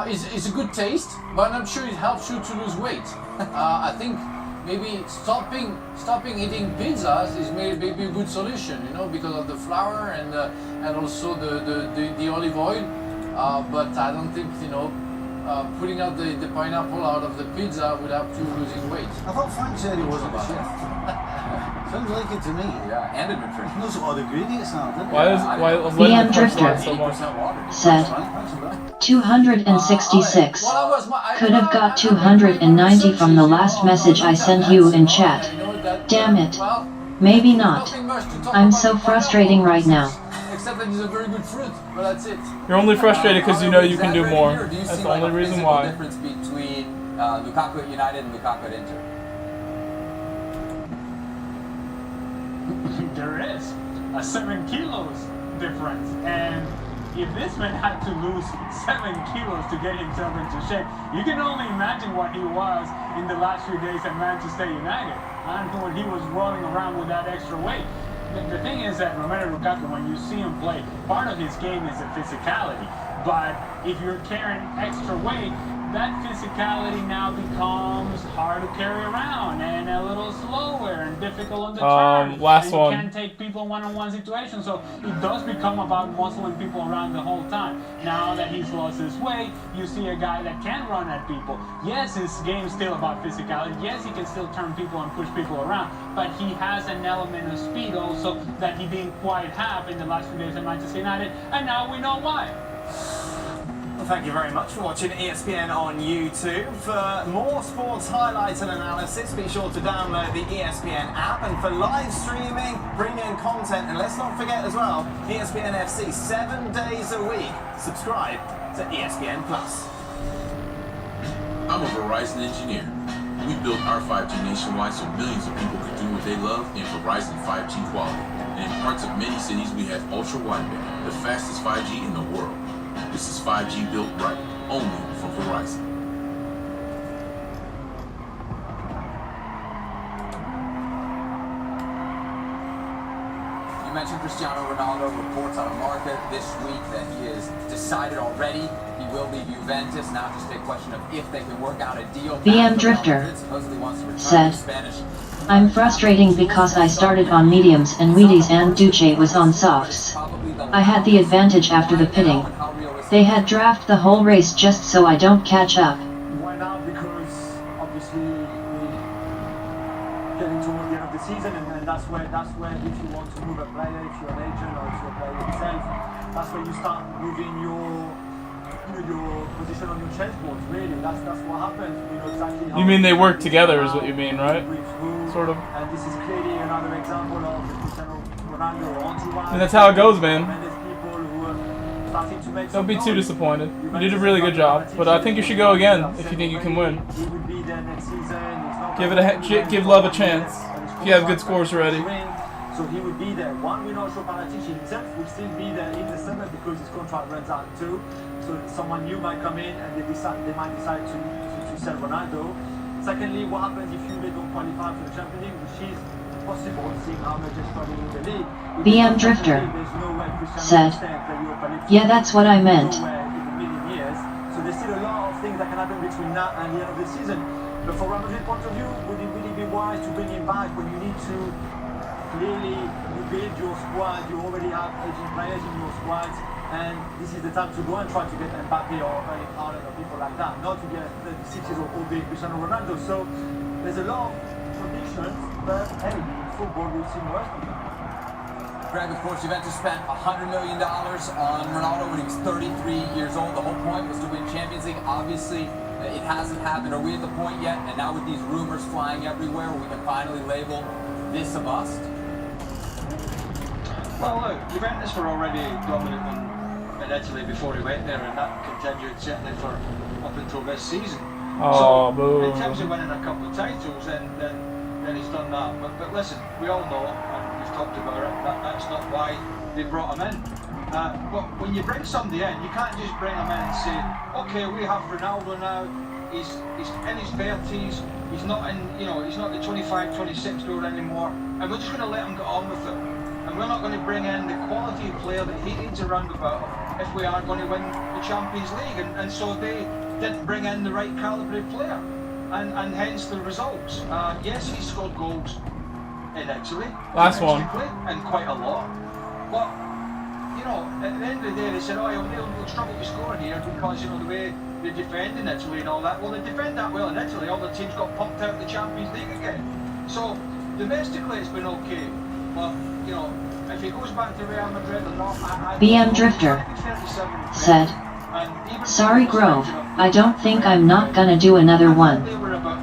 it's a good taste, but I'm not sure it helps you to lose weight. I think maybe stopping eating pizzas is maybe a good solution, you know, because of the flour and also the olive oil. But I don't think, you know, putting out the pineapple out of the pizza would help you losing weight. I thought Frank said he wasn't a chef. Sounds like it to me. Yeah, and a nutritionist. He knows what all the ingredients are, doesn't he? BM Drifter said, 266. Could have got 290 from the last message I sent you in chat. Damn it. Maybe not. I'm so frustrating right now. Except that it's a very good fruit, but that's it. You're only frustrated because you know you can do more. That's the only reason why. Difference between Lukaku at United and Lukaku at Inter? There is a 7 kilos difference, and if this man had to lose 7 kilos to get himself into shape, you can only imagine what he was in the last few days at Manchester United. And when he was rolling around with that extra weight. The thing is that Romelu Lukaku, when you see him play, part of his game is the physicality. But if you're carrying extra weight, that physicality now becomes hard to carry around and a little slower and difficult on the turn. Last one. You can't take people one-on-one situations, so it does become about muscling people around the whole time. Now that he's lost his weight, you see a guy that can run at people. Yes, his game's still about physicality. Yes, he can still turn people and push people around, but he has an element of speed also that he didn't quite have in the last few days at Manchester United, and now we know why. Well, thank you very much for watching ESPN on YouTube. For more sports highlights and analysis, be sure to download the ESPN app. And for live streaming, premium content, and let's not forget as well, ESPN FC 7 days a week. Subscribe to ESPN+. I'm a Verizon engineer. We built our 5G nationwide so millions of people could do what they love in Verizon 5G quality. And in parts of many cities, we have ultra-wideband, the fastest 5G in the world. This is 5G built right, only from Verizon. You mentioned Cristiano Ronaldo. Reports on the market this week that he is decided already he will leave Juventus. Now just a question of if they can work out a deal. BM Drifter said, I'm frustrating because I started on mediums and Wheaties and Duce was on softs. I had the advantage after the pitting. They had draft the whole race just so I don't catch up. Why not? Because obviously we're getting towards the end of the season, and that's where if you want to move a player, if you're an agent or if you're a player yourself, that's where you start moving your position on your chessboard. Really, that's what happens. We know exactly how. You mean they work together, is what you mean, right? Sort of. And this is clearly another example of the Cristiano Ronaldo entourage. And that's how it goes, man. Starting to make Don't be too disappointed. You did a really good job, but I think you should go again if you think you can win. Give love a chance if you have good scores already. So So he would be there. One, we know sure Paratici himself would still be there in December because his contract runs out too. So someone new might come in and they might decide to sell Ronaldo. Secondly, what happens if Juve don't qualify for the Champions League, which is possible, seeing how much is struggling in the league. BM Drifter said, yeah, that's what I meant. So there's still a lot of things that can happen between now and the end of the season. But from Real Madrid's point of view, would it really be wise to bring him back when you need to clearly rebuild your squad? You already have aging players in your squad, and this is the time to go and try to get Mbappe or Erling Haaland or people like that, not to get 36-year-old big Cristiano Ronaldo. So there's a lot of conditions, but hey, football will seem worse than that. Greg, of course, Juventus spent $100 million on Ronaldo when he was 33 years old. The whole point was to win Champions League. Obviously, it hasn't happened. Are we at the point yet? And now with these rumors flying everywhere, we can finally label this a bust? Well, look, Juventus were already dominant in Italy before he went there, and that continued certainly for up until this season. Oh, so, boo. in terms of winning a couple of titles, then he's done that. But listen, we all know, and we've talked about it, that's not why they brought him in. But when you bring somebody in, you can't just bring him in and say, okay, we have Ronaldo now, he's in his 30s, he's not the 25, 26-year-old anymore, and we're just going to let him get on with it. And we're not going to bring in the quality player that he needs around about if we are going to win the Champions League. And so they didn't bring in the right calibre player. And hence the results. Yes, he scored goals in Italy. Last one. And quite a lot. But, you know, at the end of the day, they said, oh, he'll struggle to score here because, you know, the way they defend in Italy and all that. Well, they defend that well in Italy. All the teams got pumped out of the Champions League again. So, domestically, it's been okay. But, you know, if he goes back to Real Madrid or not, BM Drifter said, sorry Grove, I don't think I'm not gonna do another one.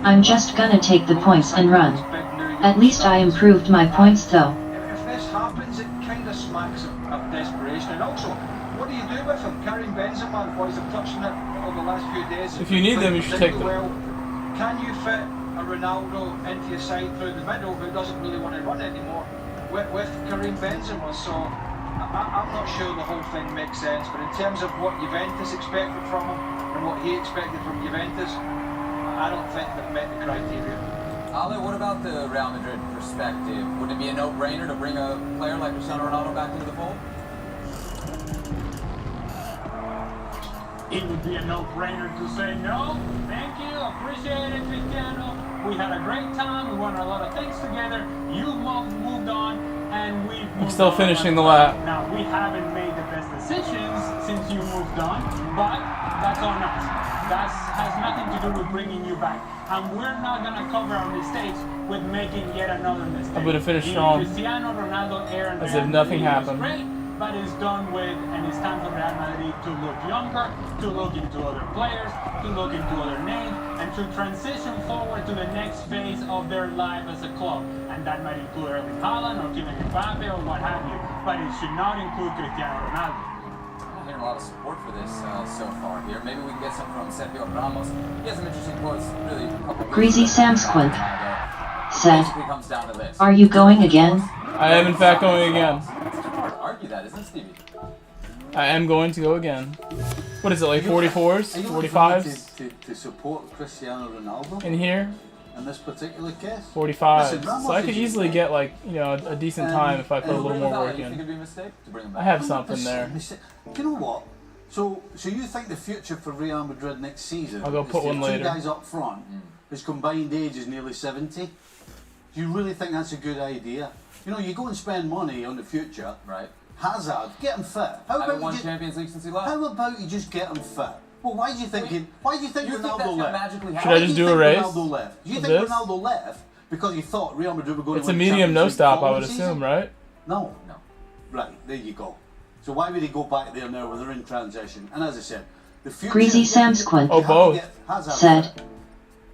I'm just gonna take the points and run. At least I improved my points though. If this happens, it kind of smacks of desperation. And also, what do you do with him? Karim Benzema, the boys have touched on it over the last few days. If you need them, you should take them. Well, can you fit a Ronaldo into your side through the middle who doesn't really want to run anymore with Karim Benzema? So I'm not sure the whole thing makes sense, but in terms of what Juventus expected from him and what he expected from Juventus, I don't think they've met the criteria. Ale, what about the Real Madrid perspective? Would it be a no-brainer to bring a player like Cristiano Ronaldo back into the fold? It would be a no-brainer to say no, thank you, appreciate it, Cristiano. We had a great time, we won a lot of things together, you've moved on, and we've moved on. I'm still finishing the lap. Now, we haven't made the best decisions since you moved on, but that's on us. That has nothing to do with bringing you back. And we're not going to cover our mistakes with making yet another mistake. I'm going to finish strong. Cristiano Ronaldo era as if nothing happened. Great, but it's done with, and it's time for Real Madrid to look younger, to look into other players, to look into other names, and to transition forward to the next phase of their life as a club. And that might include Erling Haaland or Kylian Mbappe or what have you, but it should not include Cristiano Ronaldo. I'm hearing a lot of support for this so far here. Maybe we can get some from Sergio Ramos. He has some interesting quotes, really. Greasy Samsquint said, are you going again? I am in fact going again. Argue that, isn't it, Stevie? I am going to go again. What is it, like 44s? 45s? To support Cristiano Ronaldo? In here? In this particular case? 45. So I could easily get, like, you know, a decent time if I put a little more work in. I have something there. You know what? So you think the future for Real Madrid next season I'll go put one later. Two guys up front, whose combined age is nearly 70? Do you really think that's a good idea? You know, you go and spend money on the future. Right. Hazard, get him fit. How about won Champions League since he left? How about you just get him fit? Well, why do you think Ronaldo left? Should I just do a race? Ronaldo left? Do you think Ronaldo left because he thought Real Madrid were going to It's a win medium no stop, I would season? assume, right? No. Right, there you go. So why would he go back there now when they're in transition? And as I said, the future... Greasy Samsquint both. said,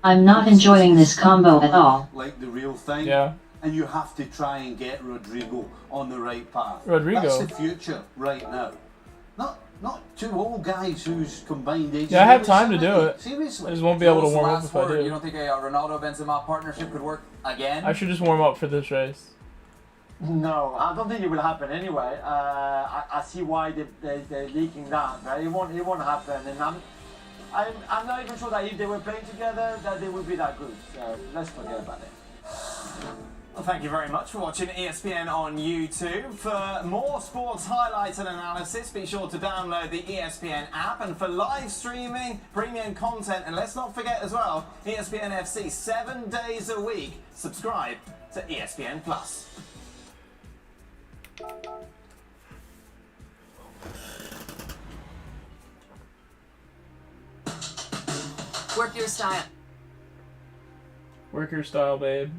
I'm not enjoying this combo at all. Like the real thing. Yeah. And you have to try and get Rodrigo on the right path. Rodrigo? That's the future right now. Not two old guys whose combined age... Yeah, I have time to do it. Seriously. I just won't be able to warm up if I do. You don't think a Ronaldo-Benzema partnership could work again? I should just warm up for this race. No, I don't think it will happen anyway. I see why they're leaking that, but it won't happen. And I'm not even sure that if they were playing together, that they would be that good. So let's forget about it. Well, thank you very much for watching ESPN on YouTube. For more sports highlights and analysis, be sure to download the ESPN app. And for live streaming, premium content, and let's not forget as well, ESPN FC 7 days a week. Subscribe to ESPN+. Work your style. Work your style, babe.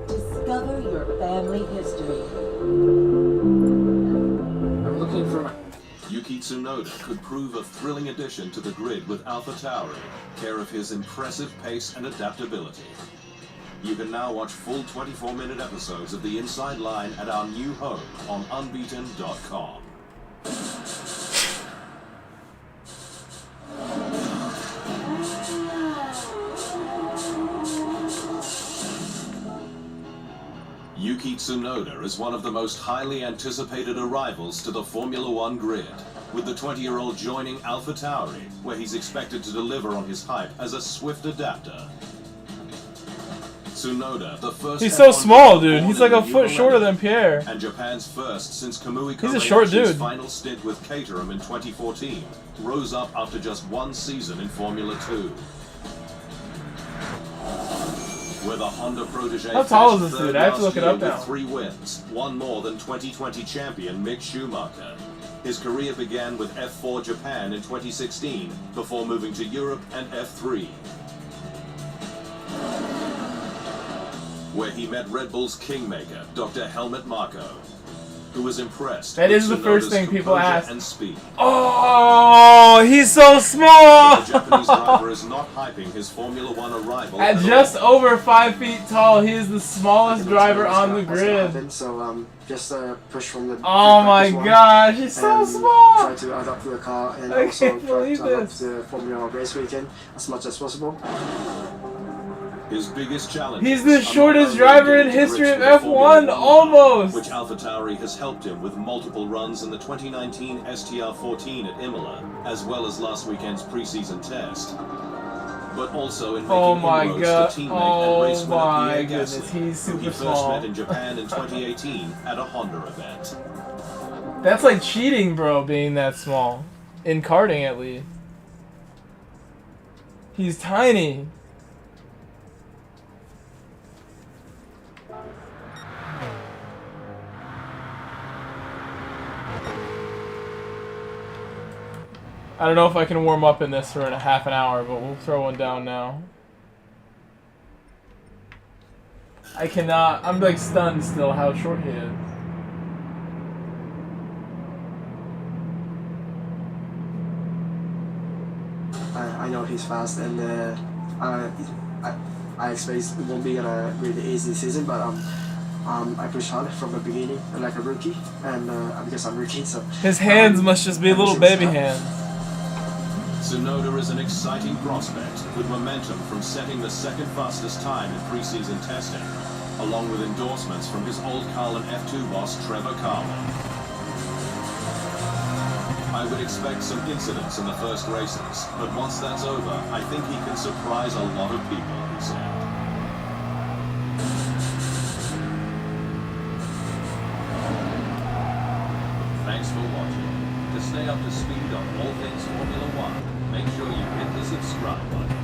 Discover your family history. I'm looking for Yuki Tsunoda could prove a thrilling addition to the grid with AlphaTauri, care of his impressive pace and adaptability. You can now watch full 24-minute episodes of The Inside Line at our new home on unbeaten.com. Yuki Tsunoda is one of the most highly anticipated arrivals to the Formula One grid, with the 20-year-old joining AlphaTauri, where he's expected to deliver on his hype as a swift adapter. Tsunoda, the first. He's so small, dude. He's like a foot shorter than Pierre. And Japan's first since Kamui He's a short dude. final stint with Caterham in 2014, rose up after just one season in Formula 2. Where the Honda protege How tall is finished this dude? third I have to last look it year up now. with 3 wins, one more than 2020 champion Mick Schumacher. His career began with F4 Japan in 2016, before moving to Europe and F3, where he met Red Bull's kingmaker, Dr. Helmut Marko, who was impressed That with is the first Tsunoda's thing people composure ask. and speed. Oh, he's so small! The Japanese driver is not hyping his Formula One arrival At at just all. over 5 feet tall, he is the smallest driver on the grid. So just push from the. Oh my gosh, he's so small! Try to adapt to the car and I also can't try believe to adapt this. to the Formula race weekend as much as possible. His biggest challenge. He's the shortest driver in history of F1, almost! Which AlphaTauri has helped him with multiple runs in the 2019 STR14 at Imola, as well as last weekend's preseason test. But also in making inroads to teammate and race winner Pierre goodness, Gasly, he's who super he first small. met in Japan in 2018 at a Honda event. That's like cheating, bro, being that small. In karting, at least. He's tiny. I don't know if I can warm up in this for a half an hour, but we'll throw one down now. I cannot. I'm like stunned still how short he is. I know he's fast, and I expect it won't be a really easy season, but I pushed hard from the beginning like a rookie, and because I'm rookie, so His hands must just be little baby hands. Tsunoda is an exciting prospect, with momentum from setting the second fastest time in preseason testing, along with endorsements from his old Carlin F2 boss Trevor Carlin. I would expect some incidents in the first races, but once that's over, I think he can surprise a lot of people, he said. Thanks for watching. To stay up to speed on all things Formula One, make sure you hit the subscribe button.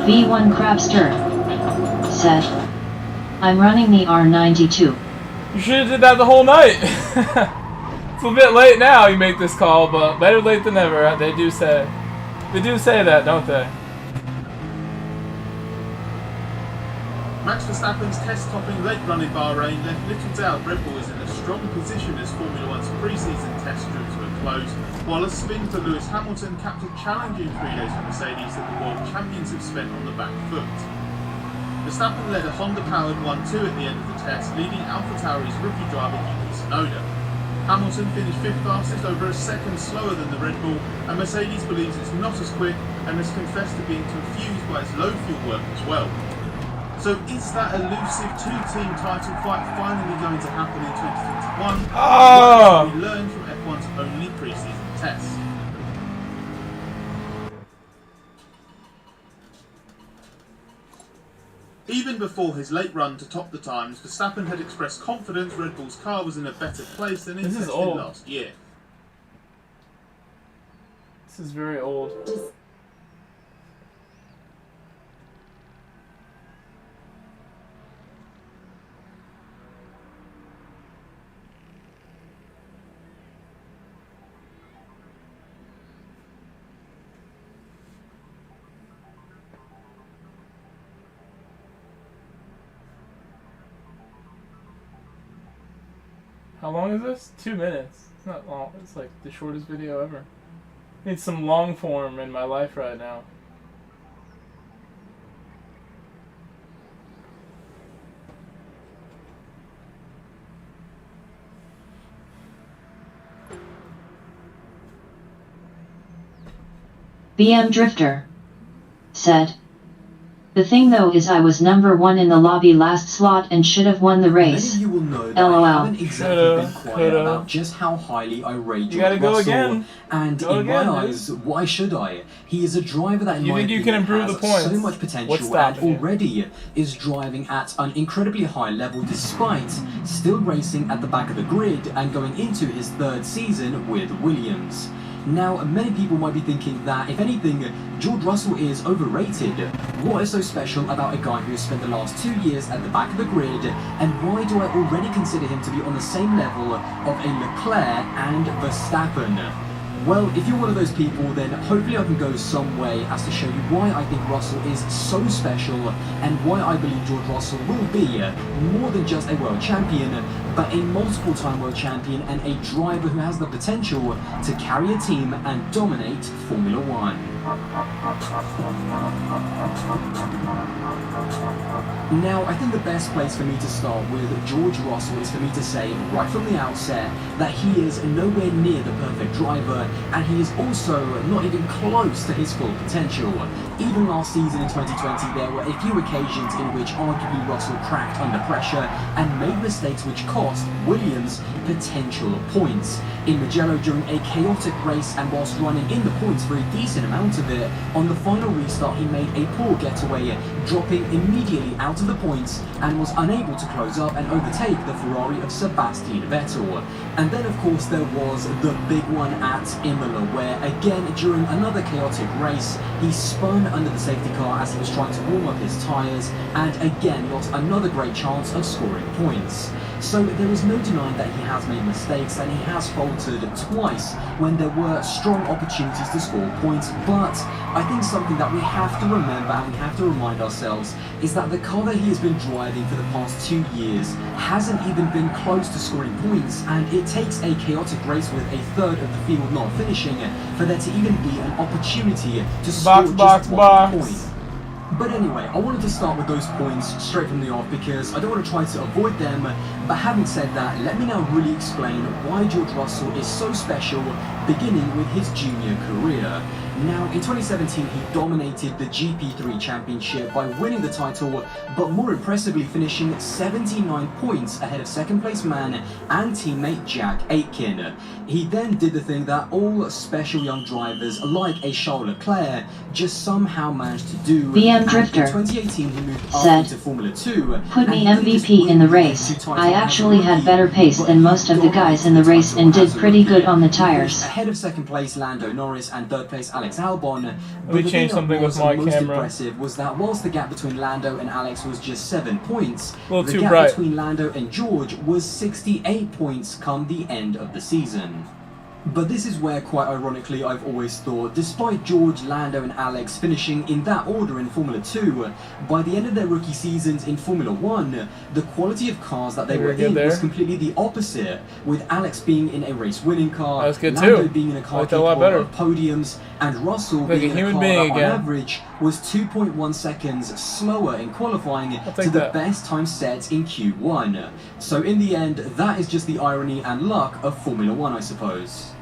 V1 Crabster said, I'm running the R92. You should have did that the whole night. It's a bit late now you make this call, but better late than never, they do say. They do say that, don't they? Max Verstappen's test-topping late run in Bahrain left little doubt Red Bull is in a strong position as Formula One's pre-season test drew to a close, while a spin for Lewis Hamilton capped a challenging 3 days for Mercedes that the world champions have spent on the back foot. Verstappen led a Honda-powered 1-2 at the end of the test, leading AlphaTauri's rookie driver Yuki Tsunoda. Hamilton finished 5th fastest, over a second slower than the Red Bull, and Mercedes believes it's not as quick and has confessed to being confused by its low fuel work as well. So is that elusive two-team title fight finally going to happen in 2021? What we learned from F1's only pre-season test? Even before his late run to top the times, Verstappen had expressed confidence Red Bull's car was in a better place than it tested last year. This is very old. How long is this? 2 minutes. It's not long. It's like the shortest video ever. I need some long form in my life right now. BM Drifter said, "The thing though is I was number 1 in the lobby last slot and should have won the race. Many of you will know that LOL. I haven't exactly been quiet about just how highly I rate George Russell. And in my eyes, why should I? He is a driver that in my opinion has so much potential and already is driving at an incredibly high level despite still racing at the back of the grid and going into his 3rd season with Williams. Now, many people might be thinking that, if anything, George Russell is overrated. What is so special about a guy who has spent the last 2 years at the back of the grid, and why do I already consider him to be on the same level of a Leclerc and Verstappen? Well, if you're one of those people, then hopefully I can go some way as to show you why I think Russell is so special and why I believe George Russell will be more than just a world champion, but a multiple-time world champion and a driver who has the potential to carry a team and dominate Formula One. Now, I think the best place for me to start with George Russell is for me to say, right from the outset, that he is nowhere near the perfect driver, and he is also not even close to his full potential. Even last season in 2020, there were a few occasions in which arguably Russell cracked under pressure and made mistakes which cost Williams potential points. In Mugello during a chaotic race and whilst running in the points for a decent amount of it, on the final restart he made a poor getaway, dropping immediately out of the points and was unable to close up and overtake the Ferrari of Sebastian Vettel. And then of course there was the big one at Imola, where again during another chaotic race he spun under the safety car as he was trying to warm up his tyres and again lost another great chance of scoring points. So there is no denying that he has made mistakes and he has faltered twice when there were strong opportunities to score points, but I think something that we have to remember and we have to remind ourselves is that the car that he has been driving for the past 2 years hasn't even been close to scoring points, and it takes a chaotic race with a third of the field not finishing for there to even be an opportunity to score just one point. But anyway, I wanted to start with those points straight from the off because I don't want to try to avoid them, but having said that, let me now really explain why George Russell is so special, beginning with his junior career. Now, in 2017, he dominated the GP3 championship by winning the title, but more impressively finishing 79 points ahead of second place man and teammate Jack Aitken. He then did the thing that all special young drivers like a Charles Leclerc just somehow managed to do. BM Drifter in 2018, he moved up said, into Formula 2. "Put me MVP in the race. I actually had better pace than most of the guys in the race and did pretty good on the tires." Ahead of second place Lando Norris and third place Alex Albon. Let me change something with my most camera. impressive was that whilst the gap between Lando and Alex was just 7 points, A little the too gap bright. between Lando and George was 68 points come the end of the season. But this is where, quite ironically, I've always thought, despite George, Lando and Alex finishing in that order in Formula 2, by the end of their rookie seasons in Formula 1, the quality of cars that they were in was completely the opposite, with Alex being in a race-winning car, Lando being in a car capable of podiums, and Russell being in a car that on average was 2.1 seconds slower in qualifying to the best time set in Q1. So in the end, that is just the irony and luck of Formula 1, I suppose.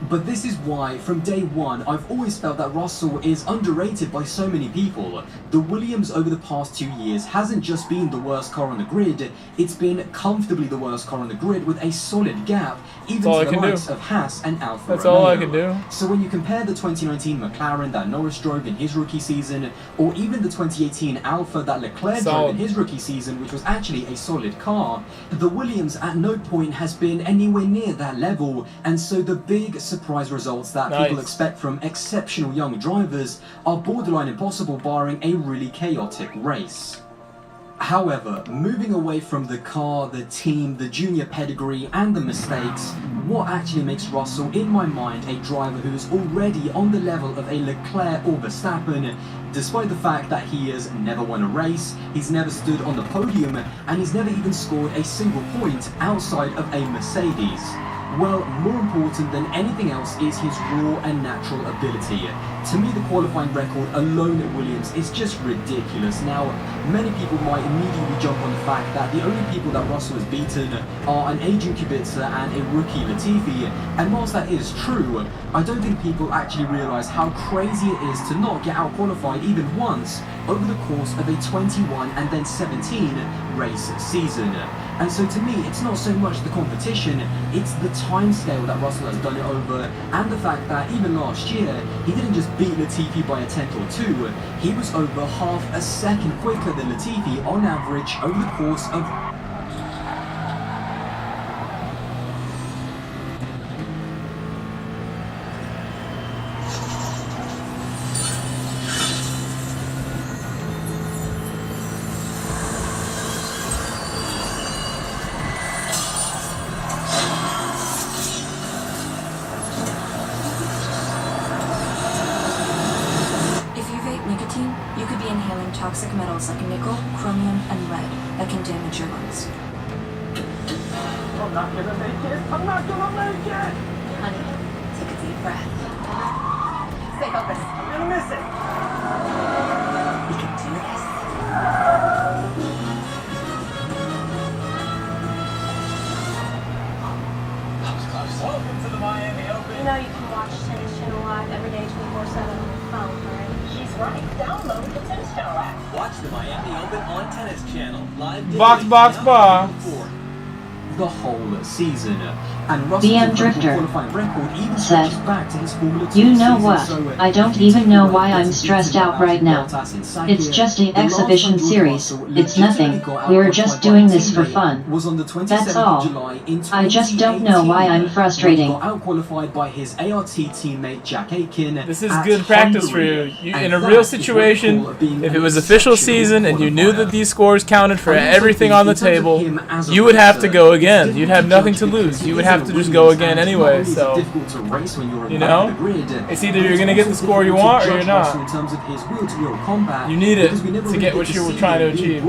But this is why, from day one, I've always felt that Russell is underrated by so many people. The Williams over the past 2 years hasn't just been the worst car on the grid, it's been comfortably the worst car on the grid with a solid gap, even to the likes of Haas and Alfa Romeo. That's all I can do. So when you compare the 2019 McLaren that Norris drove in his rookie season, or even the 2018 Alfa that Leclerc drove in his rookie season, which was actually a solid car, the Williams at no point has been anywhere near that level, and so the big surprise results that people expect from exceptional young drivers are borderline impossible barring a really chaotic race. However, moving away from the car, the team, the junior pedigree and the mistakes, what actually makes Russell, in my mind, a driver who is already on the level of a Leclerc or Verstappen, despite the fact that he has never won a race, he's never stood on the podium, and he's never even scored a single point outside of a Mercedes. Well, more important than anything else is his raw and natural ability. To me, the qualifying record alone at Williams is just ridiculous. Now, many people might immediately jump on the fact that the only people that Russell has beaten are an aging Kubica and a rookie Latifi, and whilst that is true, I don't think people actually realise how crazy it is to not get out-qualified even once over the course of a 21 and then 17 race season. And so to me, it's not so much the competition, it's the timescale that Russell has done it over, and the fact that even last year, he didn't just beat Latifi by a tenth or two, he was over half a second quicker than Latifi on average over the course of toxic metals like nickel, chromium, and lead that can damage your lungs. I'm not gonna make it! I'm not gonna make it! Honey, take a deep breath. Stay focused. I'm gonna miss it! We can do this. Welcome to the Miami Open. You know you can watch Tennis Channel live every day 24/7 on your phone, right? She's right. Download the Tennis Channel app. Watch the Miami Open on Tennis Channel live. Box. The whole season. And Russell's qualifying record even stretches back to his Formula 2 You know what? season, so I don't even know why I'm stressed out right now. It's just an exhibition series. It's nothing. We're just doing this for fun. That's all. I just don't know why I'm frustrating. Outqualified by his ART teammate Jack Aitken. This is good practice for you. In a real situation, if it was official season and you knew that these scores counted for everything on the table, you would have to go again. You'd have nothing to lose. You would have to just go again anyway. So, you know, it's either you're going to get the score you want or you're not. You need it to get what you were trying to achieve.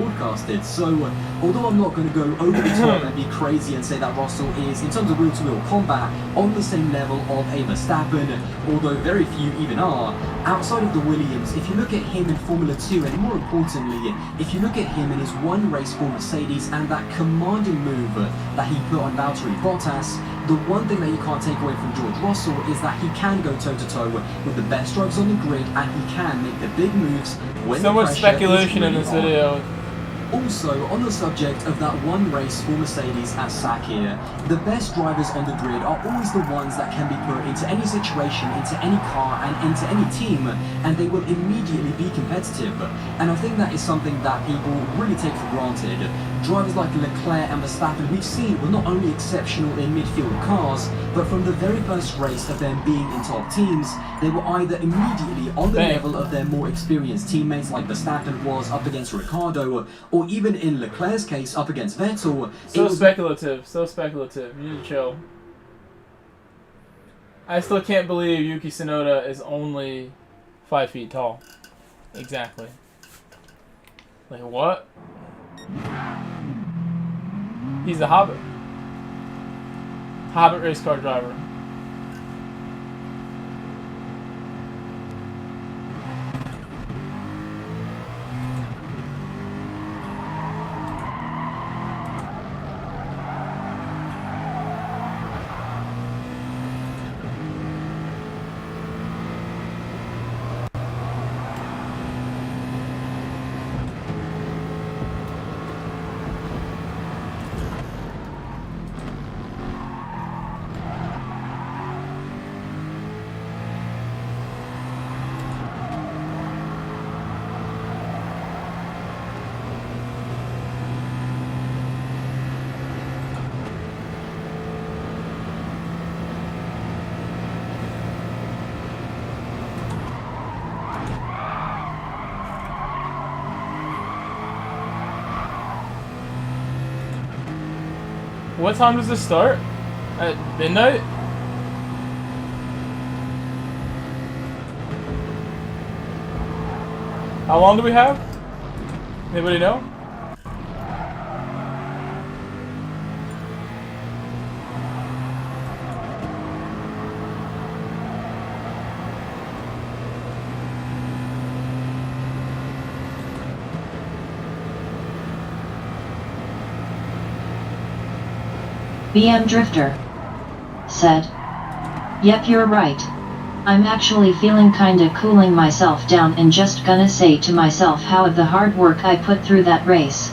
So, although I'm not going to go over the top and be crazy and say that Russell is, in terms of wheel-to-wheel combat, on the same level of a Verstappen, although very few even are, outside of the Williams, if you look at him in Formula 2, and more importantly, if you look at him in his one race for Mercedes and that commanding move that he put on Valtteri Bottas, the one thing that you can't take away from George Russell is that he can go toe-to-toe with the best drivers on the grid, and he can make the big moves when so much speculation in this video. Also, on the subject of that one race for Mercedes at Sakir, the best drivers on the grid are always the ones that can be put into any situation, into any car and into any team, and they will immediately be competitive. And I think that is something that people really take for granted. Drivers like Leclerc and Verstappen we've seen were not only exceptional in midfield cars, but from the very first race of them being in top teams, they were either immediately on the level of their more experienced teammates like Verstappen was up against Ricciardo, or even in Leclerc's case up against Vettel. So speculative, so speculative. You need to chill. I still can't believe Yuki Tsunoda is only 5 feet tall. Exactly. Like what? He's a Hobbit. Hobbit race car driver. What time does this start? At midnight? How long do we have? Anybody know? BM Drifter said, "Yep, you're right. I'm actually feeling kinda cooling myself down and just gonna say to myself how of the hard work I put through that race."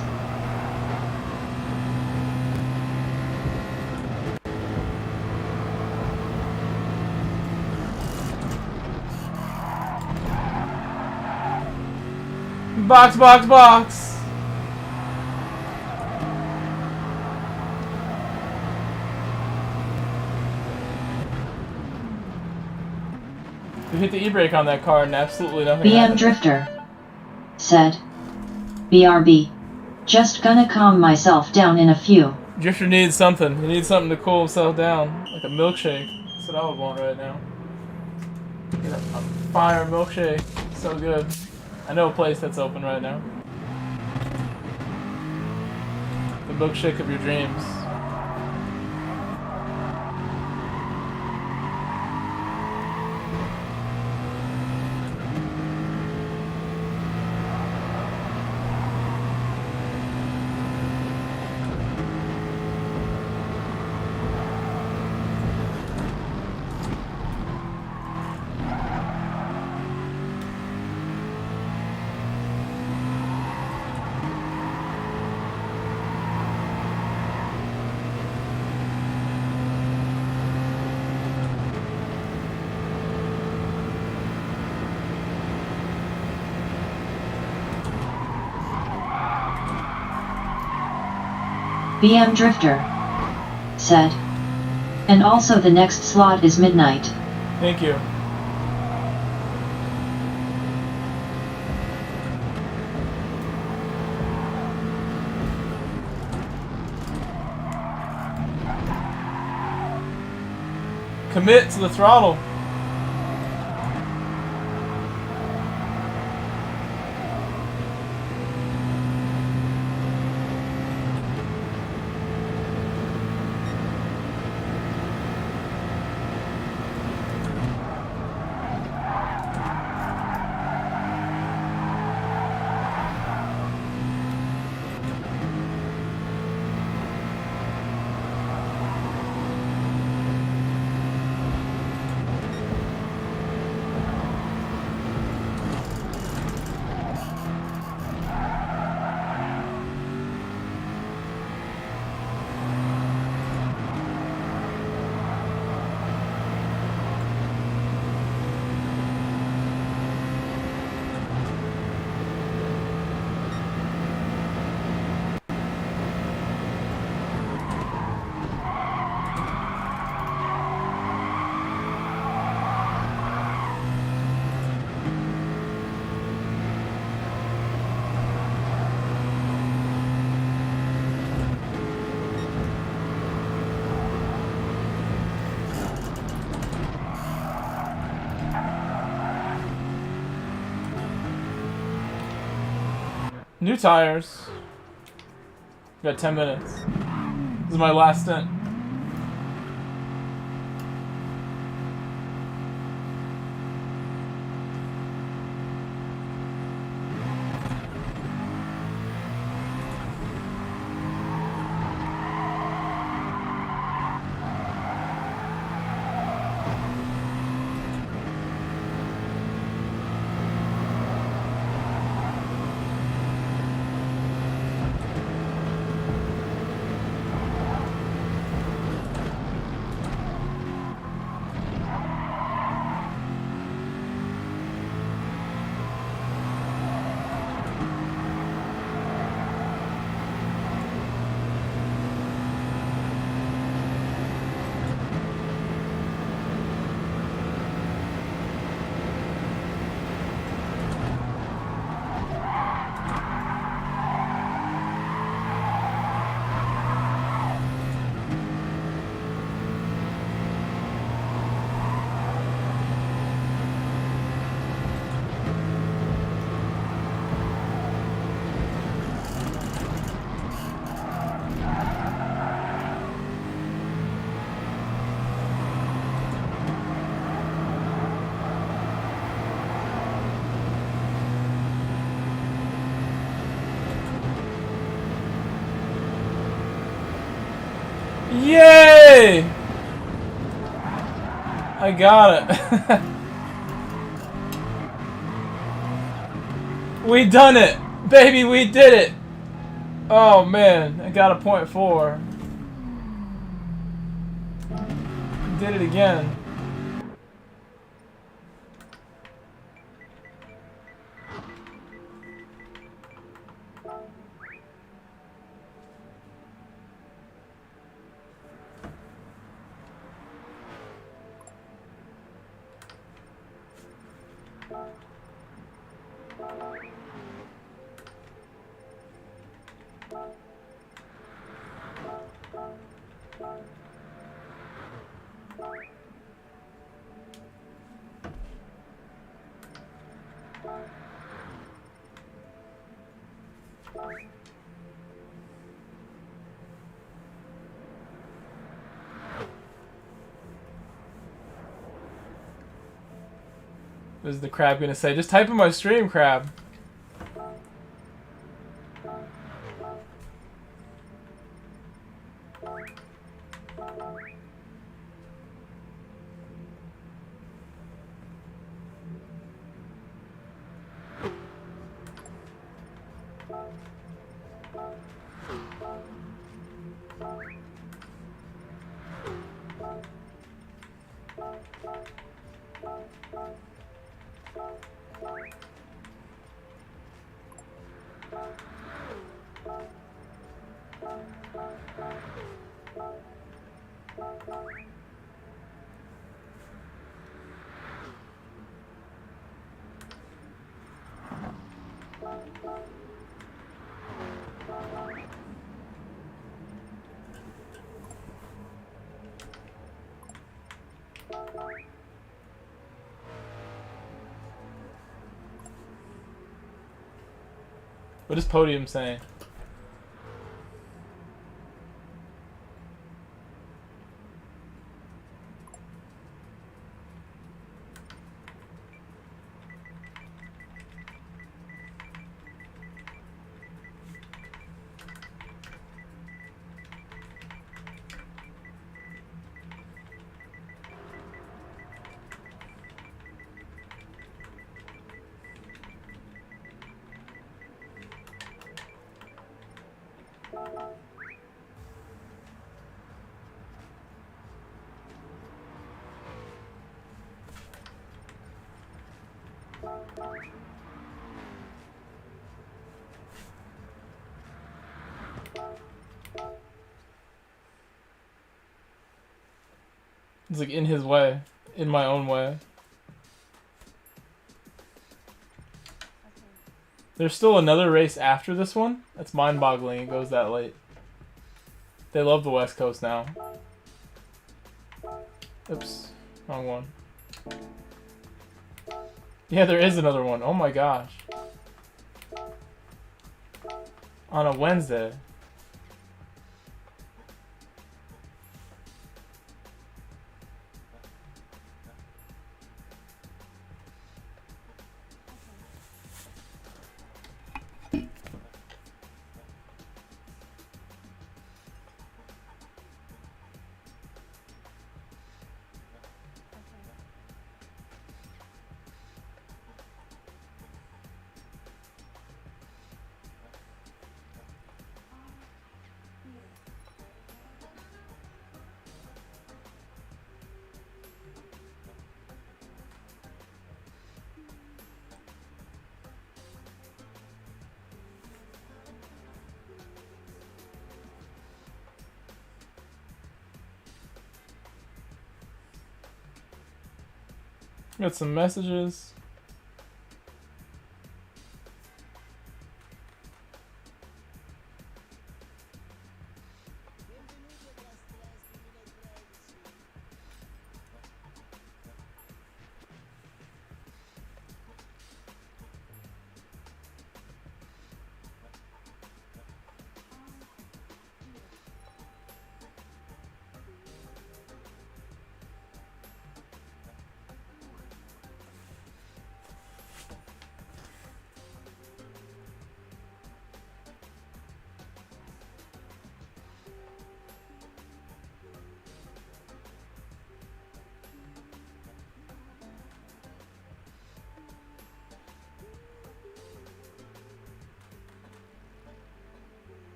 Box, box, box! You hit the e-brake on that car and absolutely nothing BM happened. Drifter said, "BRB. Just gonna calm myself down in a few." Drifter needs something. He needs something to cool himself down. Like a milkshake. That's what I would want right now. Get a fire milkshake. So good. I know a place that's open right now. The milkshake of your dreams. BM Drifter said, "And also the next slot is midnight." Thank you. Commit to the throttle. New tires. Got 10 minutes. This is my last stint. Yay! I got it. We done it! Baby, we did it! Oh man, I got a .4. Did it again. What is the crab gonna say? Just type in my stream, crab. What is Podium saying? It's like in his way, in my own way. There's still another race after this one? That's mind-boggling it goes that late. They love the West Coast now. Oops, wrong one. Yeah, there is another one. Oh my gosh. On a Wednesday. Got some messages.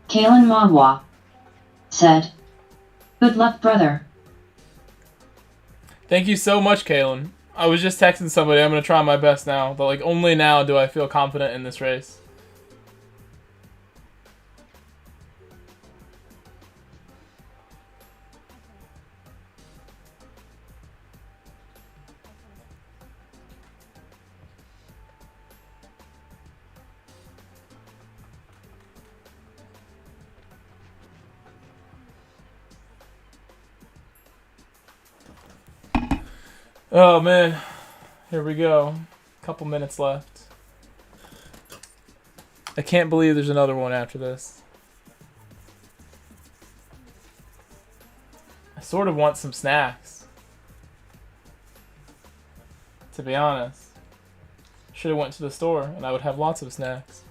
Kalen Magwa said, "Good luck, brother." Thank you so much, Kalen. I was just texting somebody. I'm gonna try my best now, but like only now do I feel confident in this race. Oh man, here we go. Couple minutes left. I can't believe there's another one after this. I sort of want some snacks, to be honest. Should have went to the store and I would have lots of snacks.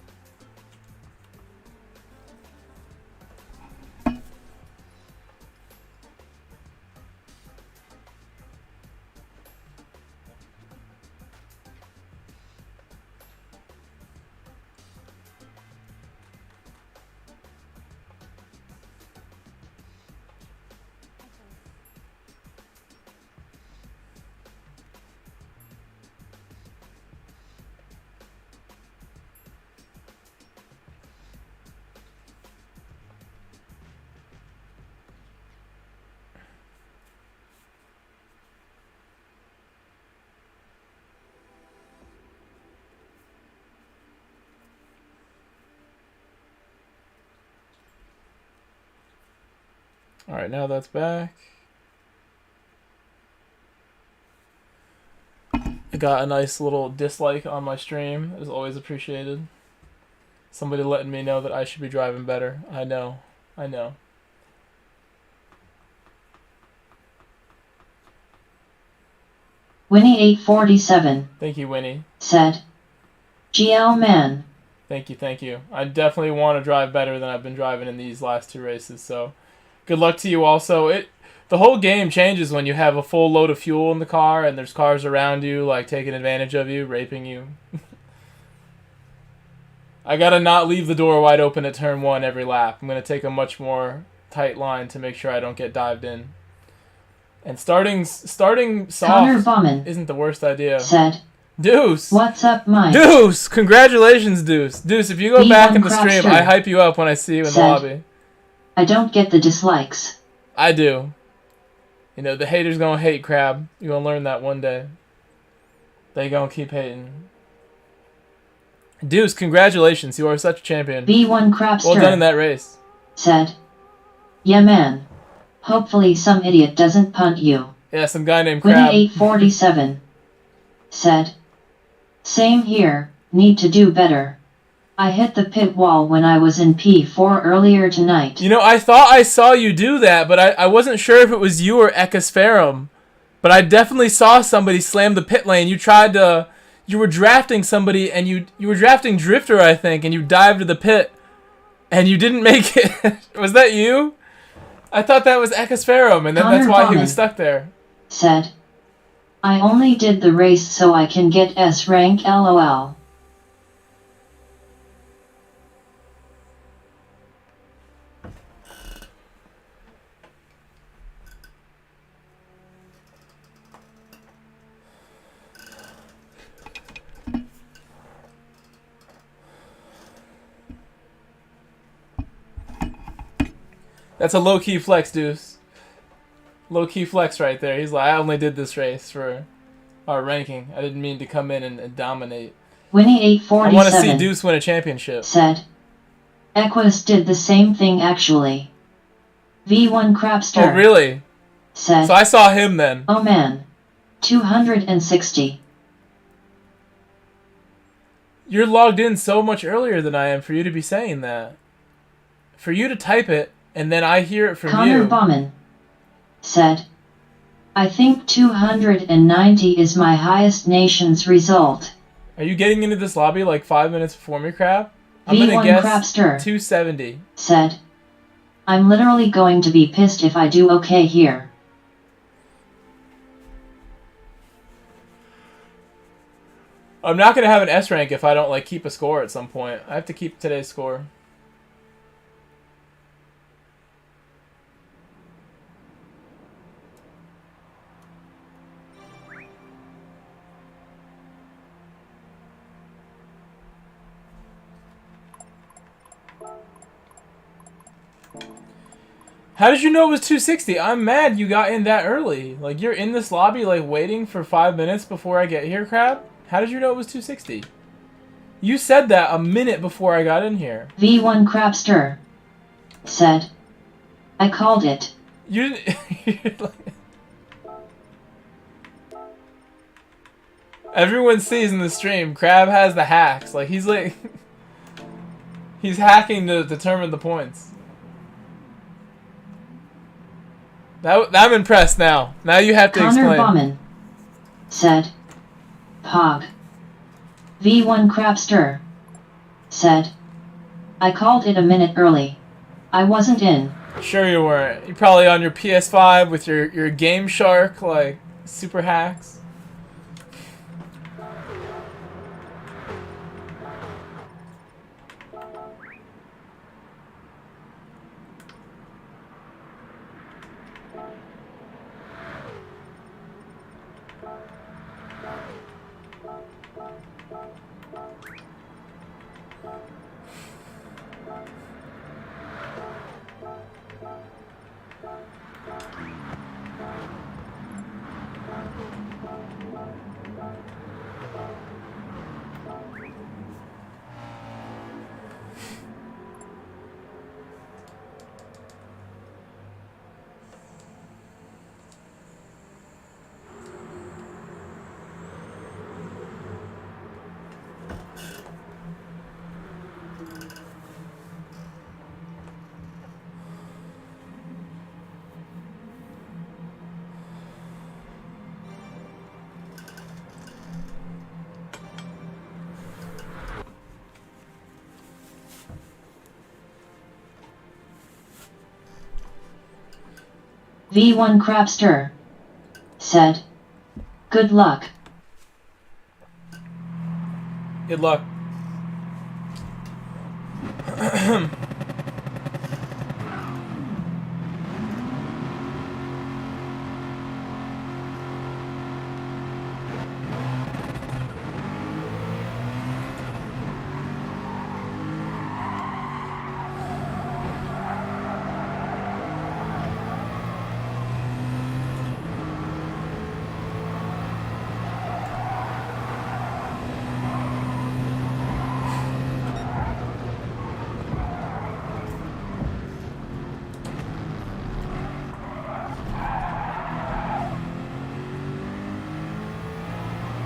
Alright, now that's back. I got a nice little dislike on my stream. It is always appreciated. Somebody letting me know that I should be driving better. I know. I know. Winnie847. Thank you, Winnie. Said, GL man. Thank you, thank you. I definitely want to drive better than I've been driving in these last 2 races, so good luck to you also. The whole game changes when you have a full load of fuel in the car and there's cars around you, like, taking advantage of you, raping you. I gotta not leave the door wide open at turn 1 every lap. I'm gonna take a much more tight line to make sure I don't get dived in. And starting soft isn't the worst idea. Said, Deuce! What's up, Mike? Deuce! Congratulations, Deuce. Deuce, if you go back in the stream, I hype you up when I see you in the lobby. I don't get the dislikes. I do. You know, the haters gonna hate, Crab. You're gonna learn that one day. They gonna keep hating. Deuce, congratulations. You are such a champion. V1 Crapster. Well done in that race. Said, yeah, man. Hopefully some idiot doesn't punt you. Yeah, some guy named Crab. Winnie847. Said, same here, need to do better. I hit the pit wall when I was in P4 earlier tonight. You know, I thought I saw you do that, but I wasn't sure if it was you or Ecosferum. But I definitely saw somebody slam the pit lane. You were drafting somebody, and you were drafting Drifter, I think, and you dived to the pit, and you didn't make it. Was that you? I thought that was Ecosferum, and then that's why he was stuck there. Said, I only did the race so I can get S rank, lol. That's a low-key flex, Deuce. Low-key flex right there. He's like, I only did this race for our ranking. I didn't mean to come in and dominate. Winnie847. I want to see Deuce win a championship. Said, Equus did the same thing actually. V1 Crapster. Oh, really? Said, so I saw him then. Oh man. 260. You're logged in so much earlier than I am for you to be saying that. For you to type it, and then I hear it from Connor you. Bauman. Said, I think 290 is my highest nation's result. Are you getting into this lobby like 5 minutes before me, Crab? I'm V1 gonna guess Crapster. 270. Said, I'm literally going to be pissed if I do okay here. I'm not gonna have an S rank if I don't like keep a score at some point. I have to keep today's score. How did you know it was 260? I'm mad you got in that early. Like, you're in this lobby, like, waiting for 5 minutes before I get here, Crab? How did you know it was 260? You said that a minute before I got in here. V1 Crapster. Said, I called it. You Everyone sees in the stream, Crab has the hacks. Like, he's like... he's hacking to determine the points. I'm impressed now. Now you have to Connor explain. Bauman. Said, Pog. V1 Crapster. Said, I called it a minute early. I wasn't in. Sure you weren't. You're probably on your PS5 with your Game Shark, like, super hacks. V1 Crabster said, "Good luck." Good luck.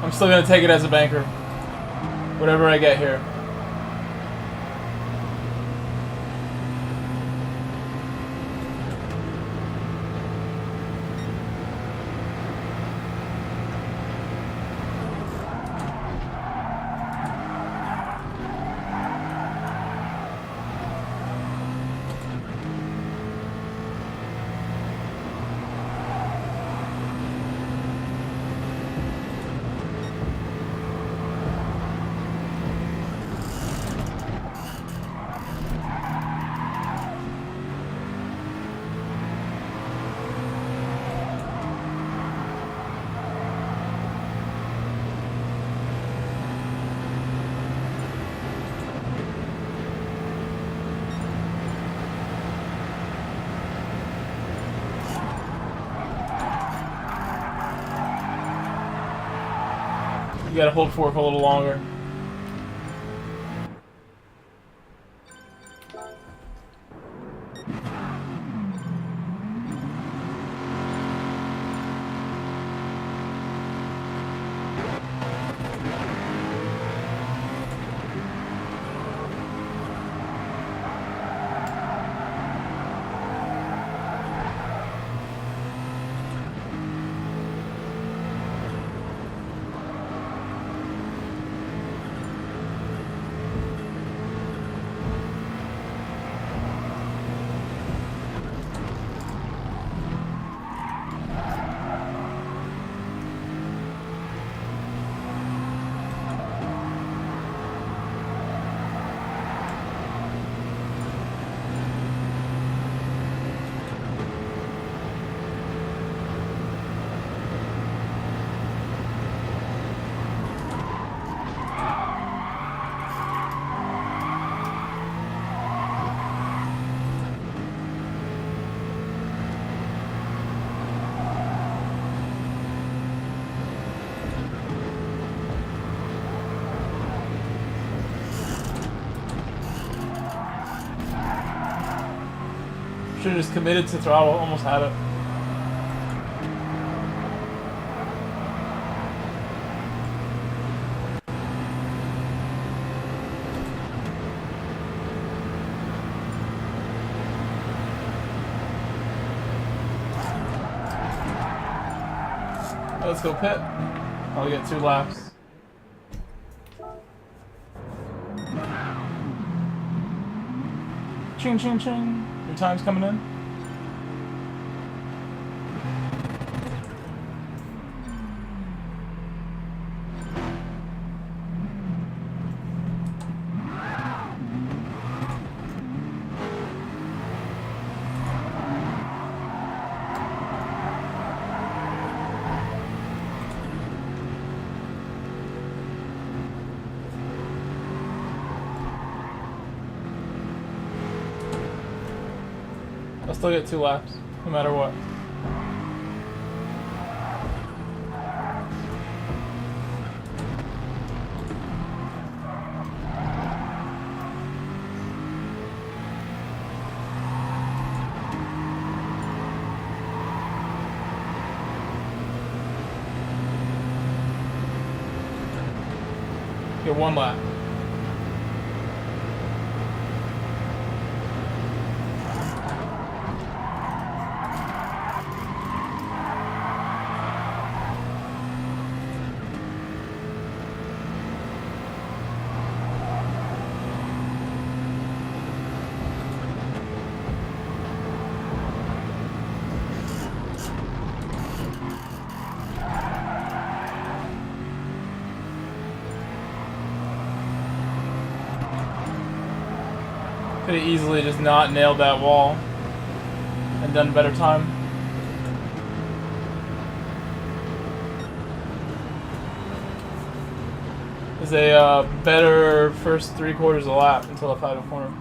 I'm still gonna take it as a banker. Whatever I get here. You gotta hold forward for a little longer. Should've just committed to throttle, almost had it. Let's go pit. I'll get 2 laps. Ching ching ching. Your time's coming in. I'll still get 2 laps, no matter what. Get 1 lap. Could have easily just not nailed that wall and done a better time. Is a better first 3/4 of a lap until the final corner.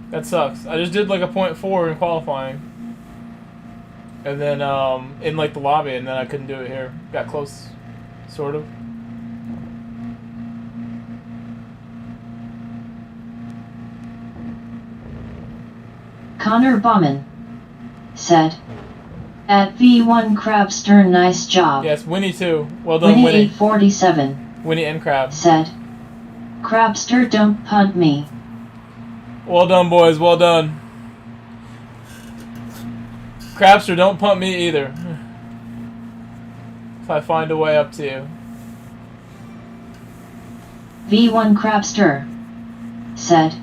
That sucks. I just did like a 0.4 in qualifying. And then in like the lobby, and then I couldn't do it here. Got close, sort of. Connor Bauman said, at V1 Crabster, nice job. Yes, Winnie too. Well done, Winnie. Winnie. 847 Winnie and Crab. said, Crabster, don't punt me. Well done, boys. Well done. Crabster, don't punt me either. If I find a way up to you. V1 Crabster said,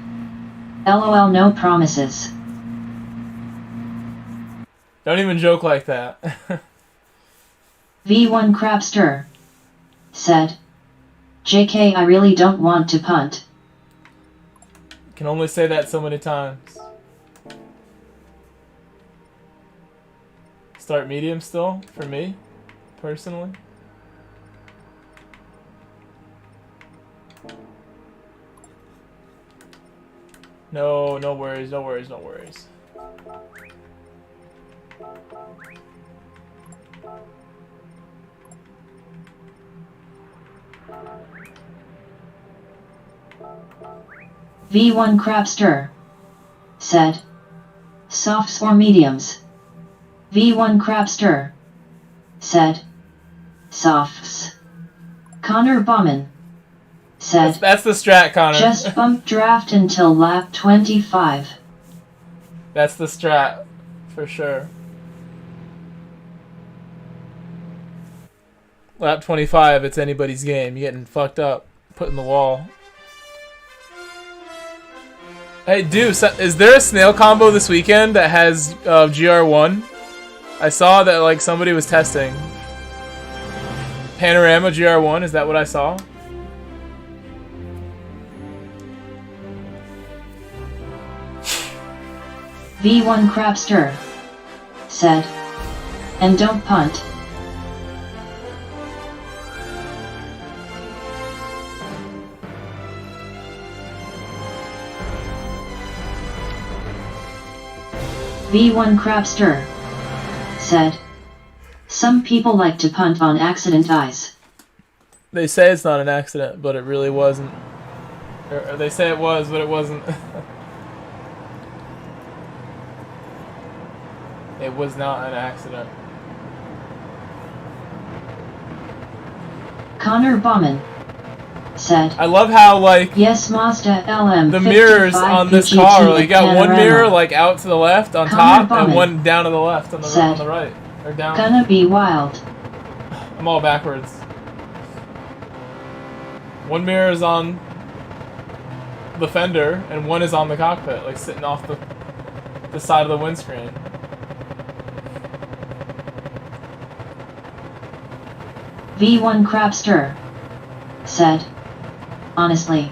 LOL, no promises. Don't even joke like that. V1 Crabster said, JK, I really don't want to punt. Can only say that so many times. Start medium still, for me, personally. No, no worries, no worries, no worries. V1 Crabster said, softs or mediums. V1 Crabster said, softs. Connor Bauman said, that's the strat, Connor. just bump draft until lap 25. That's the strat, for sure. Lap 25, it's anybody's game. You're getting fucked up, put in the wall. Hey, Deuce, is there a snail combo this weekend that has Gr.1? I saw that like somebody was testing. Panorama Gr.1, is that what I saw? V1 Crabster said, and don't punt. V1 Crabster said, some people like to punt on accident eyes. They say it's not an accident, but it really wasn't. Or they say it was, but it wasn't. It was not an accident. Connor Bauman said, I love how like yes, Mazda LM the mirrors on this car, like you got one mirror like out to the left on top and one down to the left on the right. Or down. Gonna be wild. I'm all backwards. One mirror is on the fender and one is on the cockpit, like sitting off the side of the windscreen. V1 Crabster said, honestly.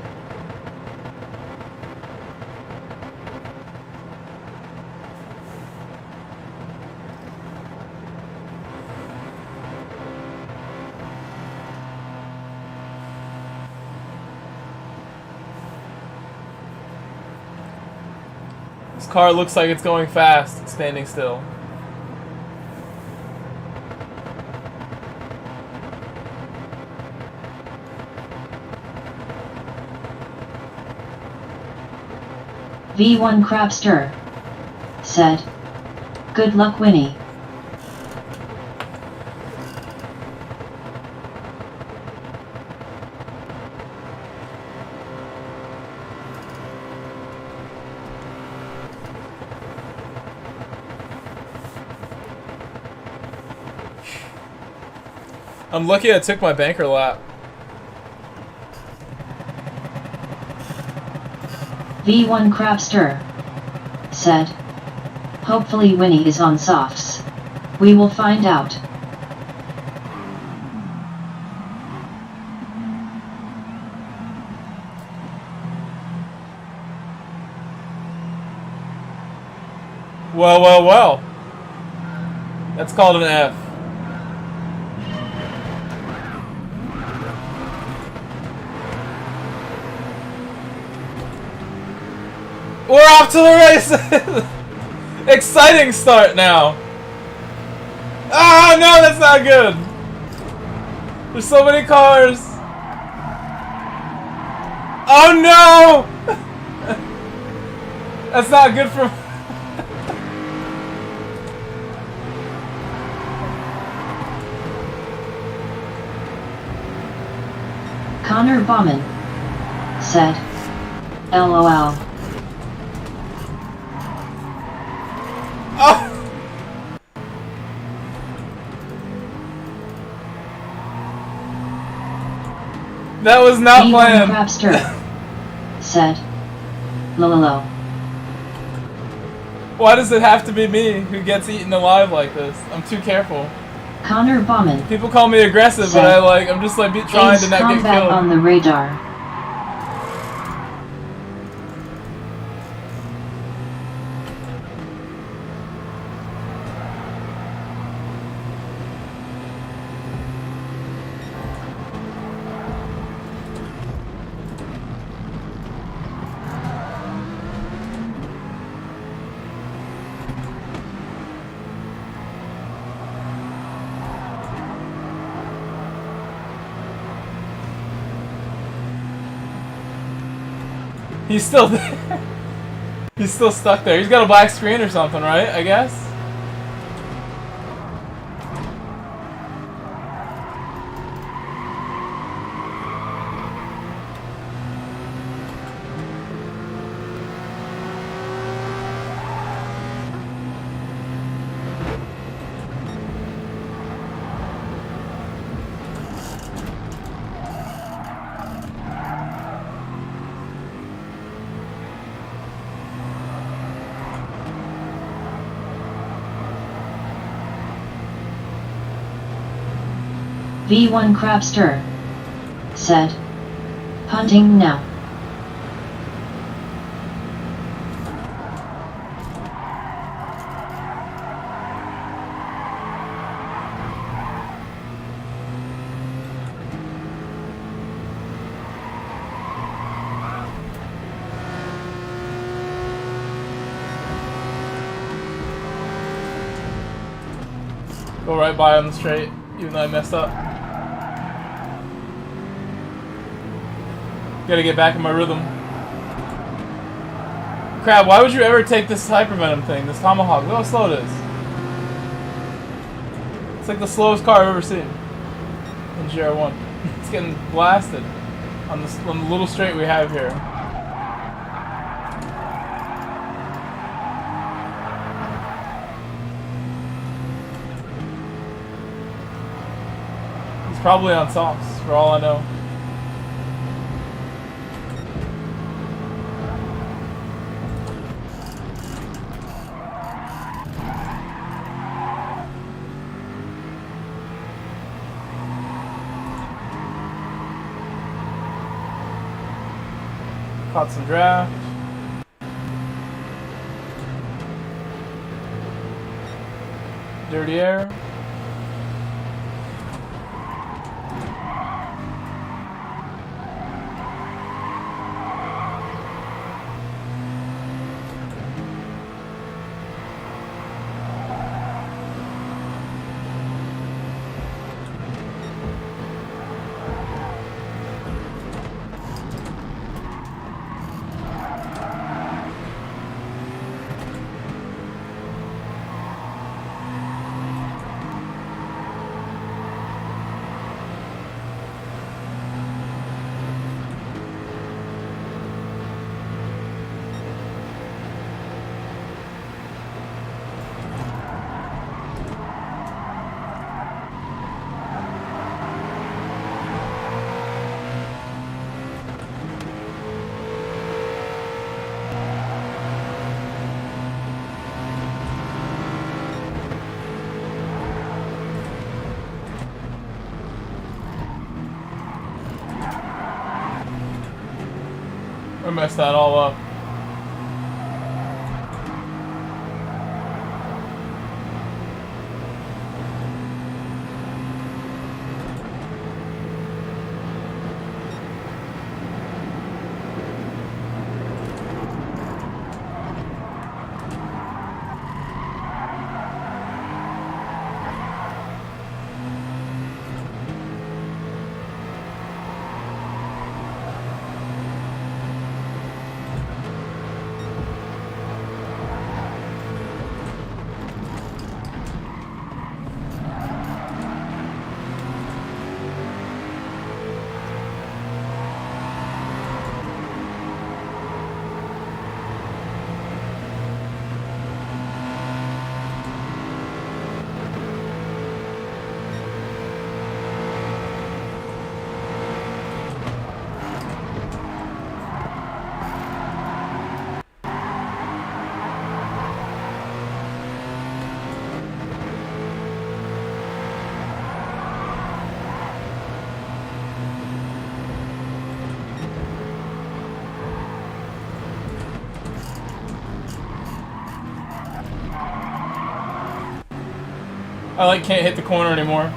This car looks like it's going fast, standing still. V1 Crabster said, good luck, Winnie. I'm lucky I took my banker lap. V1 Crapster said, hopefully Winnie is on softs. We will find out. Well, well, well. That's called an F. We're off to the race! Exciting start now. Ah, no, that's not good. There's so many cars. Oh no! That's not good for... Connor Bauman said, LOL. Oh! That was not planned. Crapster said, lololo. Why does it have to be me who gets eaten alive like this? I'm too careful. Connor Bauman. People call me aggressive, but I'm just like trying to not get combat killed. on the radar. He's still there. He's still stuck there. He's got a black screen or something, right? I guess. V1 Crapster said, punting now. Go right by on the straight, even though I messed up. Gotta get back in my rhythm. Crap, why would you ever take this hypervenom thing, this tomahawk? Look how slow it is. It's like the slowest car I've ever seen in Gr.1. It's getting blasted on the little straight we have here. He's probably on softs, for all I know. Caught some draft. Dirty air. I messed that all up. I like can't hit the corner anymore.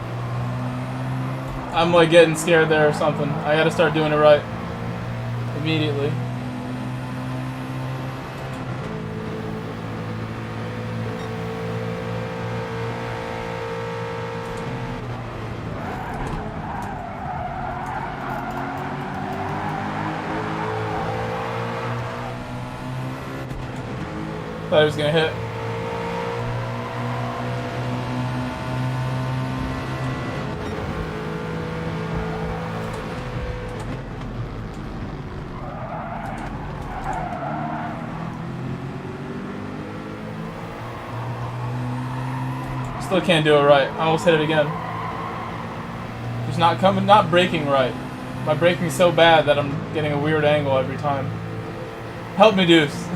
I'm like getting scared there or something. I gotta start doing it right. Immediately. Thought he was gonna hit. Still can't do it right. I almost hit it again. Just not coming, not braking right. My braking's so bad that I'm getting a weird angle every time. Help me, Deuce.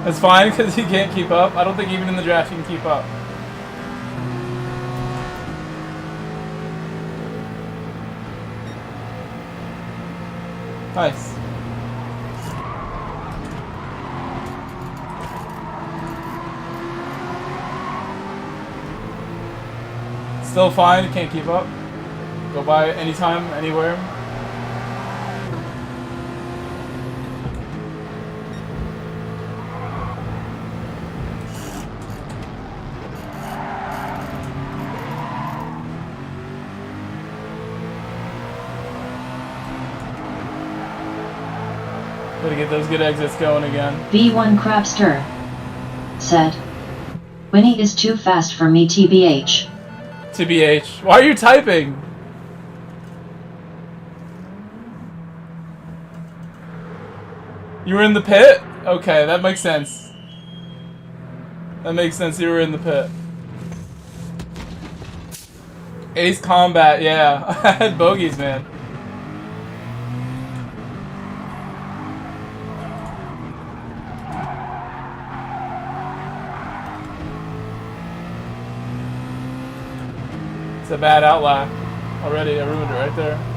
It's fine because he can't keep up. I don't think even in the draft he can keep up. Nice. Still fine, you can't keep up. Go by anytime, anywhere. Gotta get those good exits going again. V1 Crabster said, Winnie is too fast for me, TBH. TBH. Why are you typing? You were in the pit? Okay, that makes sense. That makes sense, you were in the pit. Ace Combat, yeah. I had bogeys, man. It's a bad outlap. Already, I ruined it right there.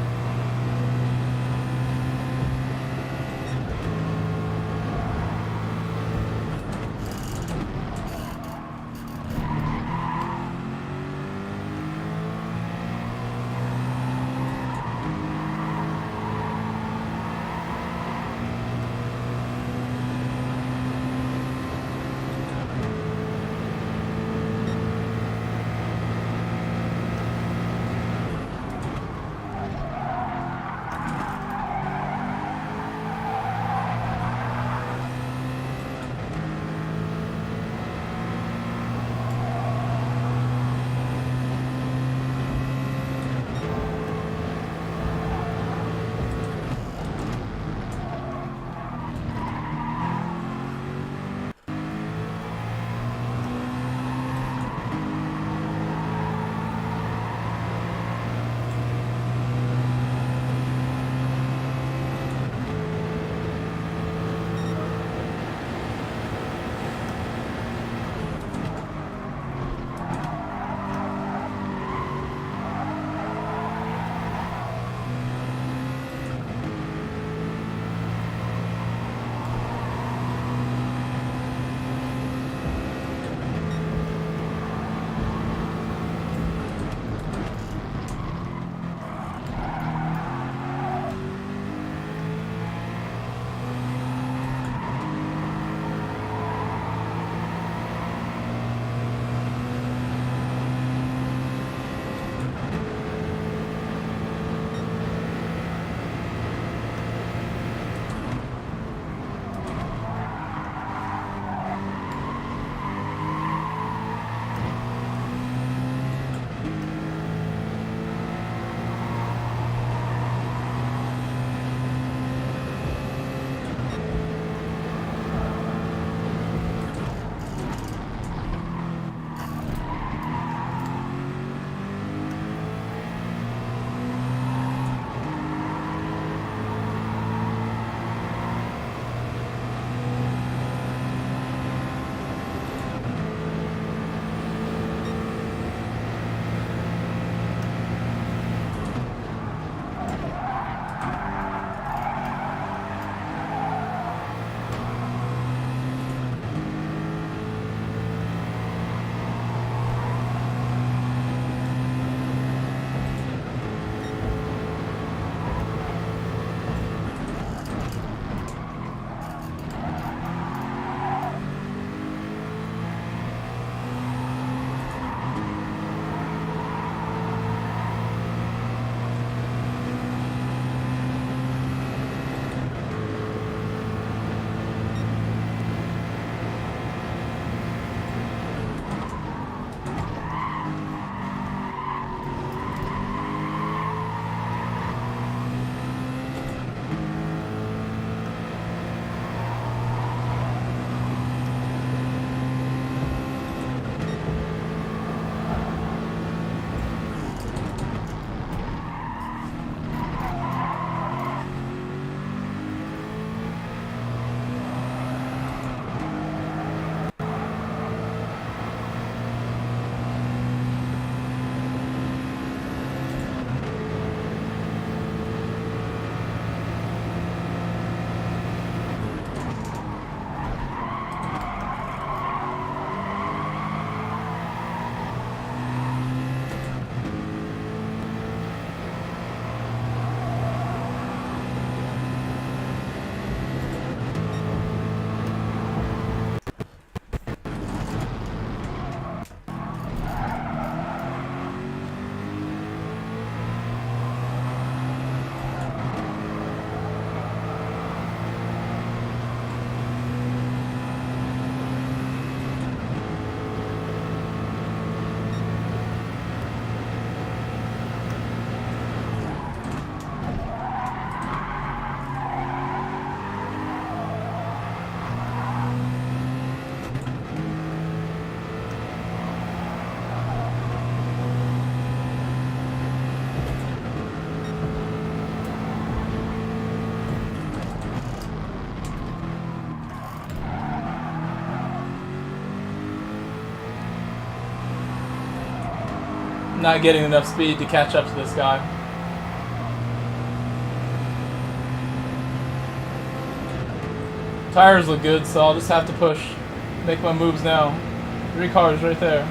not getting enough speed to catch up to this guy. Tires look good, so I'll just have to push, make my moves now. 3 cars right there.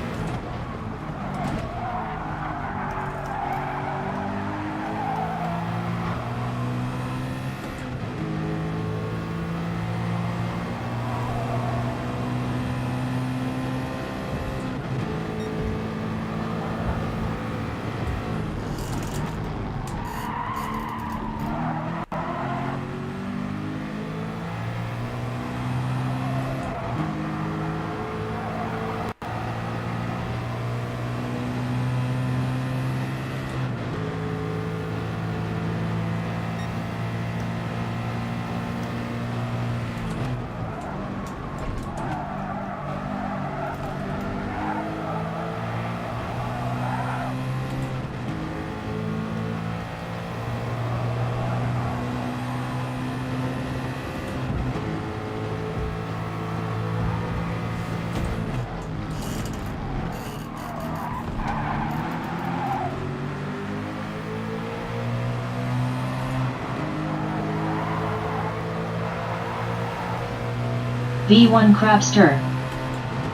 V1 Crabster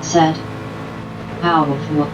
said, "Powerful."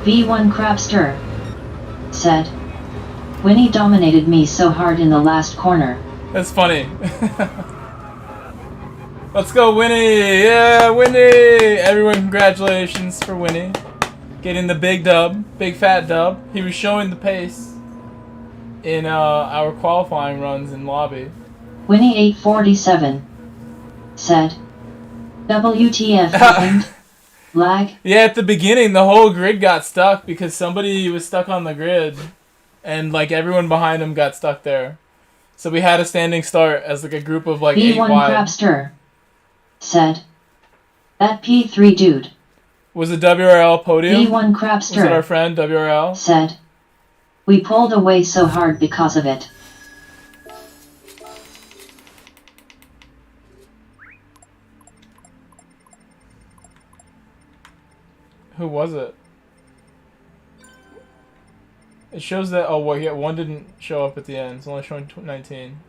V1 Crabster said, "Winnie dominated me so hard in the last corner." That's funny. Let's go, Winnie! Yeah, Winnie! Everyone, congratulations for Winnie. Getting the big dub, big fat dub. He was showing the pace in our qualifying runs in lobby. Winnie 847 said, WTF happened? Lag? Yeah, at the beginning, the whole grid got stuck because somebody was stuck on the grid, and like everyone behind him got stuck there. So we had a standing start as like a group of like 8 B1 wide. Crapster said, that P3 dude. Was it WRL podium? B1 Crapster Was it our friend WRL? said, we pulled away so hard because of it. Who was it? It shows that, oh, well, yeah, one didn't show up at the end. It's only showing 19.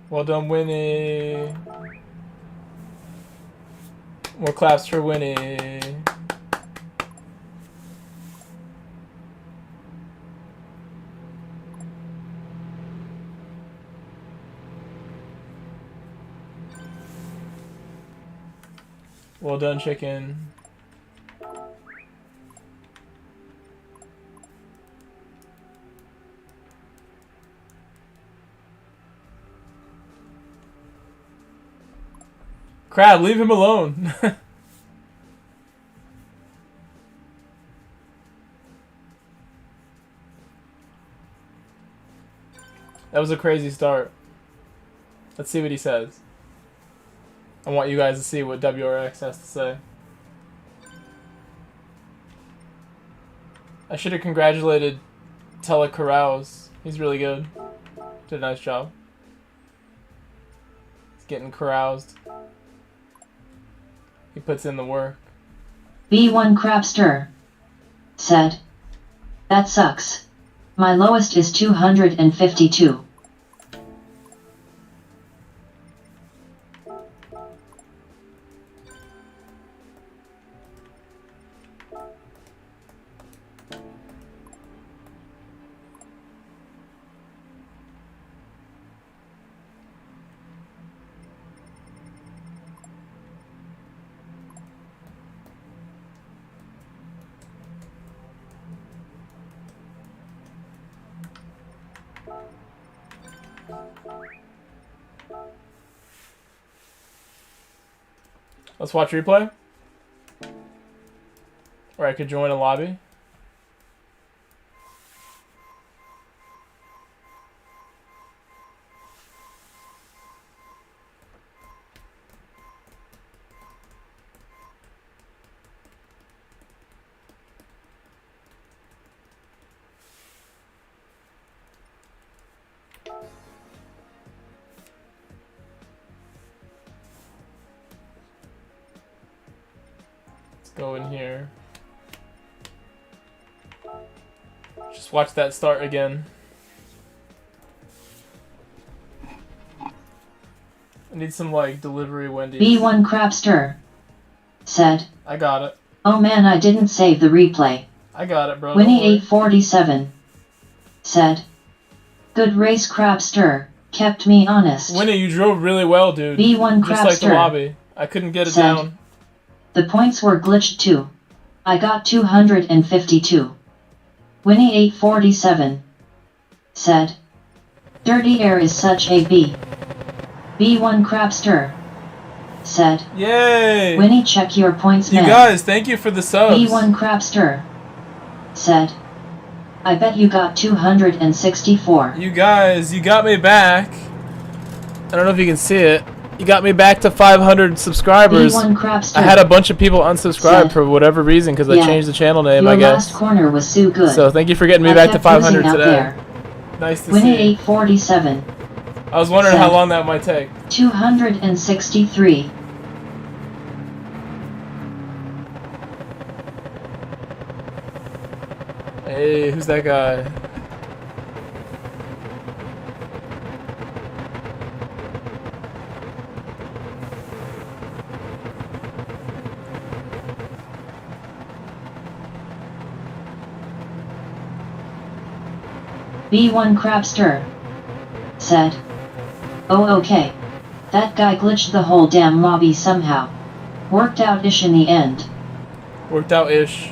Well done, Winnie. More claps for Winnie. Well done, chicken. Crab, leave him alone. That was a crazy start. Let's see what he says. I want you guys to see what WRX has to say. I should have congratulated Telecarouse. He's really good. Did a nice job. He's getting caroused. He puts in the work. B1 Crapster said, that sucks. My lowest is 252. Let's watch replay. Or I could join a lobby. Go in here. Just watch that start again. I need some like delivery Wendy's. B1 Crapster said, I got it. oh man, I didn't save the replay. I got it, bro. Winnie 847 said, good race Crapster, kept me honest. Winnie, you drove really well, dude. B1 Crapster just like the lobby. I couldn't get it said, down. the points were glitched too. I got 252. Winnie 847 said, dirty air is such a B. B1 Crapster said, yay! Winnie, check your points, man. You guys, thank you for the subs. B1 Crapster said, I bet you got 264. You guys, you got me back. I don't know if you can see it. You got me back to 500 subscribers. B1 Crapster I had a bunch of people unsubscribe said, for whatever reason because I changed the channel name, your I guess. last corner was so good. So thank you for getting me I back to kept 500 losing out today. there. Nice to Winnie see. 847 I was wondering said, how long that might take. 263. Hey, who's that guy? B1 Crapster said, "Oh okay. That guy glitched the whole damn lobby somehow. Worked out-ish in the end." Worked out-ish.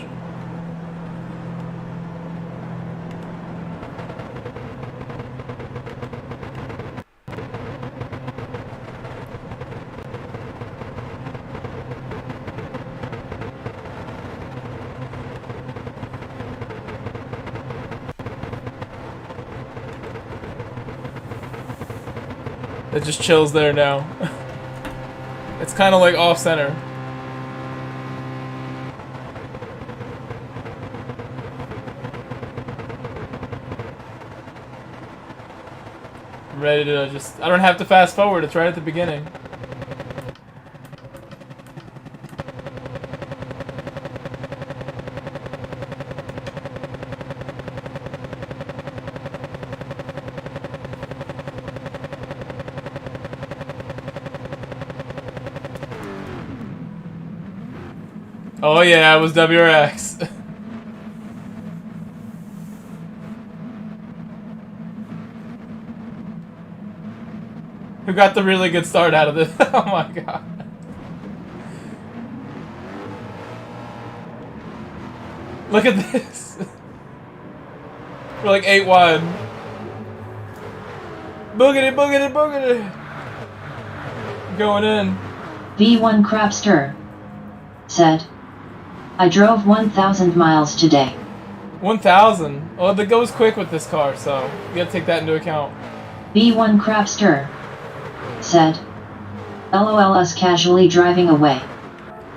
It just chills there now. It's kind of like off-center. I'm ready to just... I don't have to fast forward, it's right at the beginning. Oh yeah, it was WRX. Who got the really good start out of this? Oh my god. Look at this. We're like 8 wide. Boogity, boogity, boogity. Going in. V1 Crapster said, "I drove 1,000 miles today." 1,000? Well, it goes quick with this car, so you gotta take that into account. V1 Crapster said, "LOL us casually driving away."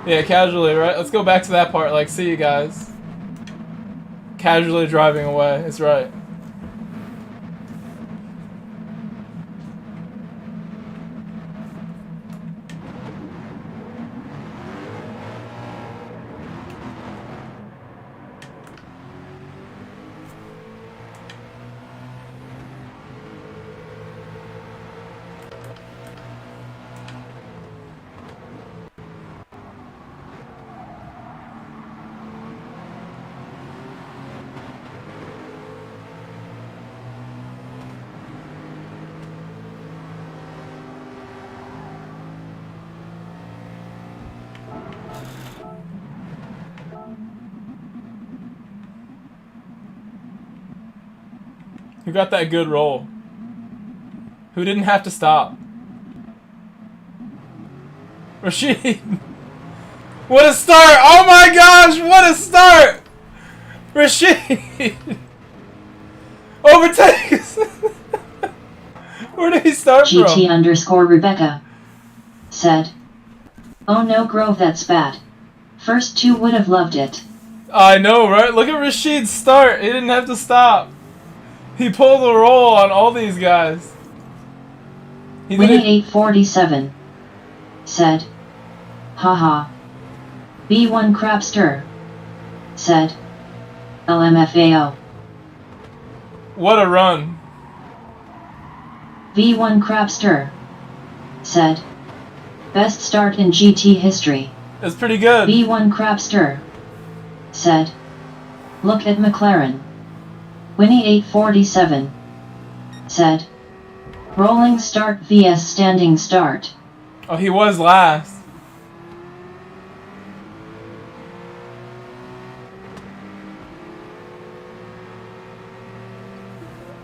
Yeah, casually, right? Let's go back to that part, like, see you guys. Casually driving away, it's right. Who got that good roll? Who didn't have to stop? Rashid! What a start! Oh my gosh, what a start! Rashid! Overtakes! Where did he start from? GT_Rebecca said, "Oh no Grove, that's bad. First 2 would have loved it." I know, right? Look at Rashid's start. He didn't have to stop. He pulled the roll on all these guys. Winnie847 said, "Haha." B1 Crapster said, "LMFAO." What a run. V1 Crapster said, "Best start in GT history." It's pretty good. V1 Crapster said, "Look at McLaren." Winnie847 said, "Rolling start vs standing start." Oh, he was last.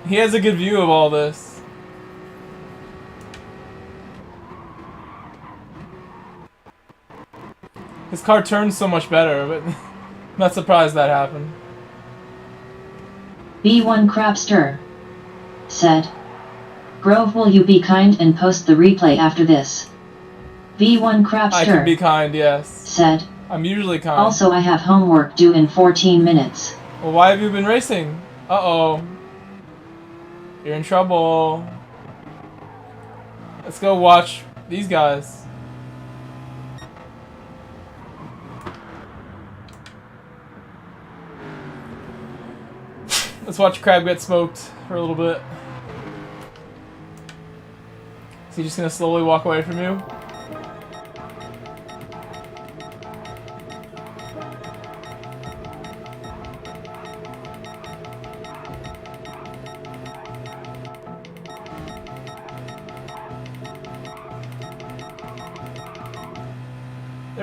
He has a good view of all this. His car turns so much better, but I'm not surprised that happened. B1 Crapster said, "Grove, will you be kind and post the replay after this?" V1 Crapster I can be kind, yes. said, I'm usually kind. "Also I have homework due in 14 minutes." Well, why have you been racing? Uh-oh. You're in trouble. Let's go watch these guys. Let's watch Crab get smoked for a little bit. Is he just gonna slowly walk away from you?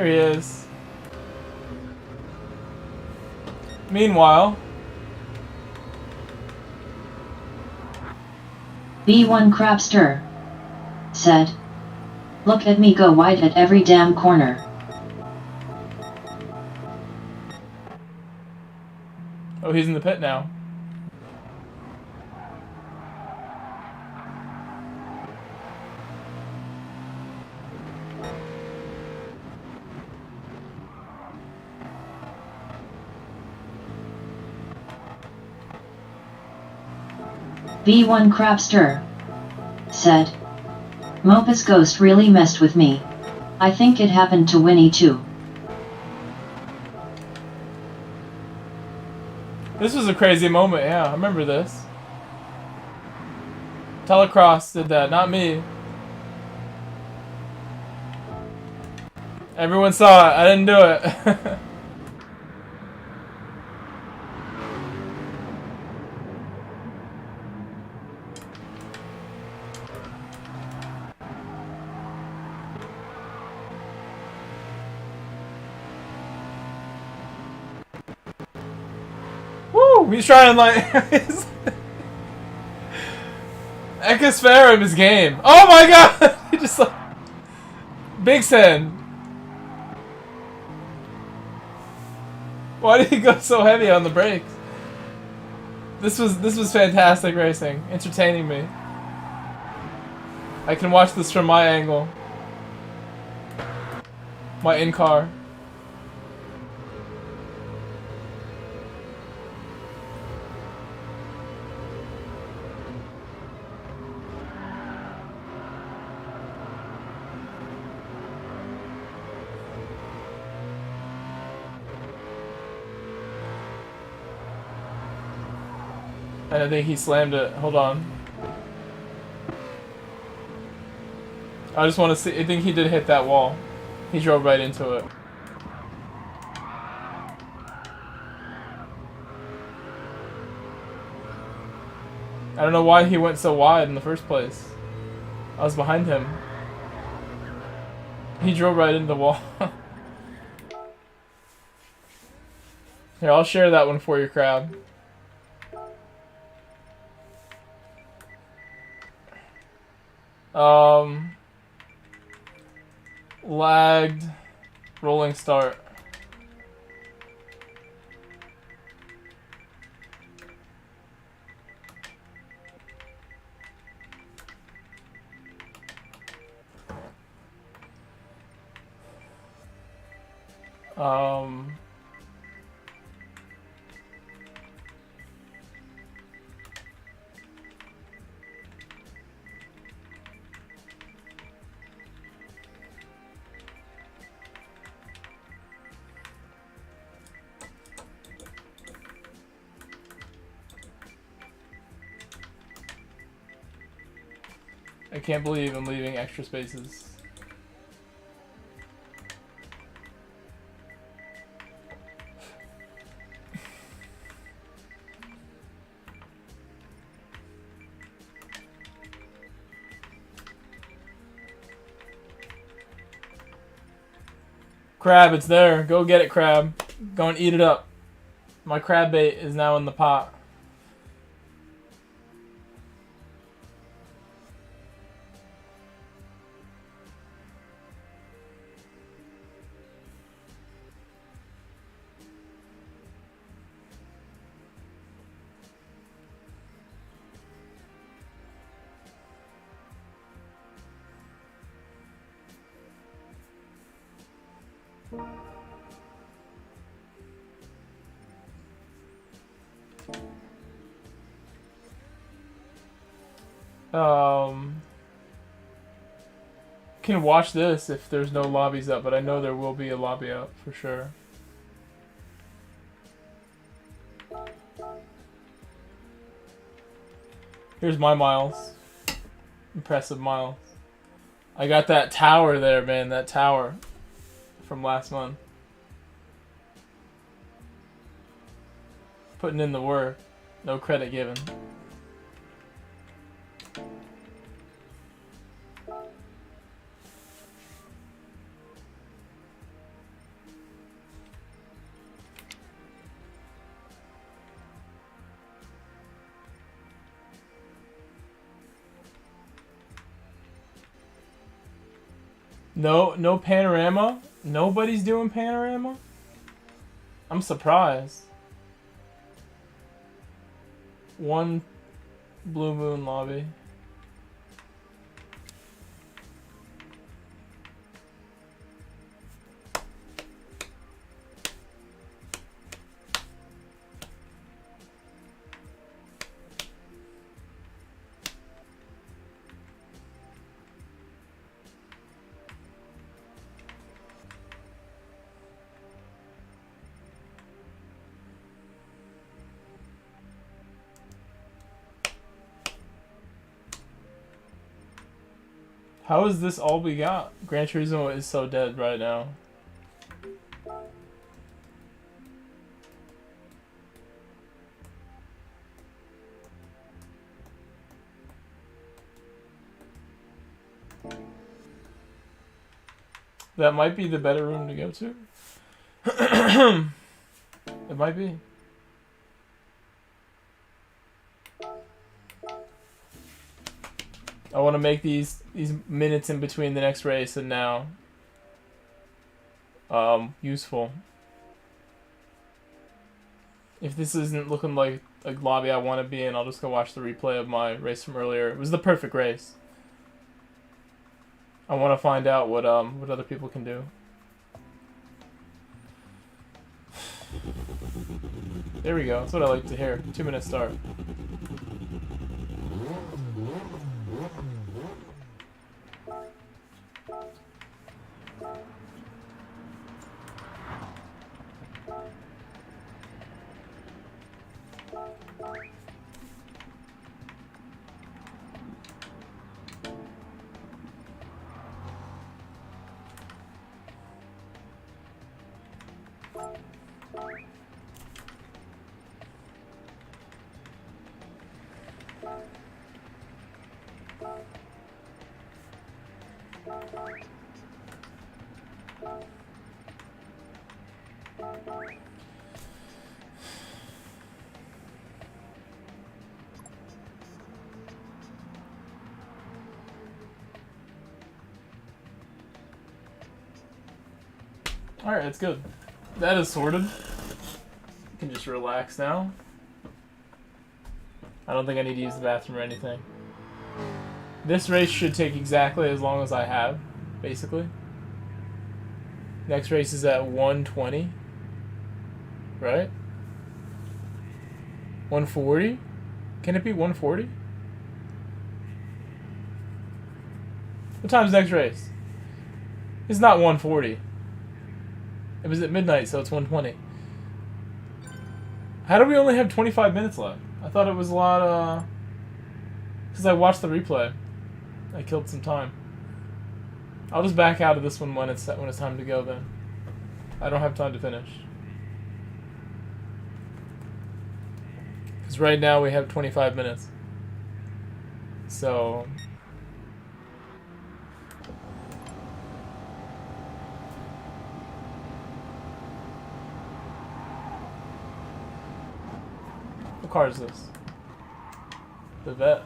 There he is. Meanwhile, B1 Crapster said, "Look at me go wide at every damn corner." oh, he's in the pit now. B1 Crapster said, "Mopus Ghost really messed with me. I think it happened to Winnie too." This was a crazy moment, yeah, I remember this. Telecross did that, not me. Everyone saw it, I didn't do it. Woo! He's trying like Ecosferum is game. Oh my god! He just like Big Send. Why did he go so heavy on the brakes? This was fantastic racing, entertaining me. I can watch this from my angle. My in-car. And I think he slammed it. Hold on. I just want to see. I think he did hit that wall. He drove right into it. I don't know why he went so wide in the first place. I was behind him. He drove right into the wall. Here, I'll share that one for your crowd. Lagged rolling start. I can't believe I'm leaving extra spaces. Crab, it's there. Go get it, crab. Go and eat it up. My crab bait is now in the pot. Can watch this if there's no lobbies up, but I know there will be a lobby up for sure. Here's my miles. Impressive miles. I got that tower there, man. That tower from last month. Putting in the work. No credit given. No panorama? Nobody's doing panorama? I'm surprised. One Blue Moon lobby. How is this all we got? Gran Turismo is so dead right now. That might be the better room to go to. It might be. I want to make these minutes in between the next race and now useful. If this isn't looking like a lobby I want to be in, I'll just go watch the replay of my race from earlier. It was the perfect race. I want to find out what other people can do. There we go. That's what I like to hear. 2-minute start. Alright, that's good. That is sorted. You can just relax now. I don't think I need to use the bathroom or anything. This race should take exactly as long as I have, basically. Next race is at 1:20. Right? 1:40? Can it be 1:40? What time's next race? It's not 1:40. It was at midnight, so it's 1:20. How do we only have 25 minutes left? I thought it was a lot, because I watched the replay. I killed some time. I'll just back out of this one when it's time to go then. I don't have time to finish. Because right now we have 25 minutes. So... What car is this? The vet.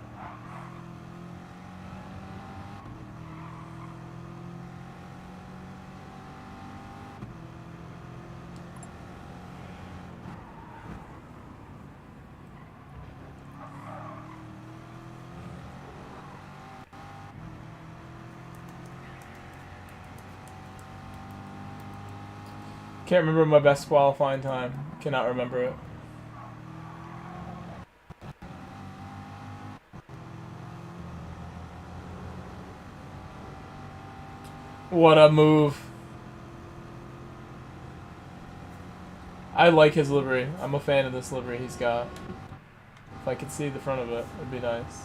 Can't remember my best qualifying time. Cannot remember it. What a move. I like his livery. I'm a fan of this livery he's got. If I could see the front of it, it'd be nice.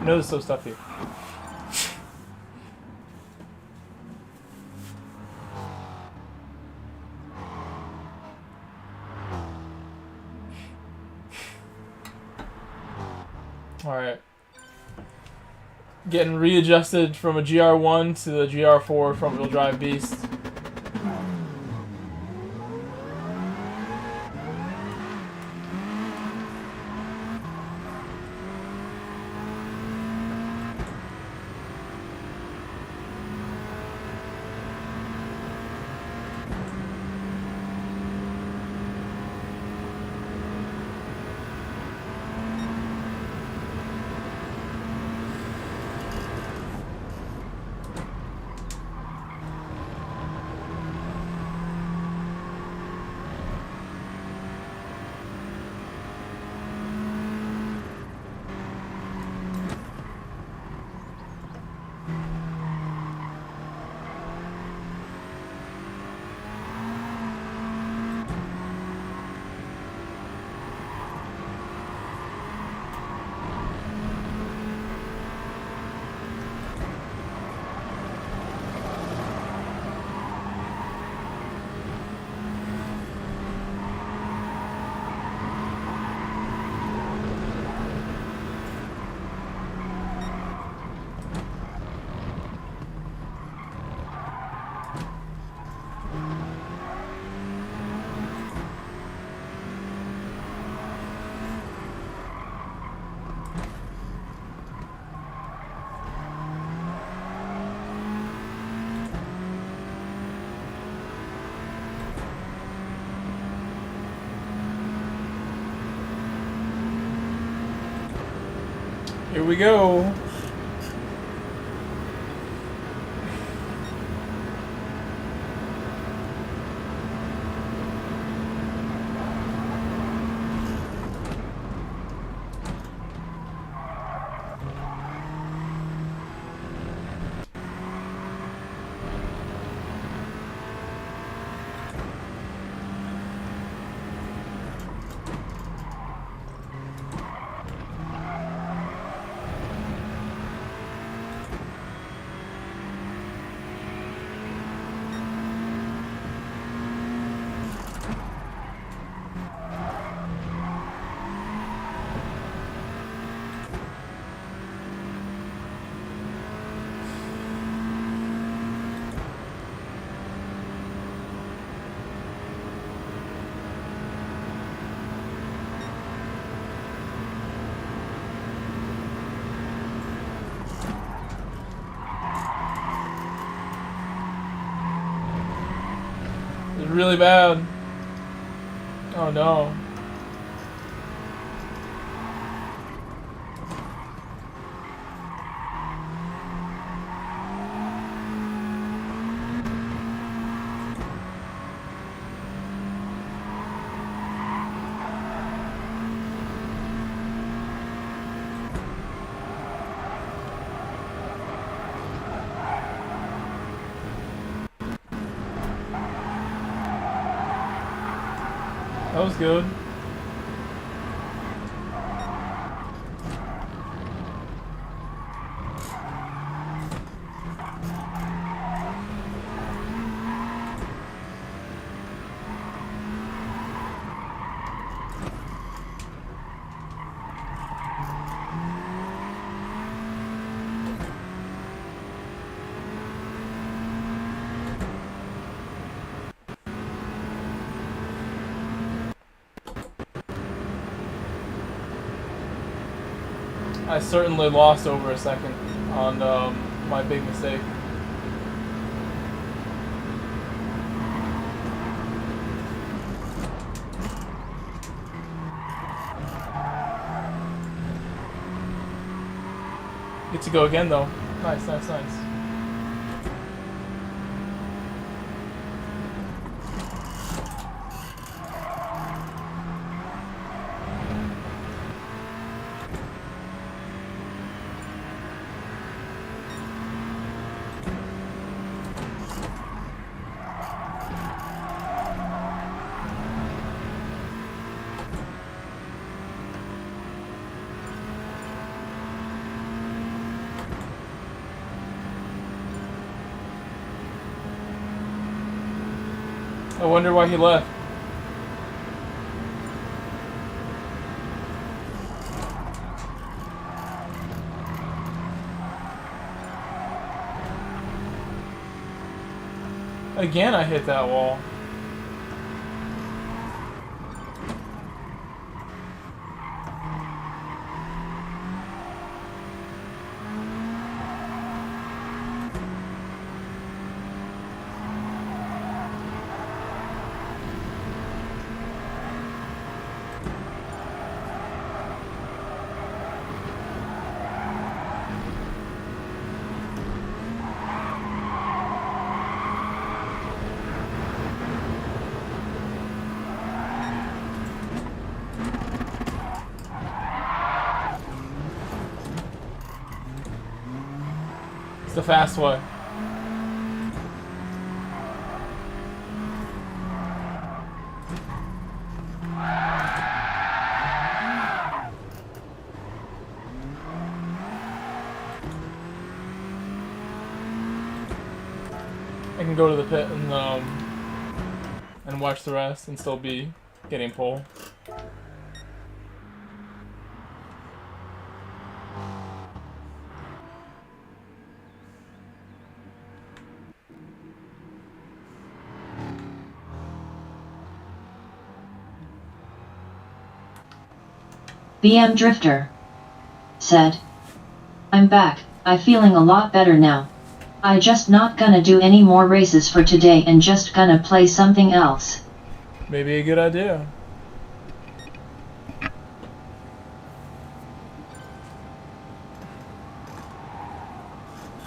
I know this is so stuffy. Alright. Getting readjusted from a Gr.1 to the Gr.4 front-wheel drive beast. Here we go. It's really bad. Oh no. That was good. I certainly lost over a second on my big mistake. Get to go again though. Nice, nice, nice. I wonder why he left. Again, I hit that wall. It's the fast way. I can go to the pit and watch the rest and still be getting pole. BM Drifter said, I'm back, I'm feeling a lot better now. I just not gonna do any more races for today and just gonna play something else. Maybe a good idea.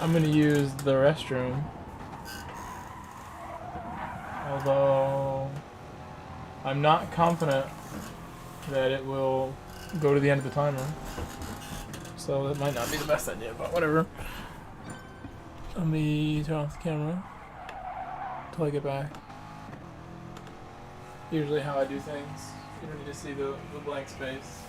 I'm gonna use the restroom. Although I'm not confident that it will go to the end of the timer. So that might not be the best idea, but whatever. Let me turn off the camera until I get back. Usually how I do things. You don't need to see the blank space.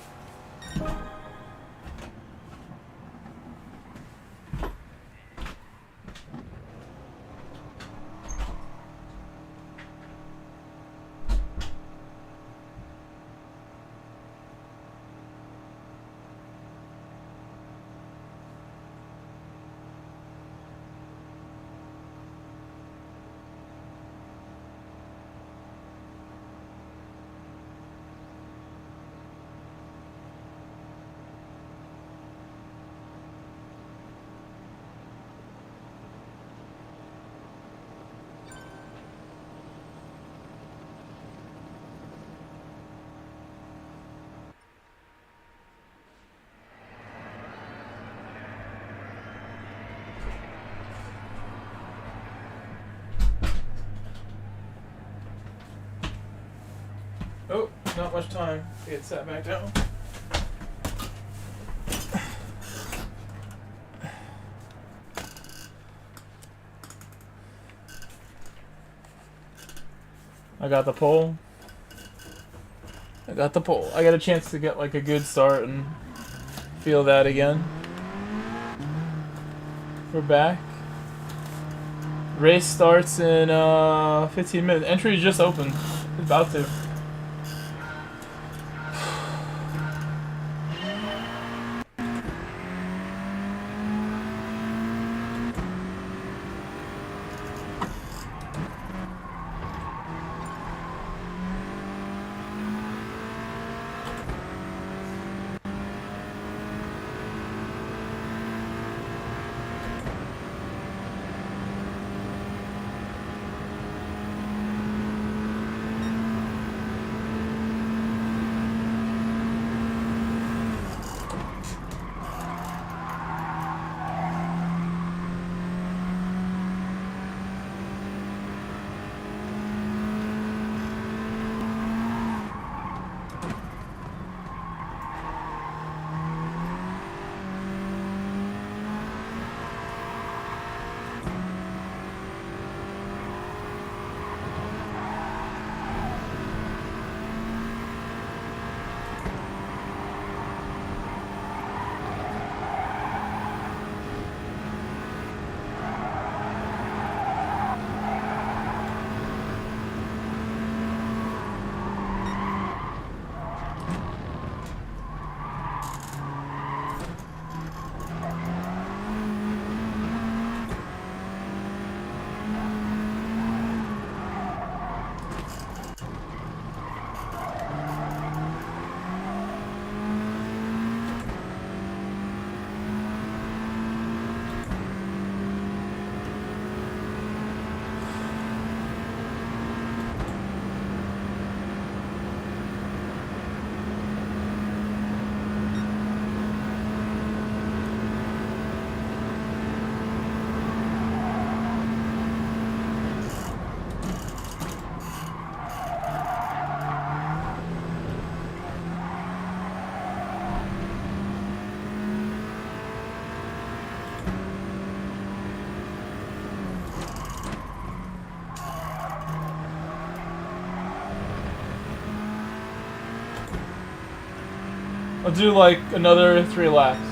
Oh, not much time to get sat back down. I got the pole. I got the pole. I got a chance to get like a good start and feel that again. We're back. Race starts in 15 minutes. Entry just opened. It's about to. I'll do like another 3 laps.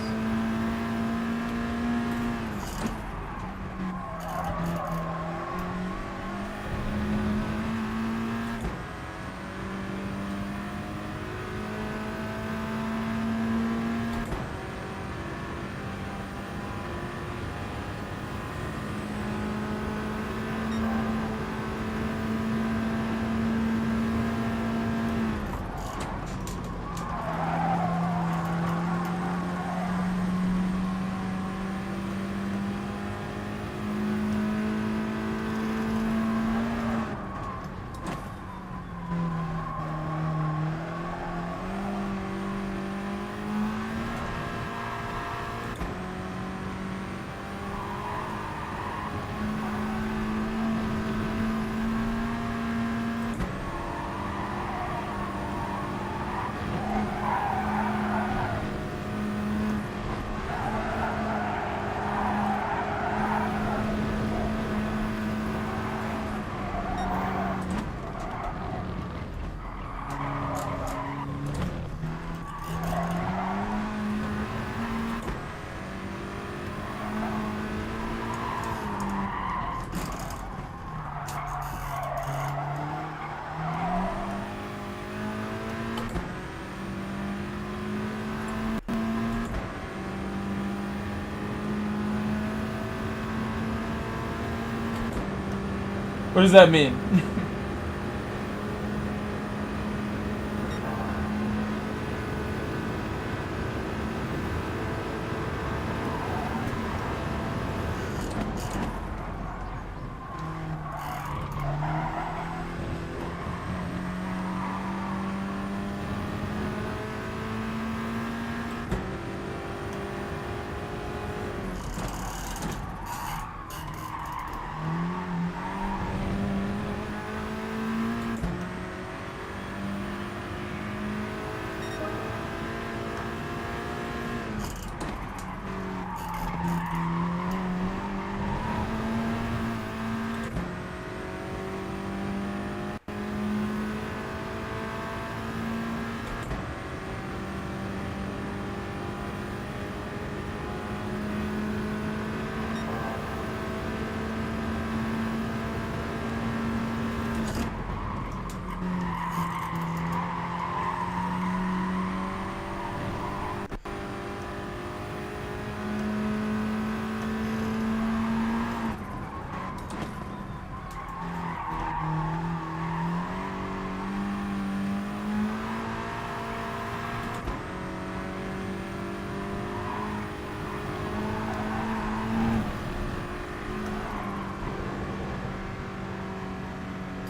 What does that mean?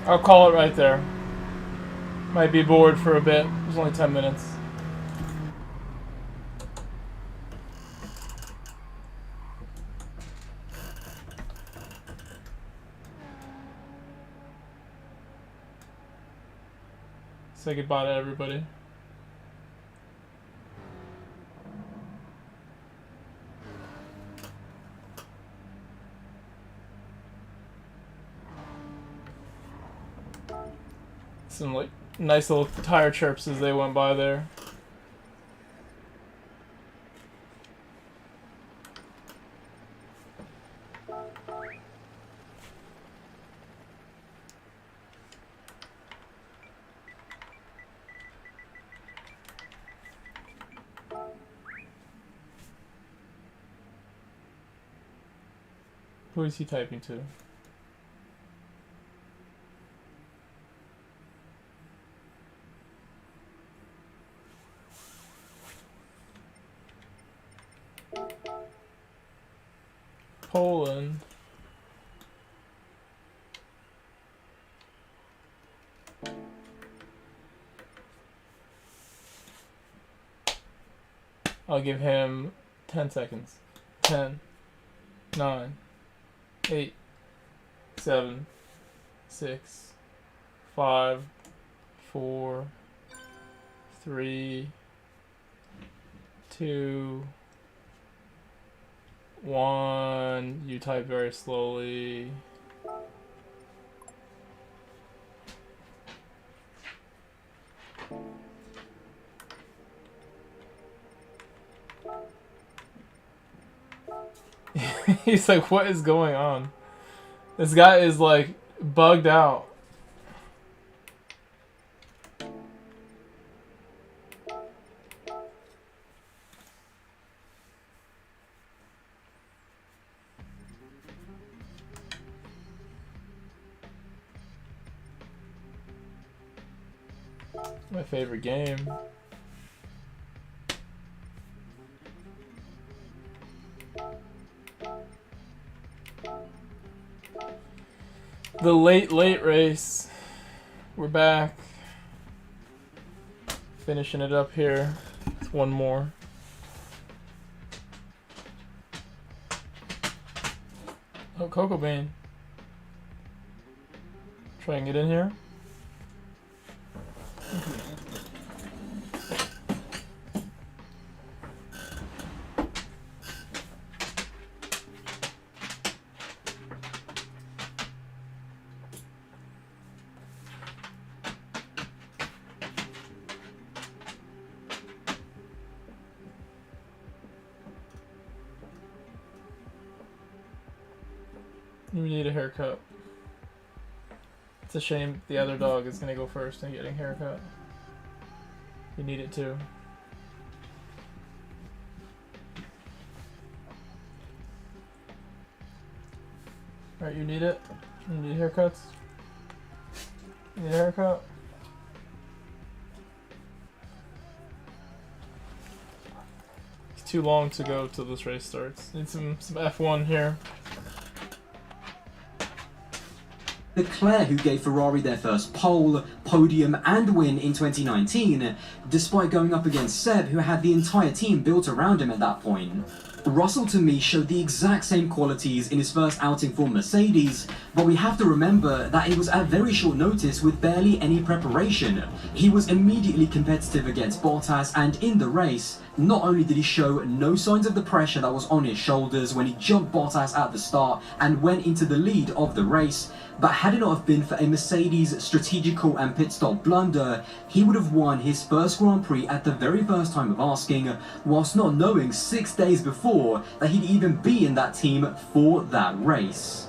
I'll call it right there. Might be bored for a bit. It was only 10 minutes. Say goodbye to everybody. Some like nice little tire chirps as they went by there. Who is he typing to? Poland. I'll give him 10 seconds. 10, 9, 8, 7, 6, 5, 4, 3, 2, 1. You type very slowly. He's like, what is going on? This guy is like bugged out. My favorite game. The late race. We're back. Finishing it up here. It's one more. Oh, Cocoa Bean. Try and get in here. You need a haircut. It's a shame the other dog is gonna go first and getting a haircut. You need it too. Alright, you need it? You need haircuts? You need a haircut? It's too long to go till this race starts. Need some F1 here. Leclerc, who gave Ferrari their first pole, podium and win in 2019, despite going up against Seb, who had the entire team built around him at that point. Russell, to me, showed the exact same qualities in his first outing for Mercedes, but we have to remember that it was at very short notice with barely any preparation. He was immediately competitive against Bottas, and in the race, not only did he show no signs of the pressure that was on his shoulders when he jumped Bottas at the start and went into the lead of the race, but had it not have been for a Mercedes strategical and pit stop blunder, he would have won his first Grand Prix at the very first time of asking, whilst not knowing 6 days before that he'd even be in that team for that race.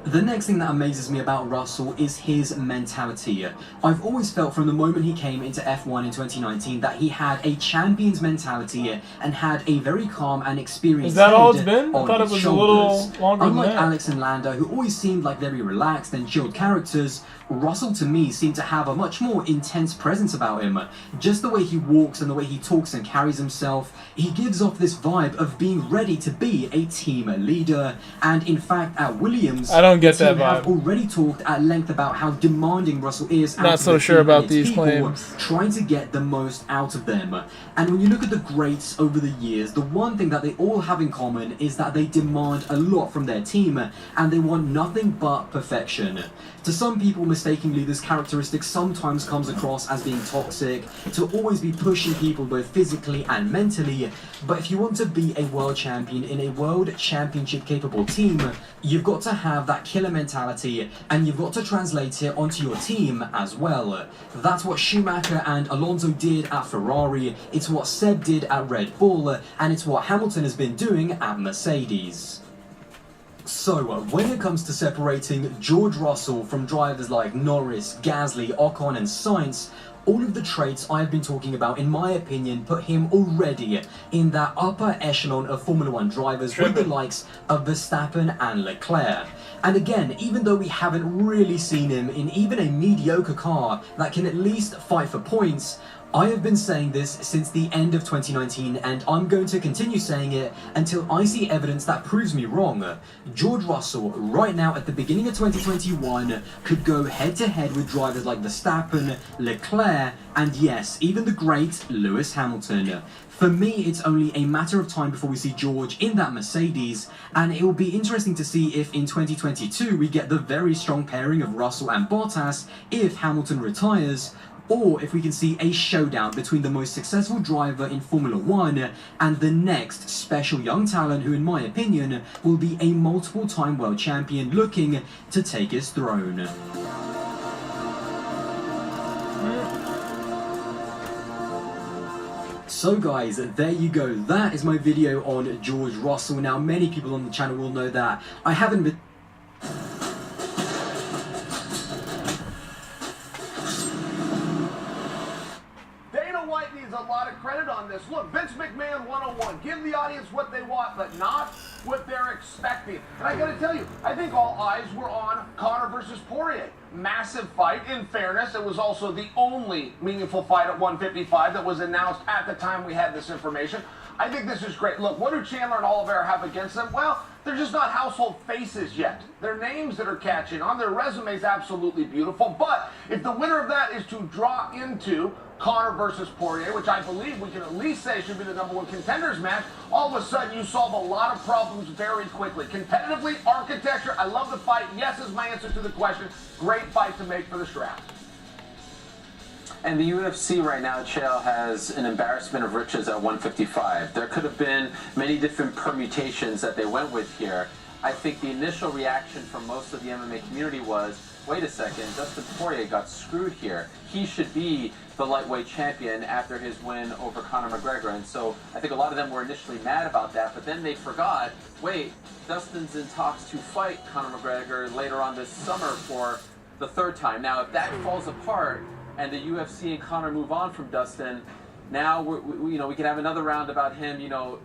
The next thing that amazes me about Russell is his mentality. I've always felt from the moment he came into F1 in 2019 that he had a champion's mentality and had a very calm and experienced Is that all it's head been? I on thought it his was shoulders. a little longer Unlike than that. Alex and Lando, who always seemed like very relaxed and chilled characters, Russell to me seemed to have a much more intense presence about him. Just the way he walks and the way he talks and carries himself, he gives off this vibe of being ready to be a team leader. And in fact, at Williams, I don't get the team that have vibe. already talked at length about how demanding Russell is. Not out so of the sure team about and its these people, claims. trying to get the most out of them. And when you look at the greats over the years, the one thing that they all have in common is that they demand a lot from their team, and they want nothing but perfection. To some people, mistakenly, this characteristic sometimes comes across as being toxic, to always be pushing people both physically and mentally, but if you want to be a world champion in a world championship capable team, you've got to have that killer mentality, and you've got to translate it onto your team as well. That's what Schumacher and Alonso did at Ferrari, it's what Seb did at Red Bull, and it's what Hamilton has been doing at Mercedes. So, when it comes to separating George Russell from drivers like Norris, Gasly, Ocon and Sainz, all of the traits I've been talking about, in my opinion, put him already in that upper echelon of Formula 1 drivers with the likes of Verstappen and Leclerc. And again, even though we haven't really seen him in even a mediocre car that can at least fight for points, I have been saying this since the end of 2019, and I'm going to continue saying it until I see evidence that proves me wrong. George Russell, right now at the beginning of 2021, could go head-to-head with drivers like Verstappen, Leclerc, and yes, even the great Lewis Hamilton. For me, it's only a matter of time before we see George in that Mercedes, and it will be interesting to see if in 2022 we get the very strong pairing of Russell and Bottas if Hamilton retires, or if we can see a showdown between the most successful driver in Formula 1 and the next special young talent who, in my opinion, will be a multiple-time world champion looking to take his throne. So So guys, there you go. That is my video on George Russell. Now, many people on the channel will know that I haven't been... Dana White needs a lot of credit on this. Look, Vince McMahon 101. Give the audience what they want, but not what they're expecting. And I gotta tell you, I think all eyes were on Conor versus Poirier. Massive fight. In fairness, it was also the only meaningful fight at 155 that was announced at the time we had this information. I think this is great. Look, what do Chandler and Oliveira have against them? Well, they're just not household faces yet. They're names that are catching on. Their resume's absolutely beautiful. But if the winner of that is to draw into Conor versus Poirier, which I believe we can at least say should be the #1 contenders match, all of a sudden you solve a lot of problems very quickly. Competitively, architecture, I love the fight. Yes is my answer to the question. Great fight to make for the strap. And the UFC right now, Chael, has an embarrassment of riches at 155. There could have been many different permutations that they went with here. I think the initial reaction from most of the MMA community was, wait a second, Dustin Poirier got screwed here. He should be the lightweight champion after his win over Conor McGregor. And so I think a lot of them were initially mad about that, but then they forgot, wait, Dustin's in talks to fight Conor McGregor later on this summer for the 3rd time. Now, if that falls apart and the UFC and Conor move on from Dustin, now we can have another round about him,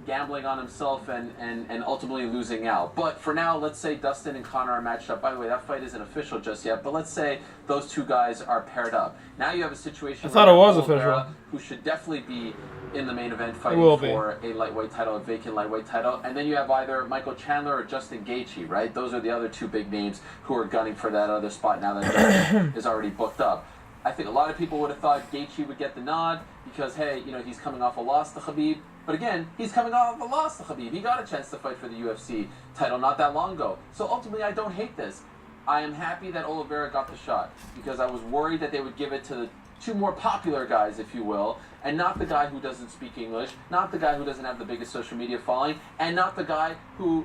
gambling on himself and ultimately losing out. But for now, let's say Dustin and Conor are matched up. By the way, that fight isn't official just yet, but let's say those two guys are paired up. Now you have a situation I thought it was official. Who should definitely be in the main event fighting for a lightweight title, a vacant lightweight title. And then you have either Michael Chandler or Justin Gaethje, right? Those are the other two big names who are gunning for that other spot now that Justin is already booked up. I think a lot of people would have thought Gaethje would get the nod because, hey, he's coming off a loss to Khabib. But again, he's coming off a loss to Khabib. He got a chance to fight for the UFC title not that long ago. So ultimately, I don't hate this. I am happy that Oliveira got the shot because I was worried that they would give it to the two more popular guys, if you will, and not the guy who doesn't speak English, not the guy who doesn't have the biggest social media following, and not the guy who,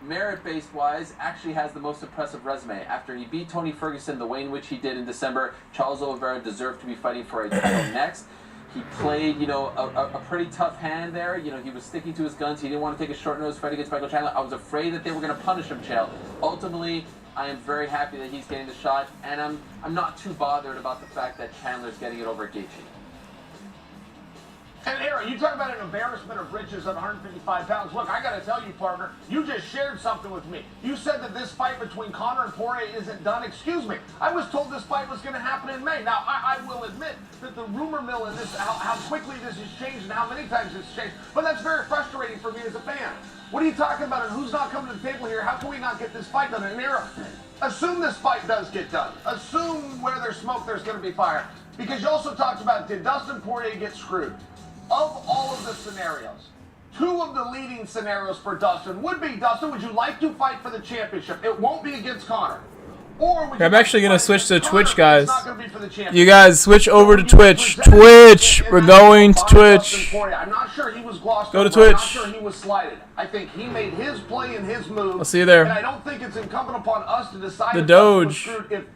merit-based wise, actually has the most impressive resume. After he beat Tony Ferguson the way in which he did in December, Charles Oliveira deserved to be fighting for a title next. He played, a pretty tough hand there. He was sticking to his guns. He didn't want to take a short-nosed fight against Michael Chandler. I was afraid that they were going to punish him, Chael. Ultimately, I am very happy that he's getting the shot, and I'm not too bothered about the fact that Chandler's getting it over Gaethje. And Aaron, you talk about an embarrassment of riches at 155 pounds. Look, I got to tell you, partner, you just shared something with me. You said that this fight between Conor and Poirier isn't done. Excuse me. I was told this fight was going to happen in May. Now, I will admit that the rumor mill in this, how quickly this has changed and how many times it's changed, but that's very frustrating for me as a fan. What are you talking about and who's not coming to the table here? How can we not get this fight done? And Aaron, assume this fight does get done. Assume where there's smoke, there's going to be fire. Because you also talked about, did Dustin Poirier get screwed? Of all of the scenarios, 2 of the leading scenarios for Dustin would be, Dustin, would you like to fight for the championship? It won't be against Conor. Or would I'm actually going to switch to Twitch, guys. It's not going to be for the championship. You guys, switch over to Twitch. Twitch! We're going to Twitch. I'm not sure he was glossed Go to over. I'm not Twitch. sure he was slighted. I think he made his play and his move. I'll see you there. And I don't think it's incumbent upon us to decide The if Dustin was Doge. screwed if